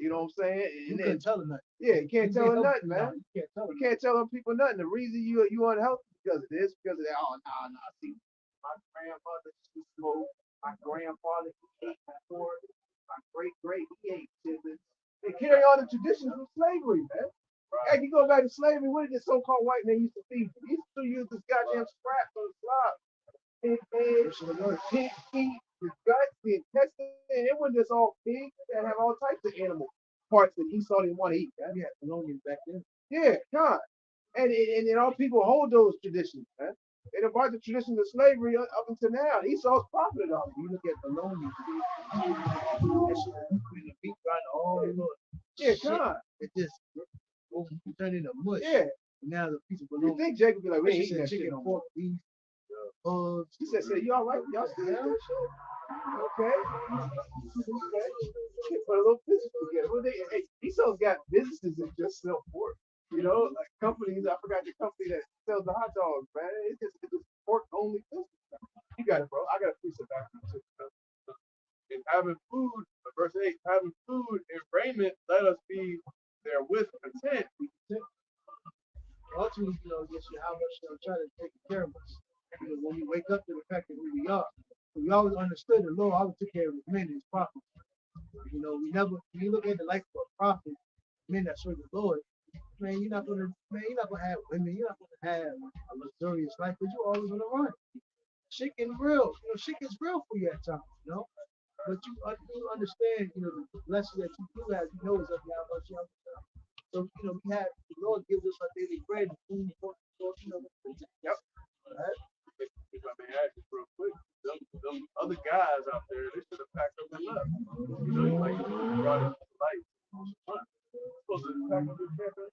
You know what I'm saying? You couldn't tell her nothing. Yeah, you can't tell her nothing, No, man. you can't tell her. You can't tell them people nothing. The reason you unhealthy because of this, because of that. Oh, no. See, my grandmother, she smoked. My grandfather, he ate before. My great, he ate chitlins. They carry on the traditions of slavery, man. Hey, you go back to slavery, what did the so-called white man used to feed you? He used to use this goddamn scraps on the slab. Pig head, pig feet, the guts, the intestine. It wasn't just all pigs that have all types of animal parts that Esau didn't want to eat. Man. We had colonials back then. Yeah, God. And all people hold those traditions, man. They done brought the traditions of slavery up until now. Esau's profited off it. You look at colonials, the beef got all the God. It just turned into mush. Yeah. Now the piece of bologna. You think Jake would be like, we ain't eating that chicken, pork, beef, he said, you all right? Y'all still eat that shit? Okay. Put a little business together. Hey, Esau's got businesses that just sell pork. You know, like companies, I forgot the company that sells the hot dogs, man. It's just pork only business. You got it, bro. I got a piece of background too. And having food, verse 8, having food and raiment, let us be therewith content. Ultimately, just how much try to take care of us. When we wake up to the fact that who we are, we always understood the Lord always took care of his men and his prophets. We never. When you look at the life of a prophet, men that serve the Lord, man, you're not gonna have women. You're not gonna have a luxurious life, but you're always gonna run. Shit can real. Shit gets real for you at times. But you understand, the blessing that you do have. Is of Yahweh. So we have the Lord gives us our daily bread and food. Yep. Right. If I may ask you real quick, them other guys out there, they should have packed up and left. Like brought it to light. Supposed to pack up their campus.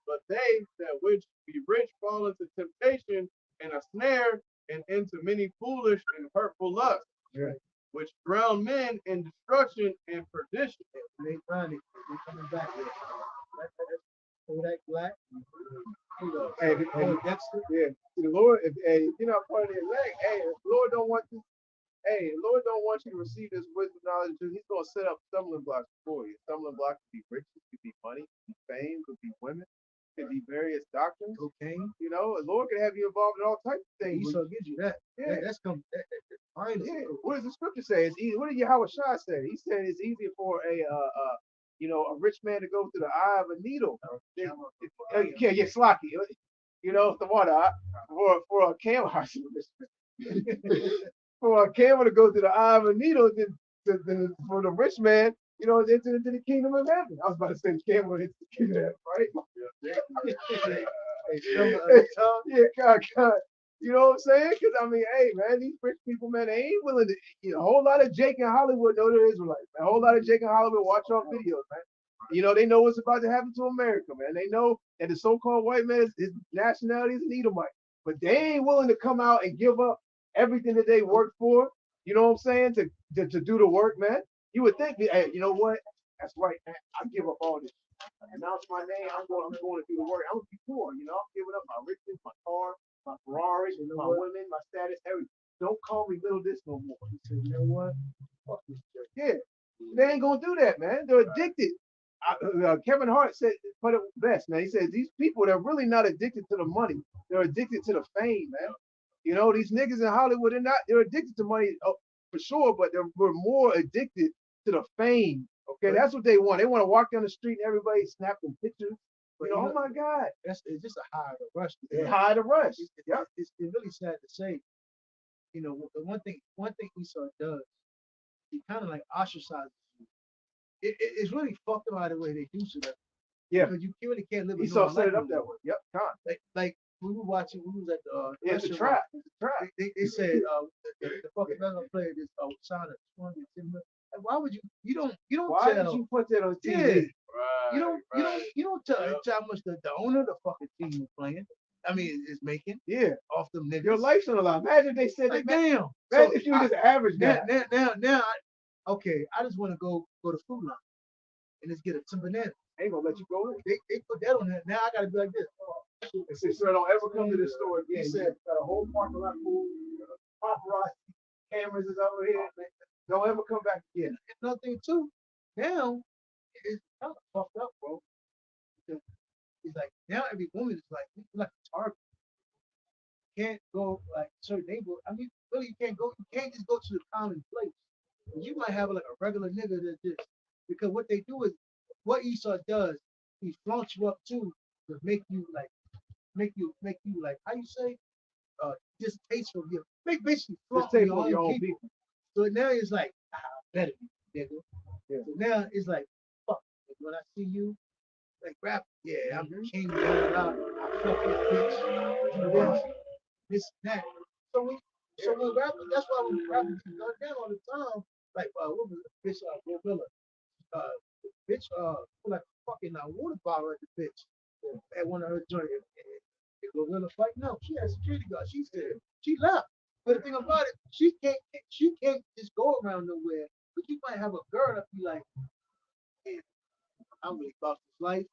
But they that which be rich fall into temptation and a snare and into many foolish and hurtful lusts. Right. Which drown men in destruction and perdition. They find it. They coming back. Kodak Black. Hey, Dexter. Yeah. The Lord, if you're not part of the elect, the Lord don't want you. Lord don't want you to receive this wisdom knowledge. He's gonna set up stumbling blocks for you. Stumbling blocks could be riches, could be money, could be fame, could be women, could be various doctrines. Cocaine. The Lord could have you involved in all types of things. Esau gives you that. Yeah, that's come. Yeah. What does the scripture say? It's easy. What did Yahweh Shai say? He said it's easier for a rich man to go through the eye of a needle. Slocky. The water for a camel. For a camel to go through the eye of a needle than for the rich man, into the kingdom of heaven. I was about to say the camel into the kingdom of heaven, right? God. You know what I'm saying? Because man, these rich people, man, they ain't willing to. A whole lot of Jake in Hollywood know they're Israelites. A whole lot of Jake in Hollywood watch our videos, man. They know what's about to happen to America, man. They know that the so-called white man, his nationality is an Edomite, but they ain't willing to come out and give up everything that they worked for. You know what I'm saying? To do the work, man. You would think, hey, you know what? That's right, man. I give up all this. Announce my name. I'm going to do the work. I'm gonna be poor. I'm giving up my riches, my car, my Ferrari, my women, my status, everything. Don't call me little this no more. He said, you know what? Fuck this church. Yeah, they ain't gonna do that, man. They're addicted. Kevin Hart put it best, man. He says these people, they're really not addicted to the money. They're addicted to the fame, man. These niggas in Hollywood, they're addicted to money for sure, but we're more addicted to the fame. Okay, that's what they want. They want to walk down the street and everybody snapping pictures. Oh my God. It's just a high to rush. High to rush. It's really sad to say. The one thing Esau does, he kind of like ostracizes you. It's really fucked up how the way they do so. Yeah. Because you really can't live. Esau set it up that way. Yep. Like we were watching. We was at the. It's a trap. They said the fucking basketball player is Sana. Why would you? You don't. Why did you put that on TV? Yeah. You don't tell how much the owner of the fucking team is playing. Is making. Yeah. Off them niggas. Your life's on the line. Imagine they said like, damn. Imagine if you were just average guy. Now, I just want to go to Food Line and just get some bananas. ain't gonna let you go in. They put that on there. Now I gotta be like this. They said, sir, don't ever come to this store again. He said, got a whole parking lot full, paparazzi, cameras is over here. Don't ever come back again. Another thing too, now it's kind of fucked up, bro. It's like now every woman is like a target. Can't go like certain neighborhood. I mean, really, you can't go. You can't just go to the common place. You might have like a regular nigga that just because what they do is what Esau does. He flaunts you up too to make you like how you say distasteful. You make basically flaunt your own people. So now it's like better be nigga. Yeah. So now it's like fuck. When I see you, like rap, yeah, I'm the king. I fuck this bitch. Do this and that. So when rappers, that's why when rappers get done down all the time, like what was it? Bitch Gorilla. Bitch put like a fucking water bottle at the bitch at one of her joints. Gorilla fight. No, she had security guard. She said she left. But the thing about it, she can't just go around nowhere. But you might have a girl that be like, hey, I'm really about this life.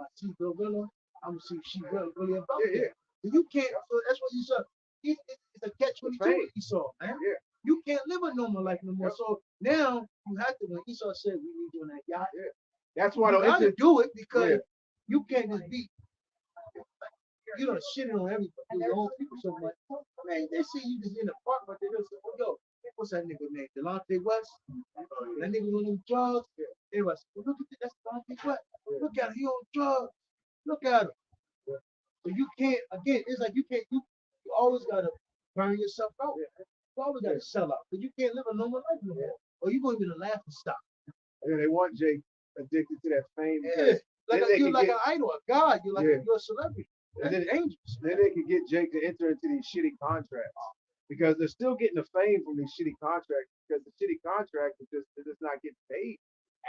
I see Gorilla. I'm gonna see if she really about it. You can't. So that's what you saw. It's a catch-22 Esau, man. Yeah. You can't live a normal life no more. Yep. So now you have to. When Esau said we need you on that yacht, that's why you I gotta do it because you can't just be. You don't shit on everybody, your own people so much. Man, they see you just in the park, but they don't say, oh, yo, what's that nigga name? Delonte West? That nigga on them drugs? They was, well, look at that, that's Delonte West. Look at him, he on drugs. Look at him. So you can't, again, it's like you always gotta burn yourself out. You always gotta sell out. Because you can't live a normal life no more. Or you're gonna be the laughing stock. Yeah, they want Jake addicted to that fame. Yeah. You're like an idol, a god, you're a celebrity. And then, dangerous. Then they can get Jake to enter into these shitty contracts because they're still getting the fame from these shitty contracts because the shitty contracts they're just not getting paid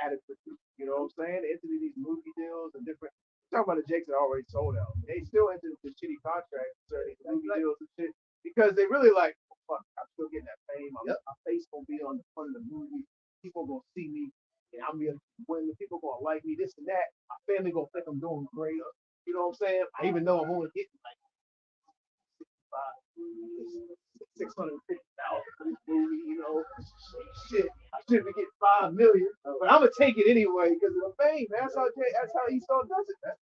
adequately. You know what I'm saying? They enter these movie deals and different. Talking about the Jakes that already sold out. They still enter into shitty contracts, certain movie deals and shit because they really like, oh, fuck, I'm still getting that fame. My face gonna be on the front of the movie. People gonna see me, and I'm gonna win. People gonna like me. This and that. My family gonna think I'm doing great. You know what I'm saying? I even know I'm only getting like 650,000 for this movie, you know. Shit, I should be getting 5 million, but I'm gonna take it anyway because of the fame. Man. That's how Esau does it. Man.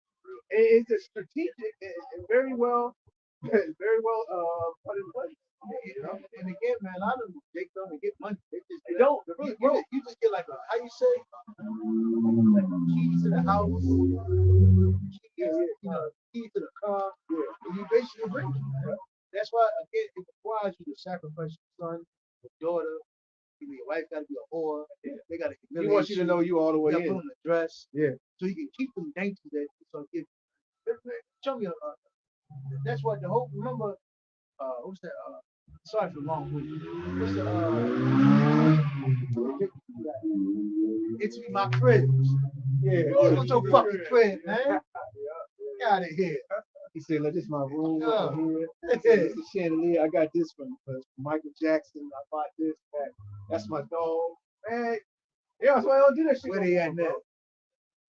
And it's just strategic and very well put in place. You know? And again, man, a lot of them they don't get money. They don't. You just get like a how you say like a key to the house, key to the car, and you basically rich. That's why again it requires you to sacrifice your son, your daughter. Your wife got to be a whore. They got to. He wants you to know you all the way in. Put on the dress. Yeah. So you can keep them dainty that so give. Show me that's what the whole remember. What's that? Sorry for the long week. What's the it's my crib. Yeah. What's your fucking crib, man? Get out of here. He said, look, this is my room over here. This is chandelier. I got this from Michael Jackson. I bought this. That's my dog. Man, yeah, that's why I don't do that shit. Where they at now?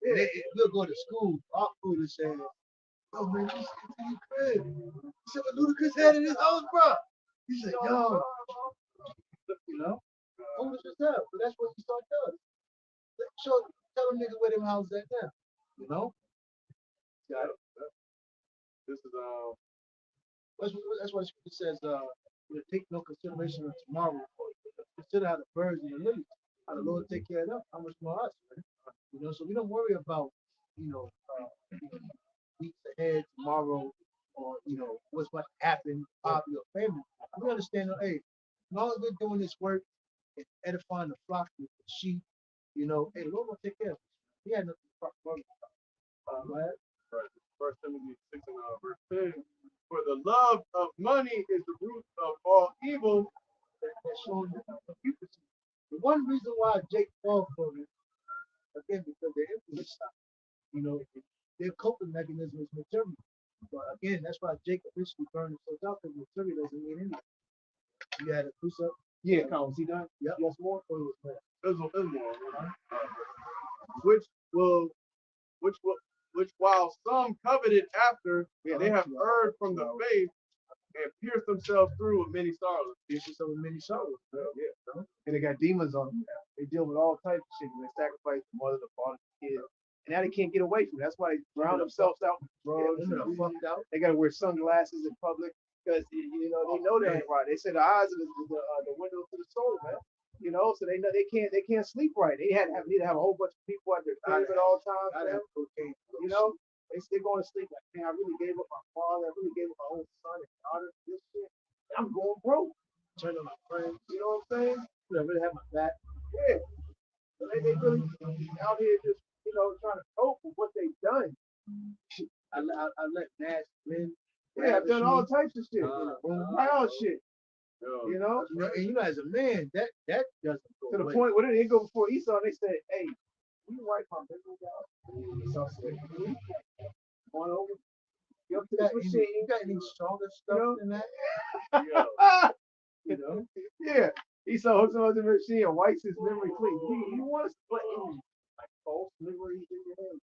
We'll go to school. Our food and say, oh man, you see your crib. You said what Ludacris had in his house, bro. He said, yo. You know? Foolish as hell. But that's what you start doing. Tell them niggas where them houses at now. You know? Got it. This is that's what it says. Take no consideration of tomorrow. Consider how the birds and the lilies, how the Lord take care of them. How much more us, man? You know, so we don't worry about weeks ahead, tomorrow, or what's going to happen, probably or family. We understand that. Hey, as long as we're doing this work and edifying the flock with the sheep, hey, the Lord will take care of us. He had nothing to worry about. Right? First Timothy 6 and verse 10. For the love of money is the root of all evil. That shows hypocrisy. The one reason why Jake fell for it, again, because their influence stopped. Their coping mechanism is material. But again, that's why Jake eventually burned himself out because material doesn't mean anything. You had a precept? Yeah, was he done? Yep. Yes, more? Or it was more? It was more. Which will which while some coveted after, they have erred from the faith and pierced themselves through with many sorrows. Yeah. And they got demons on them now. They deal with all types of shit. They sacrifice the mother, the father, the kid. And now they can't get away from it. That's why they drown themselves out with drugs. They got to wear sunglasses in public because, they know they ain't right. They say the eyes are the window to the soul, man. So they know they can't sleep right. They need to have a whole bunch of people at their crib at all times. Man. They're going to sleep like, man, I really gave up my father. I really gave up my own son and daughter. This shit. I'm going broke. Turn on my friends. You know what I'm saying? I really have my back. Yeah. So they really out here just, trying to cope with what they've done. I let Nash win. Yeah, I've done all types of shit. Wild shit. And as a man, that doesn't go to the away. Point where they go before Esau, they said, "Hey, you wipe my business out." Esau said, "Come on over. You got any stronger stuff than that?" Yeah. Esau hooks on the machine and wipes his memory clean. You want to split like false memories in your head,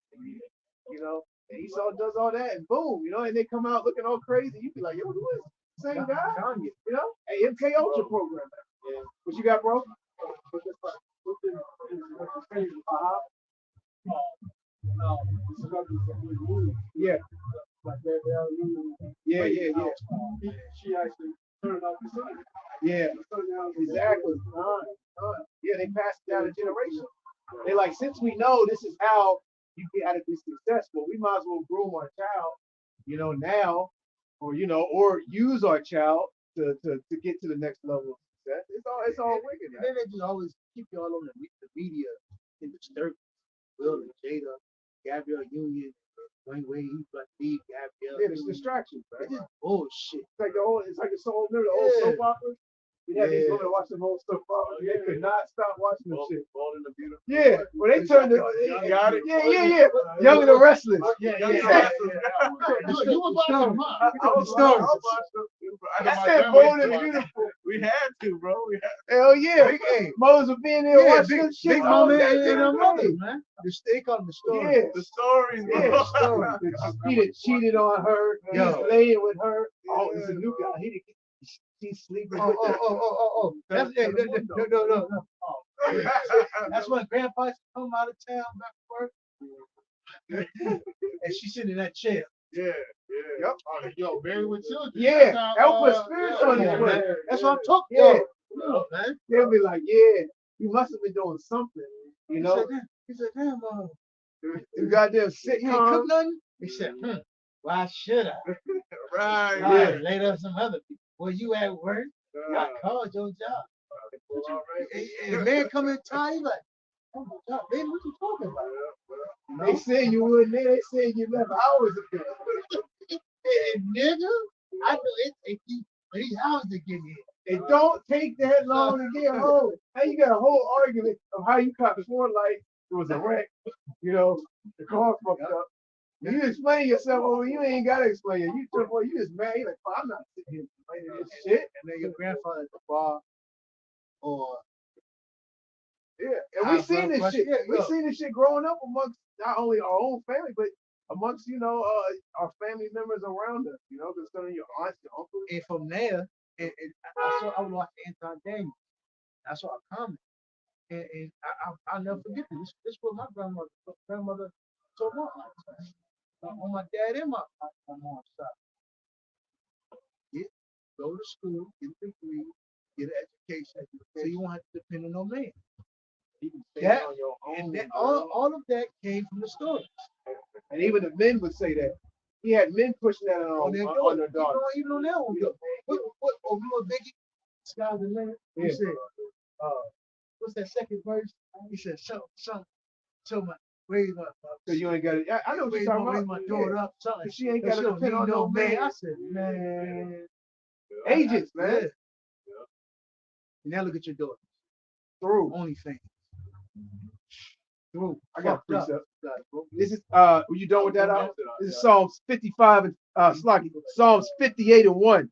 And Esau does all that, and boom, and they come out looking all crazy. You be like, "Yo, who is this? Same guy?" Hey, MK Ultra program. Yeah. What you got, bro? Yeah. She actually turned out the son. Yeah, exactly. Yeah, they passed it down a generation. They like, since we know this is how you got to be successful, we might as well groom our child, now, or use our child to get to the next level of success. It's all wicked. And then they just always keep you all on the media in disturbance. Will and Jada, Gabrielle Union, Dwayne Wade, Black B, Gabrielle. Yeah, it's distractions, right? It's just bullshit. It's like a soul, remember the old soap opera? You had these women watching the whole soap opera. They could not stop watching the shit. Yeah, well, they turned it. Got it. Yeah. Young and the Restless. Yeah. You was watching the story. I said bold and beautiful. We had to, bro. Hell yeah. Hey, Moses being there watching shit. Big Mama and her mother, man. They call them the story. Yeah. The stories, bro. Yeah, the story. He done cheated on her. He's laying with her. Oh, it's a new guy. He's sleeping with her. Oh. That's, no. That's when Grandpa used to come out of town back to work. And she's sitting in that chair. Yeah. Yep. Yo, married with children. Yeah. That was spiritual. That's what I'm talking about. Yeah. Man. They'll be like, yeah, you must have been doing something. He said, damn, you goddamn sitcom. You ain't cook nothing? He said, why should I? Right. Yeah. Laid up some other people. Well, you at work, I called your job. And the man come in tired, like, oh my God, man, what you talking about? They said you wouldn't there. They said you left hours ago. And nigga, I know it takes you 3 hours to get here. It don't take that long to get home. Now you got a whole argument of how you caught 4 lights. It was a wreck. The car fucked up. You explain yourself, you ain't gotta explain it. You just mad. You're like, I'm not sitting here explaining this shit. And then your grandfather at the bar, or and we seen this shit. We seen this shit growing up amongst not only our own family, but amongst our family members around us. Because some of your aunts, your uncles. And from there, I would watch Anton Daniels. I saw a comment, and I'll never forget this. This was my grandmother told my aunt. On my dad and my mom's side. Go to school, get a degree, get an education, so you won't have to depend on no man. That, on your own, and that, all of that came from the stories. And even the men would say that. He had men pushing that on their daughters. Even on that one. What Biggie? Sky's the limit. He said, what's that second verse? He said, so my raise my so you ain't got it. I know what you're talking about. My daughter up, something. She ain't got to depend on no man. I said, man. Agents, man. Yeah. Now look at your daughter. Through. OnlyFans. Through. I got a precept. This is were you done with that out? This is Psalms 55 and Psalms 58 and 1.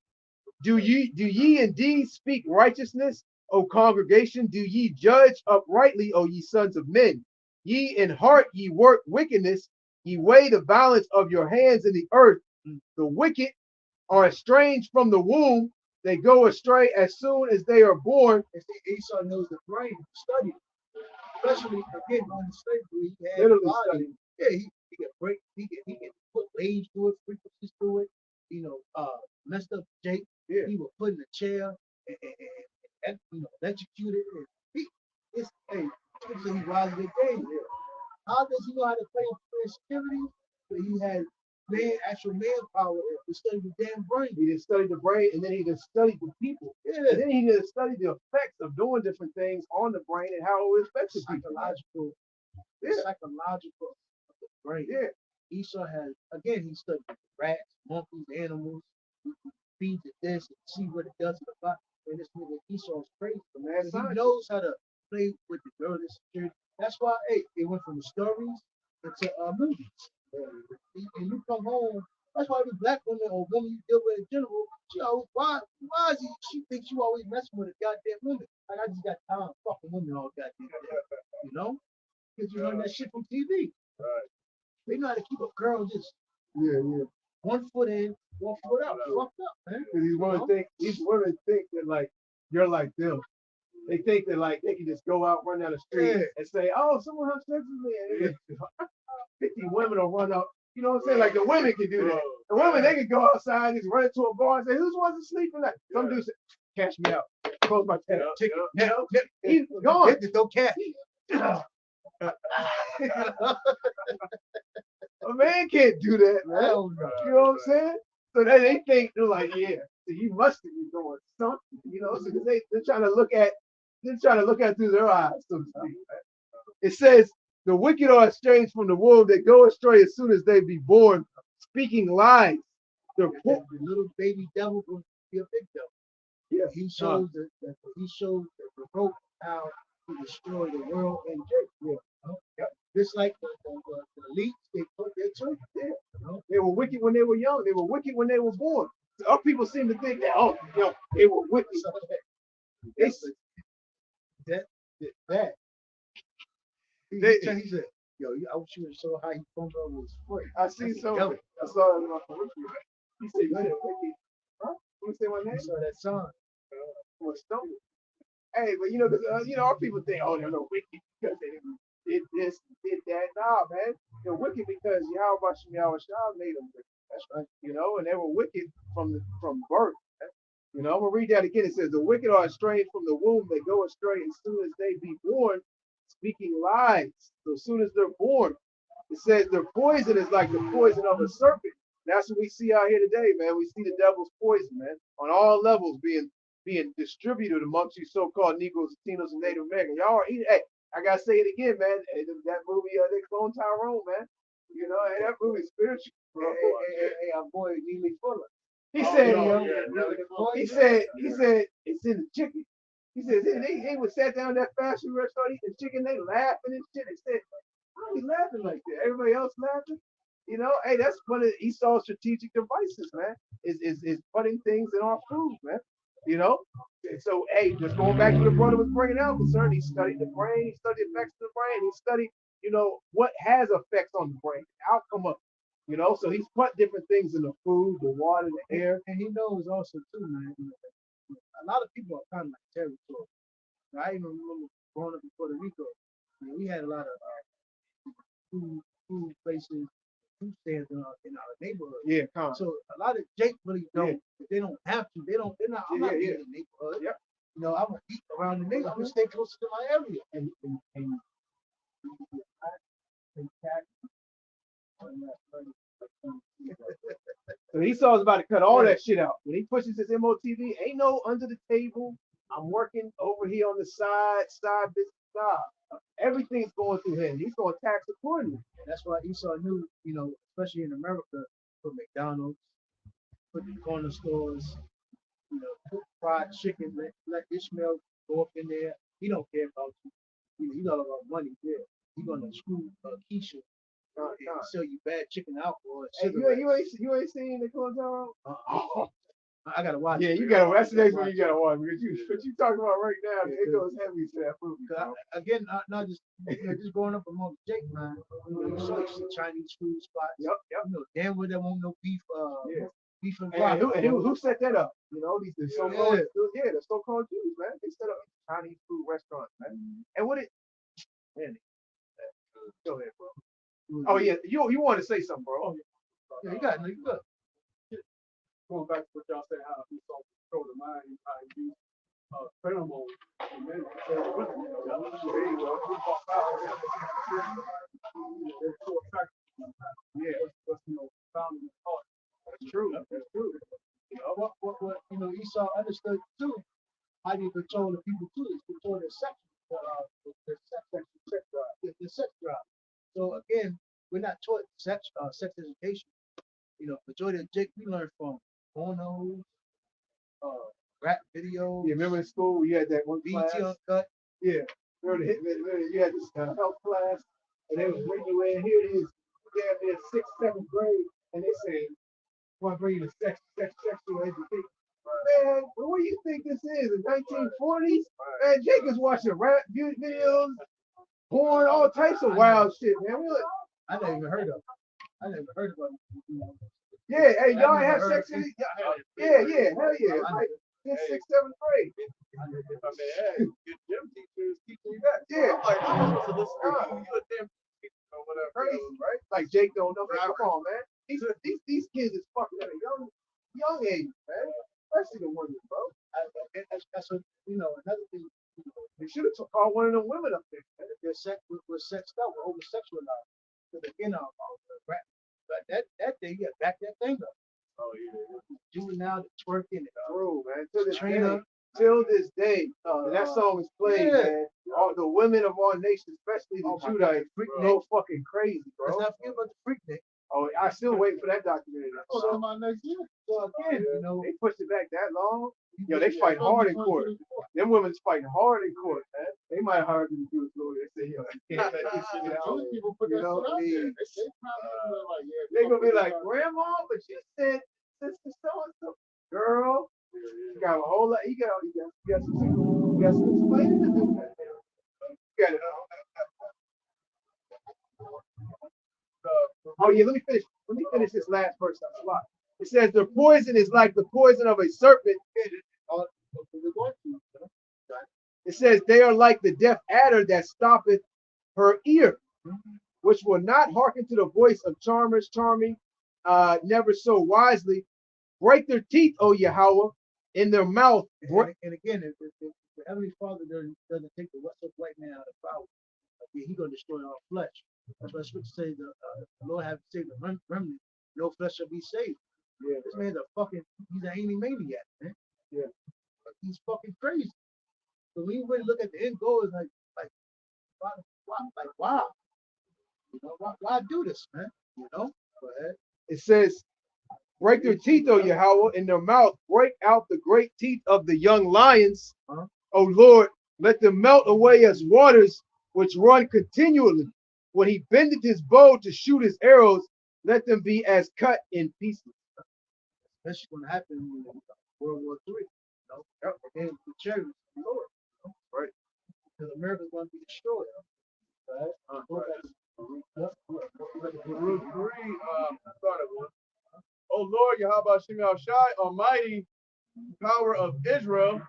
Do ye indeed speak righteousness, O congregation? Do ye judge uprightly, O ye sons of men? Ye in heart ye work wickedness, Ye weigh the balance of your hands in the earth. The wicked are estranged from the womb. They go astray as soon as they are born. And see, Esau knows the brain, study, especially again on slavery. He had Literally body. study. Yeah, he can break, he can put waves through it, frequencies through it. Messed up Jake. Yeah. He would put in a chair and electrocute it. And so he rises the game. How does he know how to play for security? But he had actual manpower to study the damn brain. He didn't study the brain, and then he didn't study the people. Yeah. And then he didn't study the effects of doing different things on the brain and how it affects the people. Psychological of the brain. Yeah. Esau has, again, he studied rats, monkeys, animals. He feeds it this and see what it does to the body. And this nigga Esau's crazy, man. He knows how to play with the girl and security. That's why, it went from the stories into movies. And you come home. That's why every black woman or woman you deal with in general, she always why is he? She thinks you always messing with a goddamn woman. Like I just got time fucking women all goddamn day, because you learn that shit from TV. Right. They know how to keep a girl just Yeah. 1 foot in, 1 foot out. Fucked up, man. Because these women think that like you're like them. They think that like they can just go out, run down the street and say, "Oh, someone has sex with me." And 50 women will run up. You know what I'm saying? Like the women can do that. The women, they can go outside and just run into a bar and say, "Who's wants to sleep tonight?" Some dude say, "Cash me out. Close my tab. Ticket. He's gone." Don't cash. A man can't do that, man. Hell no. You know what I'm saying? So they think they're like, yeah, so you must be doing something, so they're trying to look at through their eyes, so to speak. Right? It says the wicked are estranged from the womb, they go astray as soon as they be born, speaking lies. The little baby devil will be a big devil. Yeah. He shows the revolt how to destroy the world and Jake. Just like the elites, they put their children there. They were wicked when they were young. They were wicked when they were born. So our people seem to think that, they were wicked. He said, yo, I wish you would show how he phoned over his foot. I see so. I saw it in my curriculum. He said, "You said wicked." Huh? You say my name? I saw that song. Was stoned. Hey, but because our people think, oh, they're no wicked because they did this, did that. Nah, man, they're wicked because Yahweh Shah made them wicked. That's right. And they were wicked from birth. I'm gonna read that again. It says, "The wicked are estranged from the womb; they go astray as soon as they be born, speaking lies." So as soon as they're born, it says their poison is like the poison of a serpent. That's what we see out here today, man. We see the devil's poison, man, on all levels being distributed amongst you so-called Negroes, Latinos, and Native Americans. Y'all are eating. Hey, I gotta say it again, man. That movie, they clone Tyrone, man. That movie's spiritual. Hey, our boy Neely Fuller. He said it's in the chicken. He said they would sat down at that fast food restaurant eating chicken, they laughing and shit. They said, "Why are you laughing like that? Everybody else laughing?" Hey, that's one of Esau's strategic devices, man. Is putting things in our food, man. And so, hey, just going back to the brother was bringing out concern, he studied the brain, he studied effects of the brain, he studied, what has effects on the brain, the outcome of it. So he's put different things in the food, the water, the air. And he knows also too, man. A lot of people are kind of like territorial. I even remember growing up in Puerto Rico. We had a lot of food places, food stands in our neighborhood. Yeah, come on. So a lot of Jake really don't. They don't have to. They're not. I'm not in the neighborhood. Yep. I'm gonna eat around the neighborhood. I'm gonna stay close to my area. And so Esau's about to cut all that shit out. When he pushes his MOTV, ain't no under the table. I'm working over here on the side business side. Everything's going through him. He's going to tax accordingly. That's why Esau knew, especially in America, for McDonald's, put the corner stores, cook fried chicken, let Ishmael go up in there. He don't care about you. He got a lot of money there. He's gonna screw Keisha and sell you bad chicken alcohol. Hey, you ain't seen the Clone. I gotta watch. Yeah, it. you gotta. That's the next one you gotta watch because what you talking about right now, it goes heavy to that movie. Bro. Again, not just just growing up among Jake, man. You saw some Chinese food spots. Yep. You know, damn well there won't no beef. Beef and And broccoli. who set that up? You know, these the so-called the so-called Jews, man. They set up Chinese food restaurants, man. And what it man, go ahead, bro. Oh yeah, you want to say something, bro? Yeah, you got it. You got it. Going back to what y'all said, how he saw control the mind, how he used pheromones and then control the women. There you go. They're so attractive. Yeah, what's found in the heart. That's true. That's true. You know, what Esau understood too. How do you control the people too? Is control their sex, their sex drive. So again, we're not taught sex education. You know, majority of Jake we learned from pornos, rap videos. Yeah, remember in school we had that one class? BT Uncut. Yeah. Remember you had this health class, and they was bringing you in. Here it is. Yeah, they're 6th, 7th grade, and they say, "Want to bring you to sexual education." Man, what do you think this is? The 1940s? Man, Jake is watching rap videos, porn, all types of wild shit, man. I never even heard of. I never heard of it. Yeah, hey, y'all have sex in it? Yeah, hell yeah. Like, 5th, 6th, 7th grade. If I may add, your gym teachers teaching you that. Yeah. I'm like, I'm supposed to listen to you. You a damn teacher or whatever. Crazy, right? Like Jake don't know. Come on, man. These kids is fucking at a young age, man. Especially the women, bro. That's what another thing. They should have called one of them women up there. Man. Their sex was sexed out, we're over sexualized. So again, rap. But that day, you got back that thing up. Oh yeah. Juvenile, the twerking, True, man. Trainer. Till this day, and that song is played, man. All the women of our nation, especially the Judites, go fucking crazy, bro. Let's not forget about the freak Nick. Oh, I still waiting for that documentary. So come out next year. So again, they pushed it back that long. Yo, they fight hard in court. Them women's fighting hard in court, man. They might hire them to do it, Lord. They say, yo, you can't let this shit out. Those people put that shit out there. They gonna be like, Grandma, but you said sister so and so. Girl, you got a whole lot. You got some explaining to do. You got it. Oh yeah, let me finish this last verse. It says the poison is like the poison of a serpent. It says they are like the deaf adder that stoppeth her ear, which will not hearken to the voice of charmers charming, never so wisely. Break their teeth, O Yahweh, in their mouth. And again, if the Heavenly Father doesn't take the what's up white man out of power, he's gonna destroy all flesh. That's why Scripture says the Lord have saved the remnant, no flesh shall be saved. Yeah, this man's he's an maniac, man. Yeah, he's fucking crazy. So when you really look at the end goal, it's like wow, why do this, man? Go ahead. It says, break their teeth, O Yahweh, in their mouth, break out the great teeth of the young lions. O Lord, let them melt away as waters which run continually. When he bendeth his bow to shoot his arrows, let them be as cut in pieces. That's going to happen in World War III. And the cherries, the Lord. Right? Because America's going to be destroyed. Right? Baruch 3, started one. O Lord, Yahweh Shem Shai, Almighty, power of Israel,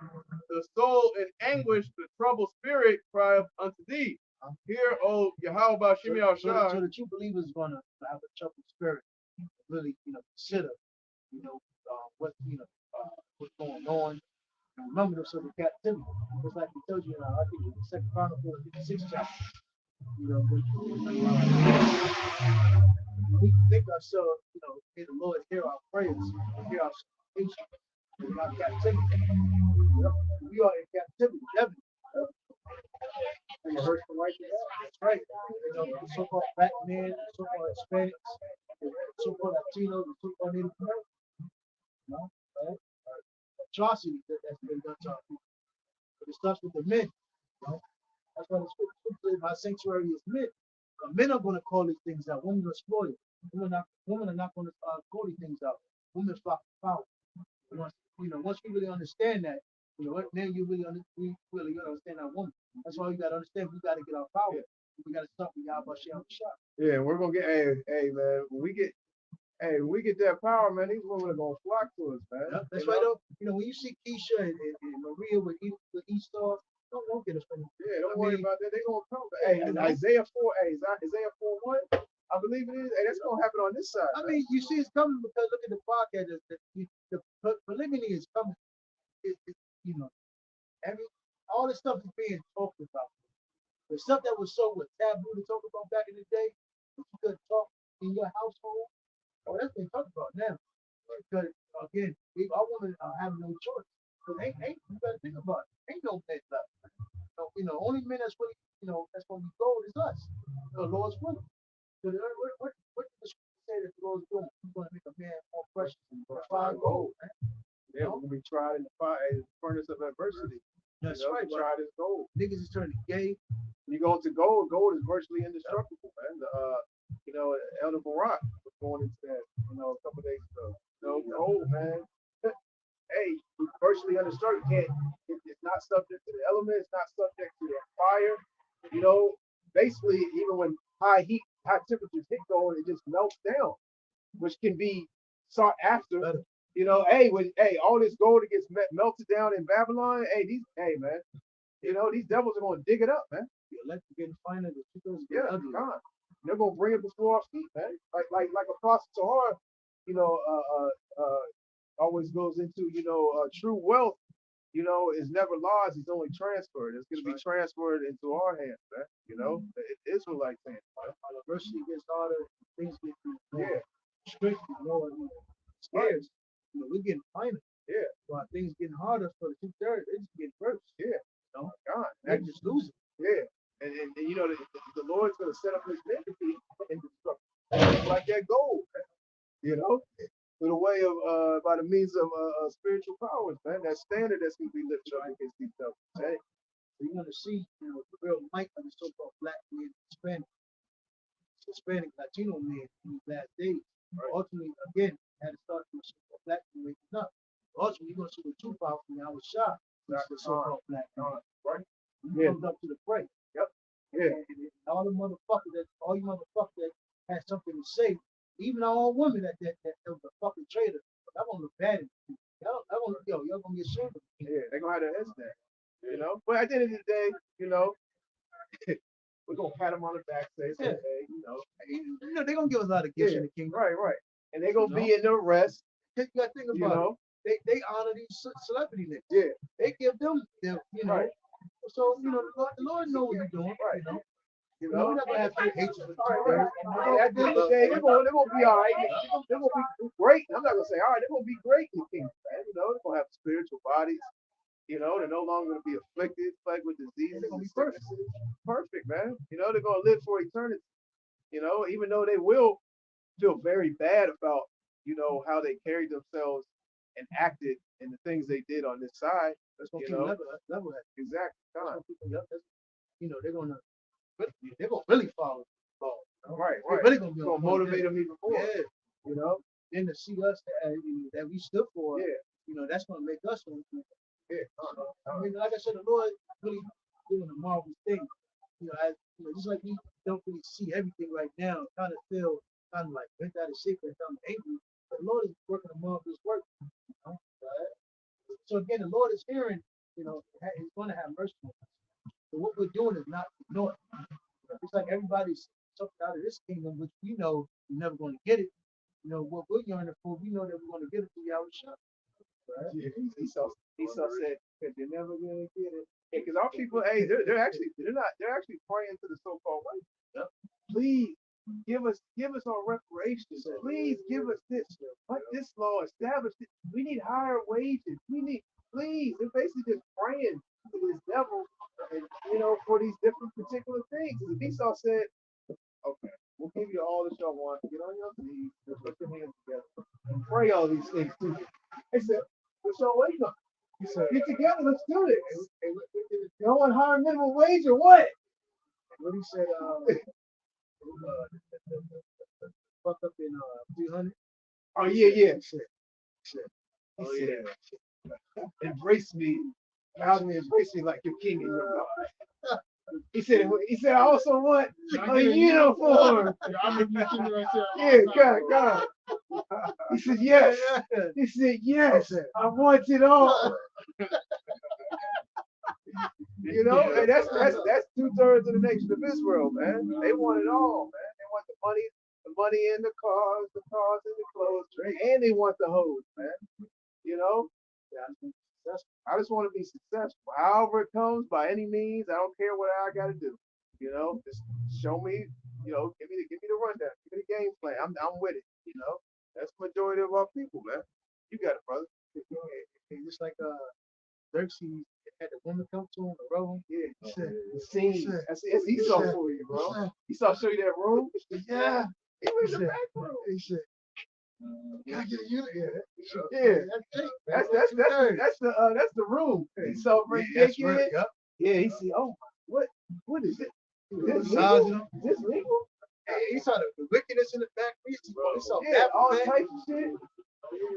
the soul in anguish, the troubled spirit crieth unto thee. Hear, O Yahweh Shem Shai. So the true believers are going to have a troubled spirit, really, consider, what's going on. And remember those sort of captivity. Just like we told you, I think in the Second Chronicles, 56th chapter. We think ourselves, may the Lord hear our prayers, hear our supplications, in our captivity. We are in captivity, heaven. You heard from right there. That's right. The so-called black men, so-called Hispanics, so-called Latinos, the so-called Native Americans. Atrocities that's been done to our people. But it starts with the men. That's why the scripture says my sanctuary is men. Men are going to call these things out. Women are exploited. Women are not going to call these things out. Women flock to power. once we really understand that, then we really understand our woman. That's why we gotta understand. We gotta get our power. Yeah. We gotta start with Yahweh Shem Shah. Yeah, and we're gonna get hey man, when we get that power, man, these women are gonna flock to us, man. Yep, that's why though. When you see Keisha and Maria with Esau, don't get offended. Yeah, don't worry about that. They're gonna come. Hey, Isaiah 4, Isaiah 4:1, I believe it is. Hey, that's gonna happen on this side. I mean, you see it's coming because look at the podcast. The polygamy is coming. It, every all this stuff is being talked about. The stuff that was so taboo to talk about back in the day, that you couldn't talk in your household. Oh, that's been talked about now. Because again, our women have no choice. Because ain't you gotta think about it. Ain't no men left. So, only men that's really, that's gonna be gold is us. The Lord's willing. So what did the scripture say that the Lord's doing? He's gonna make a man more precious than fine gold, man. Yeah, we're gonna be tried in the fire, furnace of adversity. That's right. Tried as gold. Niggas is turning gay. When you go into gold, gold is virtually indestructible, man. Elder Barak was going into that, a couple days ago. Gold, man. Hey, it's virtually indestructible. It's not subject to the elements, it's not subject to the fire. Basically, even when high temperatures hit gold, it just melts down, which can be sought after. When all this gold that gets melted down in Babylon, man, these devils are gonna dig it up, man. Let you get finer the chickens Yeah, ugly. God. They're gonna bring it before our feet, man. Like Apostle Tahar, always goes into, true wealth, is never lost, it's only transferred. It's gonna be transferred into our hands, man. The Israelite hands. Adversity gets harder, things get Yeah. strict, scarce. We're getting finer. Yeah. While things getting harder for the 2/3, it's getting worse. Yeah. God. They're just losing. Yeah. And the Lord's gonna set up his men to be indestructible. Like that gold, man. Through the way of by the means of spiritual powers, man. That standard that's gonna be lifted up against these devils. Hey. You're gonna see, the real might of the so-called black man, Hispanic, Latino man in these last days. Right. Ultimately, again, had to start from the so-called black man waking up. Ultimately, you're gonna see the true power from our shop. That's the so-called black man. Right. He comes up to the fray. Yep. Yeah. And all you motherfuckers that had something to say, even our own women that was a fucking traitor, that won't look bad. Y'all gonna get shamed. Yeah, they're gonna have their heads down. But at the end of the day, we're gonna pat them on the back, say, hey, they're gonna give us a lot of gifts in the kingdom. Right. And they're gonna be in the rest. You gotta think about it. They honor these celebrity niggas. Yeah. They give them Right. So the Lord knows what he's doing. Right. We're not gonna have to hate you. At the end of the day, they're gonna be all right. They're gonna be great. I'm not gonna say all right. They're gonna be great in the kingdom, man. They're gonna have spiritual bodies. They're no longer gonna be afflicted, plagued with diseases. They're gonna be perfect. Perfect, man. They're gonna live for eternity. Even though they will feel very bad about, how they carried themselves and acted and the things they did on this side. That's what people level at. Exactly. They're gonna really follow. Right. They're really gonna motivate them even more. Yeah. Then to see us that we stood for. Yeah. That's gonna make us. Yeah. I mean, like I said, the Lord really doing a marvelous thing. Just like we don't really see everything right now, kind of feel kind of like bent out of shape and kind of angry. But the Lord is working a marvelous work. Right? So again, the Lord is hearing. He's going to have mercy on us. So what we're doing is not ignoring. It's like everybody's something out of this kingdom, which we know we're never going to get it. What we're yearning for, we know that we're going to get it through Yahweh Shah. Right? Yeah, Esau said that they're never gonna get it. Because our people, they're actually praying to the so-called white. Yep. Please give us our reparations. Please give us this. Let this law establish it. We need higher wages. Please. They're basically just praying to this devil, and for these different particular things. And Esau said, okay, we'll give you all that y'all want. Get on your knees, put your hands together, and pray all these things to you. They said, what's y'all waiting on? He said, get together, let's do this. Y'all want higher minimum wage or what? What he said, fuck up in 300. Oh yeah. Shit. He said, embrace me. Allow me to embrace me like your king and your God. He said, I also want a uniform. Yeah, God. He said, yes. He said, yes. I want it all. You know, and that's 2/3 of the nation of Israel, man. They want it all, man. They want the money and the cars and the clothes, and they want the hoes, man. You know, I just want to be successful, however it comes, by any means. I don't care what I got to do. You know, just show me. You know, give me the rundown, give me the game plan. I'm with it. You know, that's the majority of our people, man. You got it, brother. Just like Xerxes had the woman come to him, the room. Yeah, the scene. That's Esau for you, bro. Esau show you that room. Yeah. He was in the back room. He said, "Can I get a unit?" Yeah. That's That's the room. Esau bring Jake in. Yep. Yeah, he see. Oh, what is it? Is this Sizing legal? them. Is this legal? He saw the wickedness in the factory. He saw All Baphomet. types of shit.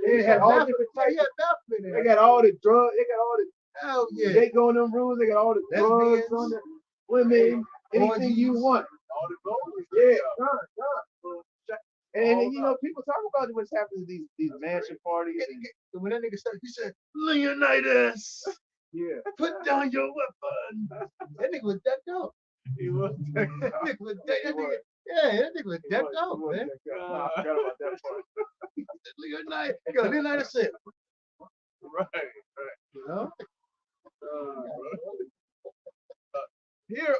They had all different types. He had Baphomet in They there. got all the drugs. They got all the. Hell yeah. They go in them rooms. They got all the drugs Lesbians, on the women. Anything you want. All the gold. Yeah. And you know, people talk about what's happening to these mansion parties. And when that nigga started, he said, "Leonidas, Yeah. put down your weapon." That nigga was decked out. He was. That nigga was decked out. That nigga was decked out, man. I forgot about that part. Leonidas, Leonidas said, Right. you know? Hear,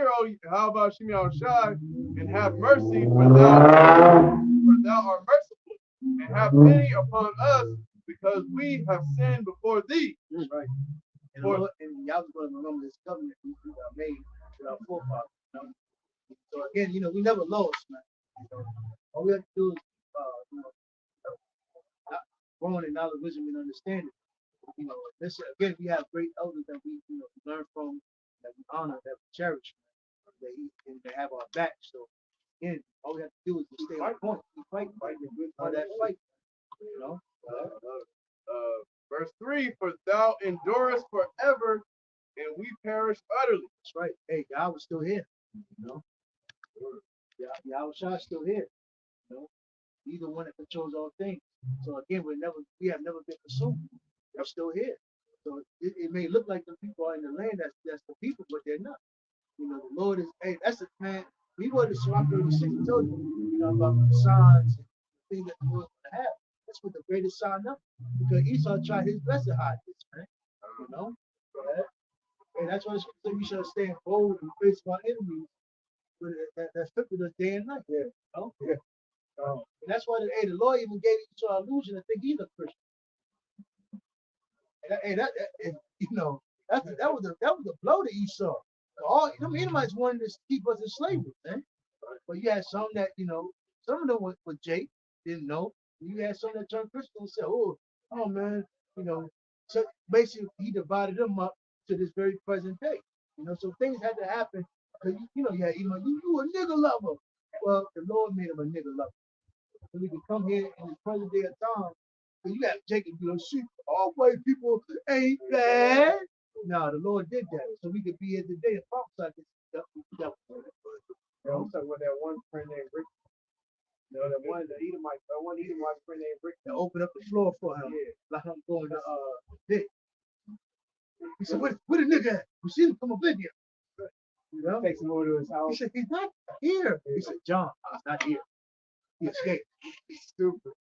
O how about Shimei Shai, and have mercy, for thou art merciful, and have pity upon us, because we have sinned before thee. That's right. And y'all was going to remember this covenant we made with our forefathers. You know? So again, you know, we never lost, man. You know, all we have to do is, growing in knowledge, wisdom, and understanding. You know, this again, we have great elders that we, learn from, that we honor, that we cherish, and they have our back. So again, all we have to do is to stay on point. We fight for that fight. You know. Verse 3: For thou endurest forever, and we perish utterly. That's right. Hey, God was still here. You know. Yeah, Yahweh still here. You know. He's the one that controls all things. So again, we have never been consumed. They're still here. So it may look like the people are in the land, that's the people, but they're not. You know, the Lord is, hey, that's it, man. We were the Sirach 36 told you, about the signs and things that the Lord's gonna have. That's what the greatest sign up. Because Esau tried his best to hide this, man. You know? And that's why the scripture said we should stand bold in the face of our enemies. But that's with us day and night. Yeah. You know? Yeah. And that's why the Lord even gave Esau an illusion to think he's a Christian. And that was a blow to Esau. All them Edomites wanted to keep us in slavery, man. But you had some that, some of them were Jake, didn't know. You had some that turned Christian and said, oh man, so basically he divided them up to this very present day. So things had to happen because you had you a nigger lover. Well, the Lord made him a nigger lover. So we can come here in the present day of time. So you got Jacob, shoot, all white people ain't bad. No, the Lord did that. So we could be here today and prophesy this stuff. I'm talking about that one friend named Rick. That one Edomite friend named Rick that opened up the floor for him. Yeah. Like I'm going to Dick. He said, where the nigga at? You see him come up in here. Takes him over to his house. He said, he's not here. He said, John, he's not here. He escaped. He's stupid.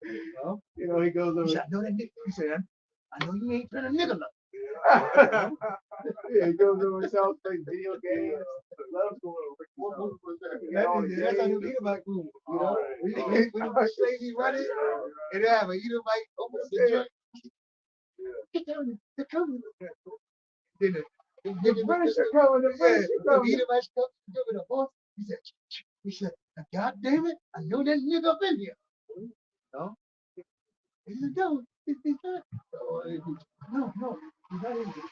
He goes over. He said, I know that nigga. He said, I know you ain't trying to nigga love. Yeah, he goes over his house, plays video games. Loves going over. That's how you Edomite grew. We the slaves running, and they have an Edomite open the joint. Get down there, come. Then the British are coming. The British are coming. The Edomites come with a horse. He said, God damn it, I know that nigga up in here. No. He said, no, he's not. No, he's not in here.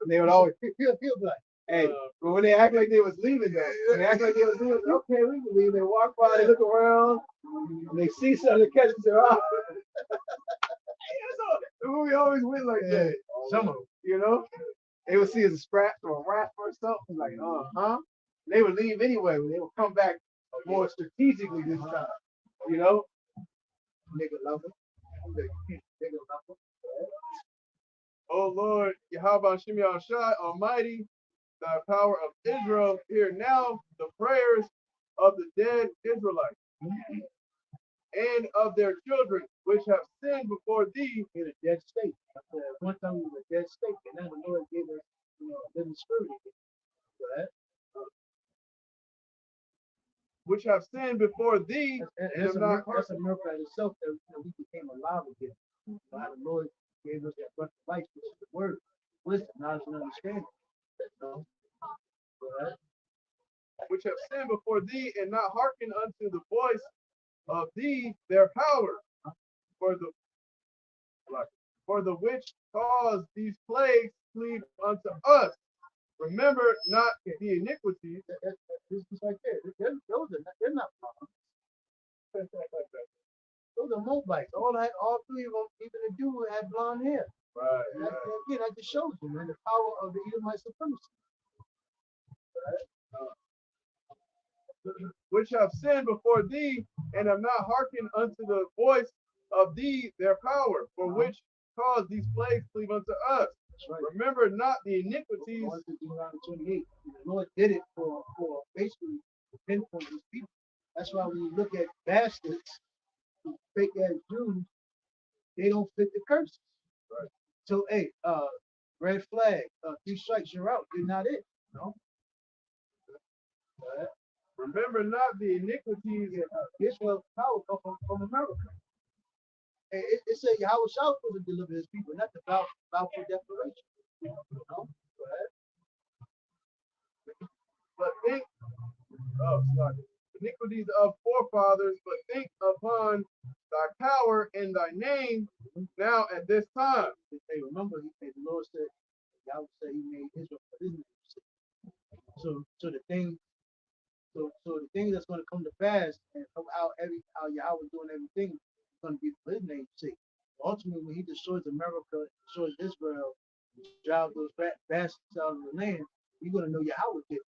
They would always he'll be like, hey, but when they act like they was leaving though, when they act like they was leaving, okay, we can leave. They walk by, they look around, and they see something that catches their eye. We always went like Yeah, that. some of them. You know, they would see us as a scrap or a rap or something like, They would leave anyway. But they would come back more strategically this time. You know, Nigga love them. Nigga love them. O Lord, Yahweh Shem Shai, Almighty, thy power of Israel, hear now the prayers of the dead Israelites and of their children, which have sinned before thee. In a dead state. One time we were a dead state, and now the Lord gave us, a living spirit again. Right? Which have sinned before thee, and have not That's a miracle in itself that we became alive again. How the Lord gave us that breath of life, which is the word, wisdom, knowledge, and understanding. Right? which have sinned before thee, and not hearkened unto the voice of thee, their power, for the which cause these plagues cleave unto us. Remember not the iniquities. This is like that. They're not problems. Those are Moabites. All three of them, even the dude had blonde hair. Right. And again, that just shows you, man, the power of the Edomite supremacy. Which have sinned before thee, and have not hearkened unto the voice of thee, their power, for which cause these plagues cleave unto us. Right. Remember not the iniquities. Going to Deuteronomy 28. The Lord did it for basically to pinpoint these people. That's why when you look at bastards, fake ass Jews, they don't fit the curses. Right. So hey, red flag, 3 strikes, you're out. You're not it. No. Right. Remember not the iniquities. Israel's power come from America. And it said Yahweh shall supposed to deliver his people, not the Balfour Declaration. You know? Right. But think iniquities of forefathers, but think upon thy power and thy name now at this time. Hey, remember, the Lord said, Yahweh said he made Israel for his name's sake. So the thing that's going to come to pass, and how Yahweh doing everything, is going to be for his name's sake. Ultimately, when he destroys America, destroys Israel, drives those bastards out of the land, you're going to know Yahweh did it.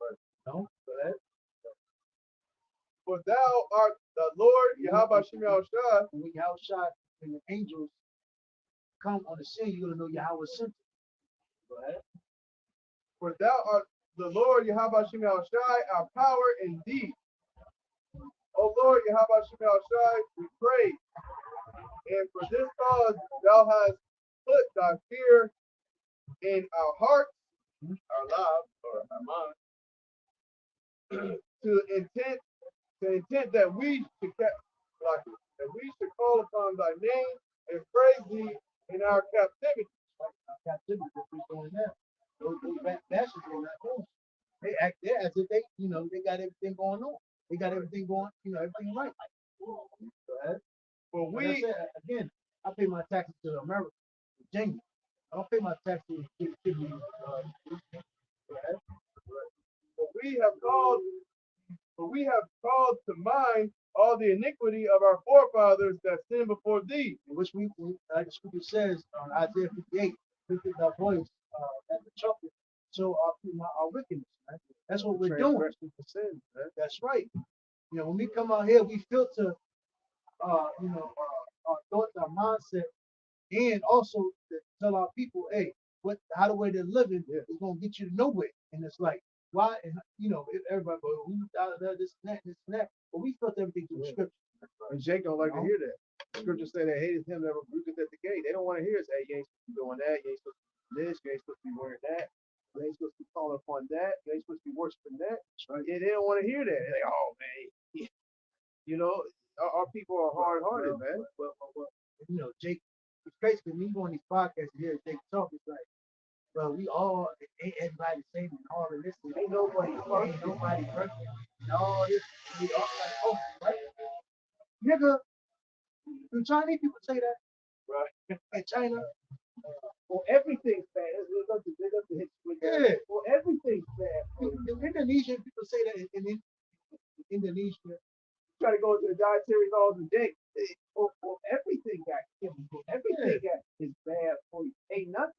Right. No? Go ahead. For thou art the Lord, Yahweh Shem Shai. And when Yahweh shot and the angels come on the scene, you're going to know Yahweh sent them. Go ahead. For thou art the Lord, Yahweh Shem Shai, our power indeed. O Lord, Yahweh Shem Shai, we pray. And for this cause thou hast put thy fear in our hearts, our lives, or our minds, to intent that we should call upon thy name and praise thee in our captivity. Captivity, what we're doing now. Those bastards are not doing. They act there as if they got everything going on. They got everything going, everything right. Go ahead. For Like I said, again, I pay my taxes to America, Virginia. I don't pay my taxes to For we have called to mind all the iniquity of our forefathers that sinned before thee. in which we like the scripture says on Isaiah 58, lift up our voice at the trumpet, so our wickedness, right? That's what we're doing. That's right. When we come out here, we filter our thoughts, our mindset, and also to tell our people, hey, how the way they're living is gonna get you to nowhere. And it's like, why? If everybody goes, we this and that, but we felt everything through the scripture. And Jake don't like to hear that. The scripture say that hated him that rebuketh at the gate. They don't want to hear us. Hey, you ain't supposed to be doing that. You ain't supposed to do this. You ain't supposed to be wearing that. You ain't supposed to be calling upon that. You ain't supposed to be worshiping that. Right. Yeah, they don't want to hear that. They're like, oh man, our people are hard-hearted, man. Well, Jake, it's crazy when you go on these podcasts and hear Jake talk. It's like, well, we all ain't everybody the same and all of this. Ain't nobody perfect. And all this, we all like, oh, right? Nigga, the Chinese people say that, Right. in China. Well, everything's bad. They love to hit you with that. Yeah. Well, everything's bad. The Indonesian people say that in Indonesia. try to go into the dietary laws of Jake. Everything got chemicals. Everything is bad for you. Ain't nothing.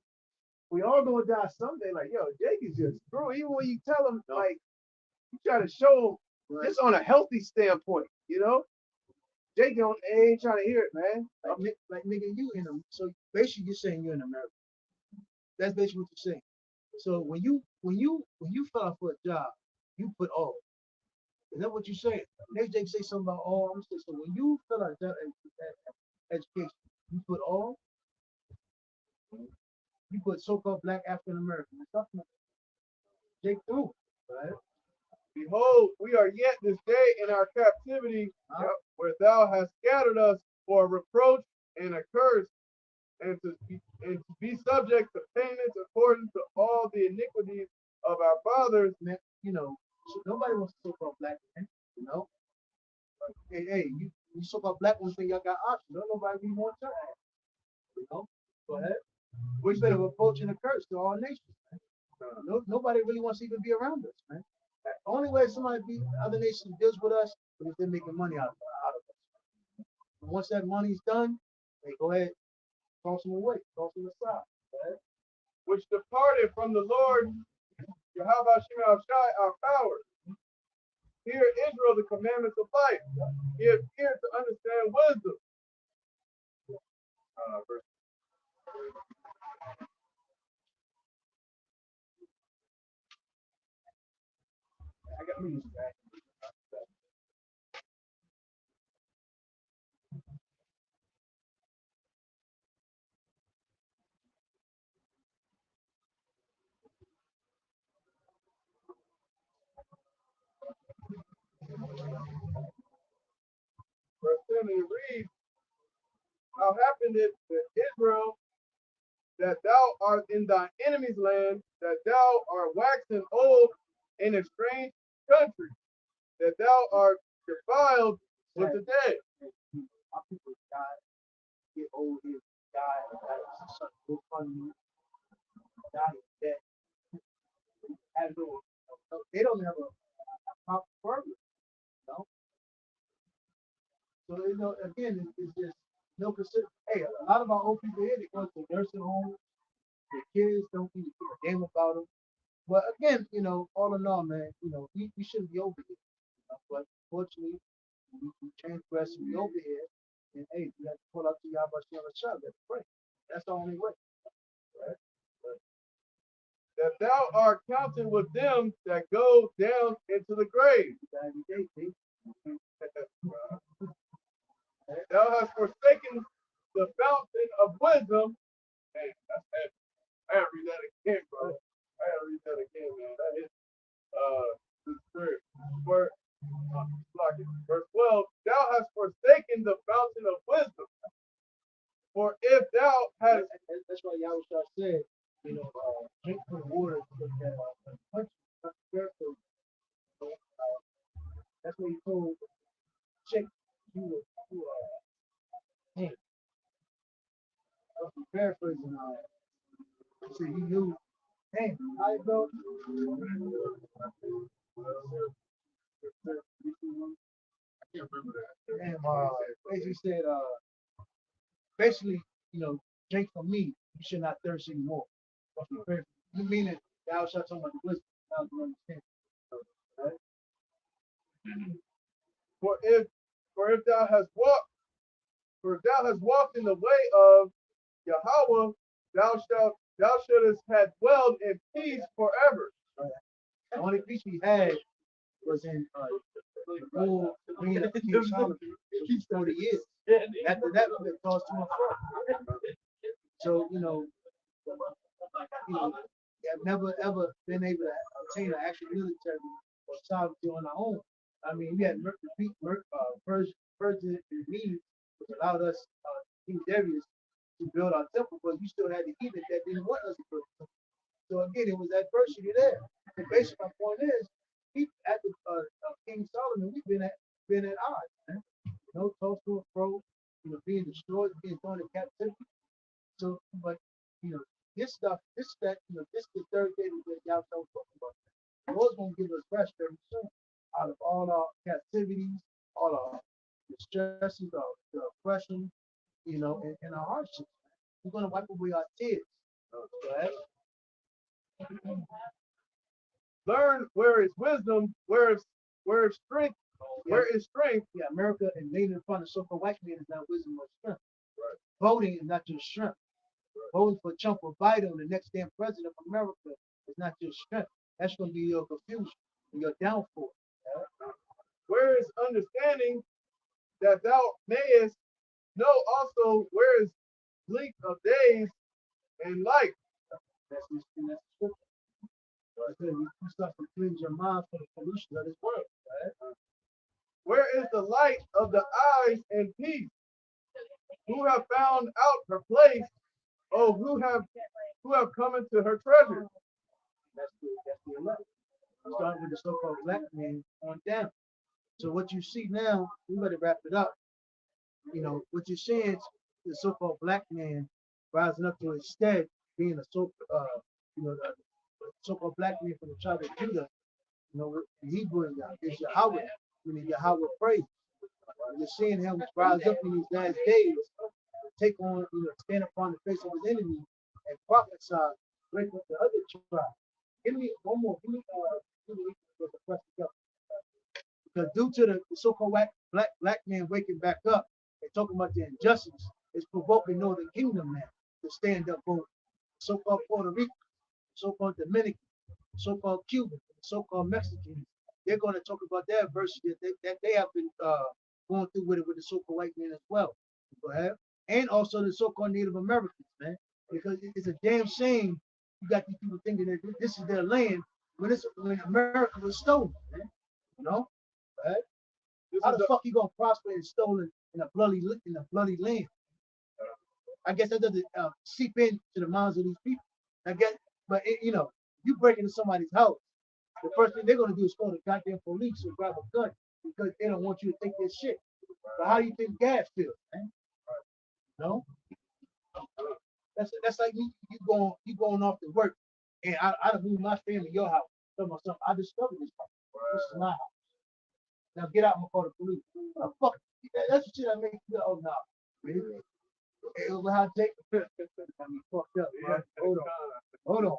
We all gonna die someday. Like, yo, Jake is just screw. Even when you tell him, like, you try to show him just on a healthy standpoint, Jake ain't trying to hear it, man. Like nigga, you in them. So basically, you're saying you're in America. That's basically what you're saying. So when you fill out for a job, you put all. Is that what you say? Next Jake say something about all. I'm saying so when you fill out job education, you put all. You put so-called black African American. Jake through, right? Behold, we are yet this day in our captivity, where thou hast scattered us for a reproach and a curse, and to be subject to payments according to all the iniquities of our fathers. Man, so nobody wants to so-called black man, Hey, you so-called black ones think y'all got options. Don't nobody be more time. Go ahead. Which been of approaching a curse to all nations, man. Nobody really wants to even be around us, man. The only way other nations deals with us is if they're making money out of us. And once that money's done, they go ahead, toss them away, toss them aside. Right? Which departed from the Lord, Yahweh Shema Shai, our power. Hear Israel the commandments of life. Give ear to understand wisdom. Verse I got me back. Verse 7 reads, how happened it to Israel that thou art in thy enemy's land, that thou art waxen old in a strange country, that thou art defiled with the dead. Our people die, get old here, die, go fund die dead. They don't have a proper program, So again, it's just no consider. Hey, a lot of our old people here, they go to nursing homes. Their kids don't even give a damn about them. But again, all in all, man, we shouldn't be over here. But fortunately, we transgress and we over here. And hey, we have to pull up to Yahweh Shem Shah, let's pray. That's the only way. Right? That thou art counted with them that go down into the grave. Thou hast forsaken the fountain of wisdom. Man, that's heavy. I gotta read that again, bro. I gotta read that again, man. That is the spirit. Verse 12, thou hast forsaken the fountain of wisdom. For if thou hast, that's why Yahweh said, drink from the water that's what he told Chick, you hey, I'm paraphrasing so he knew, hey, how you go? I can't remember that. And basically said, basically, drink from me, you should not thirst anymore. You mean it, thou shalt talk about the wisdom, thou shalt understand. Right? for if thou hast walked in the way of Yahweh, thou shouldest have dwelled in peace forever. The only peace we had was in the rule reign of King Solomon for 40 years. After that, we caused too much trouble. So, have never ever been able to obtain an actual military or sovereignty on our own. I mean, we had Persian and Medes, which allowed us, King Darius, to build our temple, but we still had the heathen that didn't want us to build the temple. So again, it was adversity there. And basically, my point is, at the King Solomon, we've been at odds, man. Toast to and fro, being destroyed, being thrown in captivity. So, but this stuff, this the third day that y'all talking about. The Lord's gonna give us rest very soon. Out of all our captivities, all our stresses, the oppression, and our hardships. We're gonna wipe away our tears. Right? Learn where is wisdom, where is strength, where is strength. Yeah, America and native in front of so-called white man is not wisdom or strength. Right. Voting is not just strength. Voting for Trump or Biden, the next damn president of America, is not just strength. That's going to be your confusion and your downfall. Where is understanding that thou mayest know also where is length of days and life. That's the scripture. Because you start to cleanse your mind from the pollution of this world. Right? Where is the light of the eyes and peace? Who have found out her place? Oh, who have come into her treasure? That's the elect. Starting with the so-called black man on down. So what you see now, we better wrap it up. What you're seeing is the so-called black man rising up to instead being the so-called black man from the tribe of Judah. The Hebrew is Yahweh, meaning Yahweh praise. You're seeing him rise up in these last days, take on, stand upon the face of his enemy and prophesy, break up the other tribe. Give me one more. Give me the press together. Because due to the so-called black man waking back up and talking about the injustice, it's provoking Northern Kingdom now to stand up for so-called Puerto Rico, so-called Dominican, so-called Cuban, so-called Mexicans. They're going to talk about their adversity that they have been going through with the so-called white man as well. Go ahead. And also the so-called Native Americans, man. Because it's a damn shame you got these people thinking that this is their land when America was stolen, man. You know? Right? How the fuck you gonna prosper and stolen in a bloody land? I guess that doesn't seep into the minds of these people. I guess, but you break into somebody's house, the first thing they're gonna do is call the goddamn police or grab a gun because they don't want you to take their shit. But how do you think gas feels, man? No, that's like you going off to work, and I moved my family to your house. Tell me something. I discovered this house. This is my house. Now get out and call the police. Oh, fuck. That's the shit that makes you go, oh no. Really? It was how Jake got me fucked up, bro. Hold on.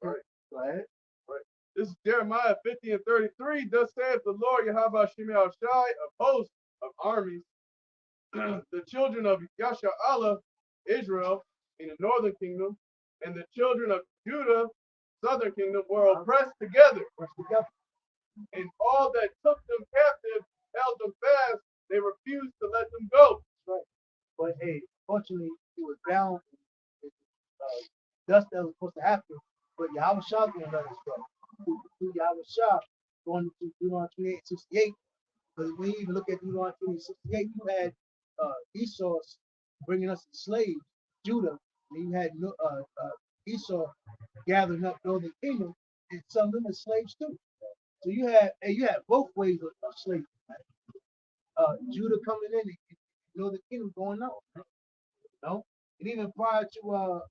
Right. Go ahead. Right. This is Jeremiah 50 and 33. Thus saith the Lord Yahweh Shemel Shai, a host of armies. The children of Yasha'Allah, Israel, in the northern kingdom, and the children of Judah, southern kingdom, were oppressed together. And all that took them captive held them fast. They refused to let them go. Right. But hey, fortunately, it was bound. Dust that was supposed to happen. But Yahweh Shah gonna let us go. Through Yahweh Shah, going to Deuteronomy 28:68. Because when you even look at Deuteronomy 28:68, you had Esau bringing us slaves, Judah, and you had Esau gathering up northern kingdom and some of them as slaves too. So you had both ways of slavery. Judah coming in and northern kingdom going out. And even prior to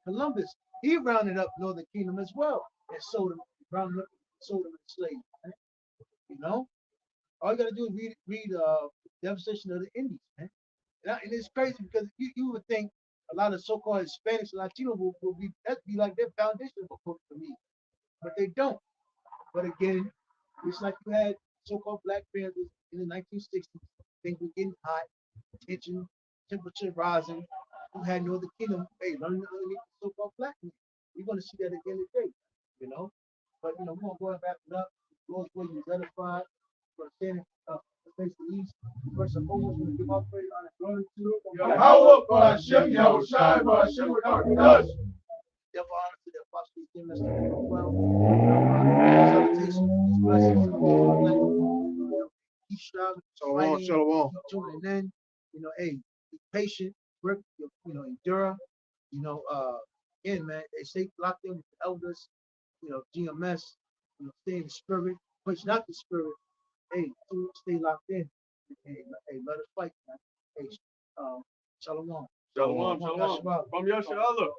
Columbus, he rounded up northern kingdom as well and sold them, rounded up, sold them as slaves. All you gotta do is read Devastation of the Indies, man. And it's crazy because you would think a lot of so-called Hispanics and Latinos will be like their foundation for me, but they don't. But again, it's like you had so-called Black Panthers in the 1960s. Things were getting hot, tension, temperature rising. You had Northern Kingdom, hey, running underneath the so-called Black men. You're gonna see that again today, But we're gonna go and wrap it up. Lord's will you edify. We're standing face the east. First and foremost, we're gonna give our praise, honor, and glory to Yahweh, Hashem, Yahweh Shai, Hashem, Yahweh. Therefore, honor to the apostle, giving us the well. Salutation, blessings, keep striving, Shalom, shalom. tuning in. Hey, be patient, work, endure. Again, man, they stay locked in with the elders. GMS. Stay in the spirit, push not the spirit. Hey, stay locked in. Hey, let us fight, man. Hey, shalom. Shalom, shalom. From Yasha'Allah.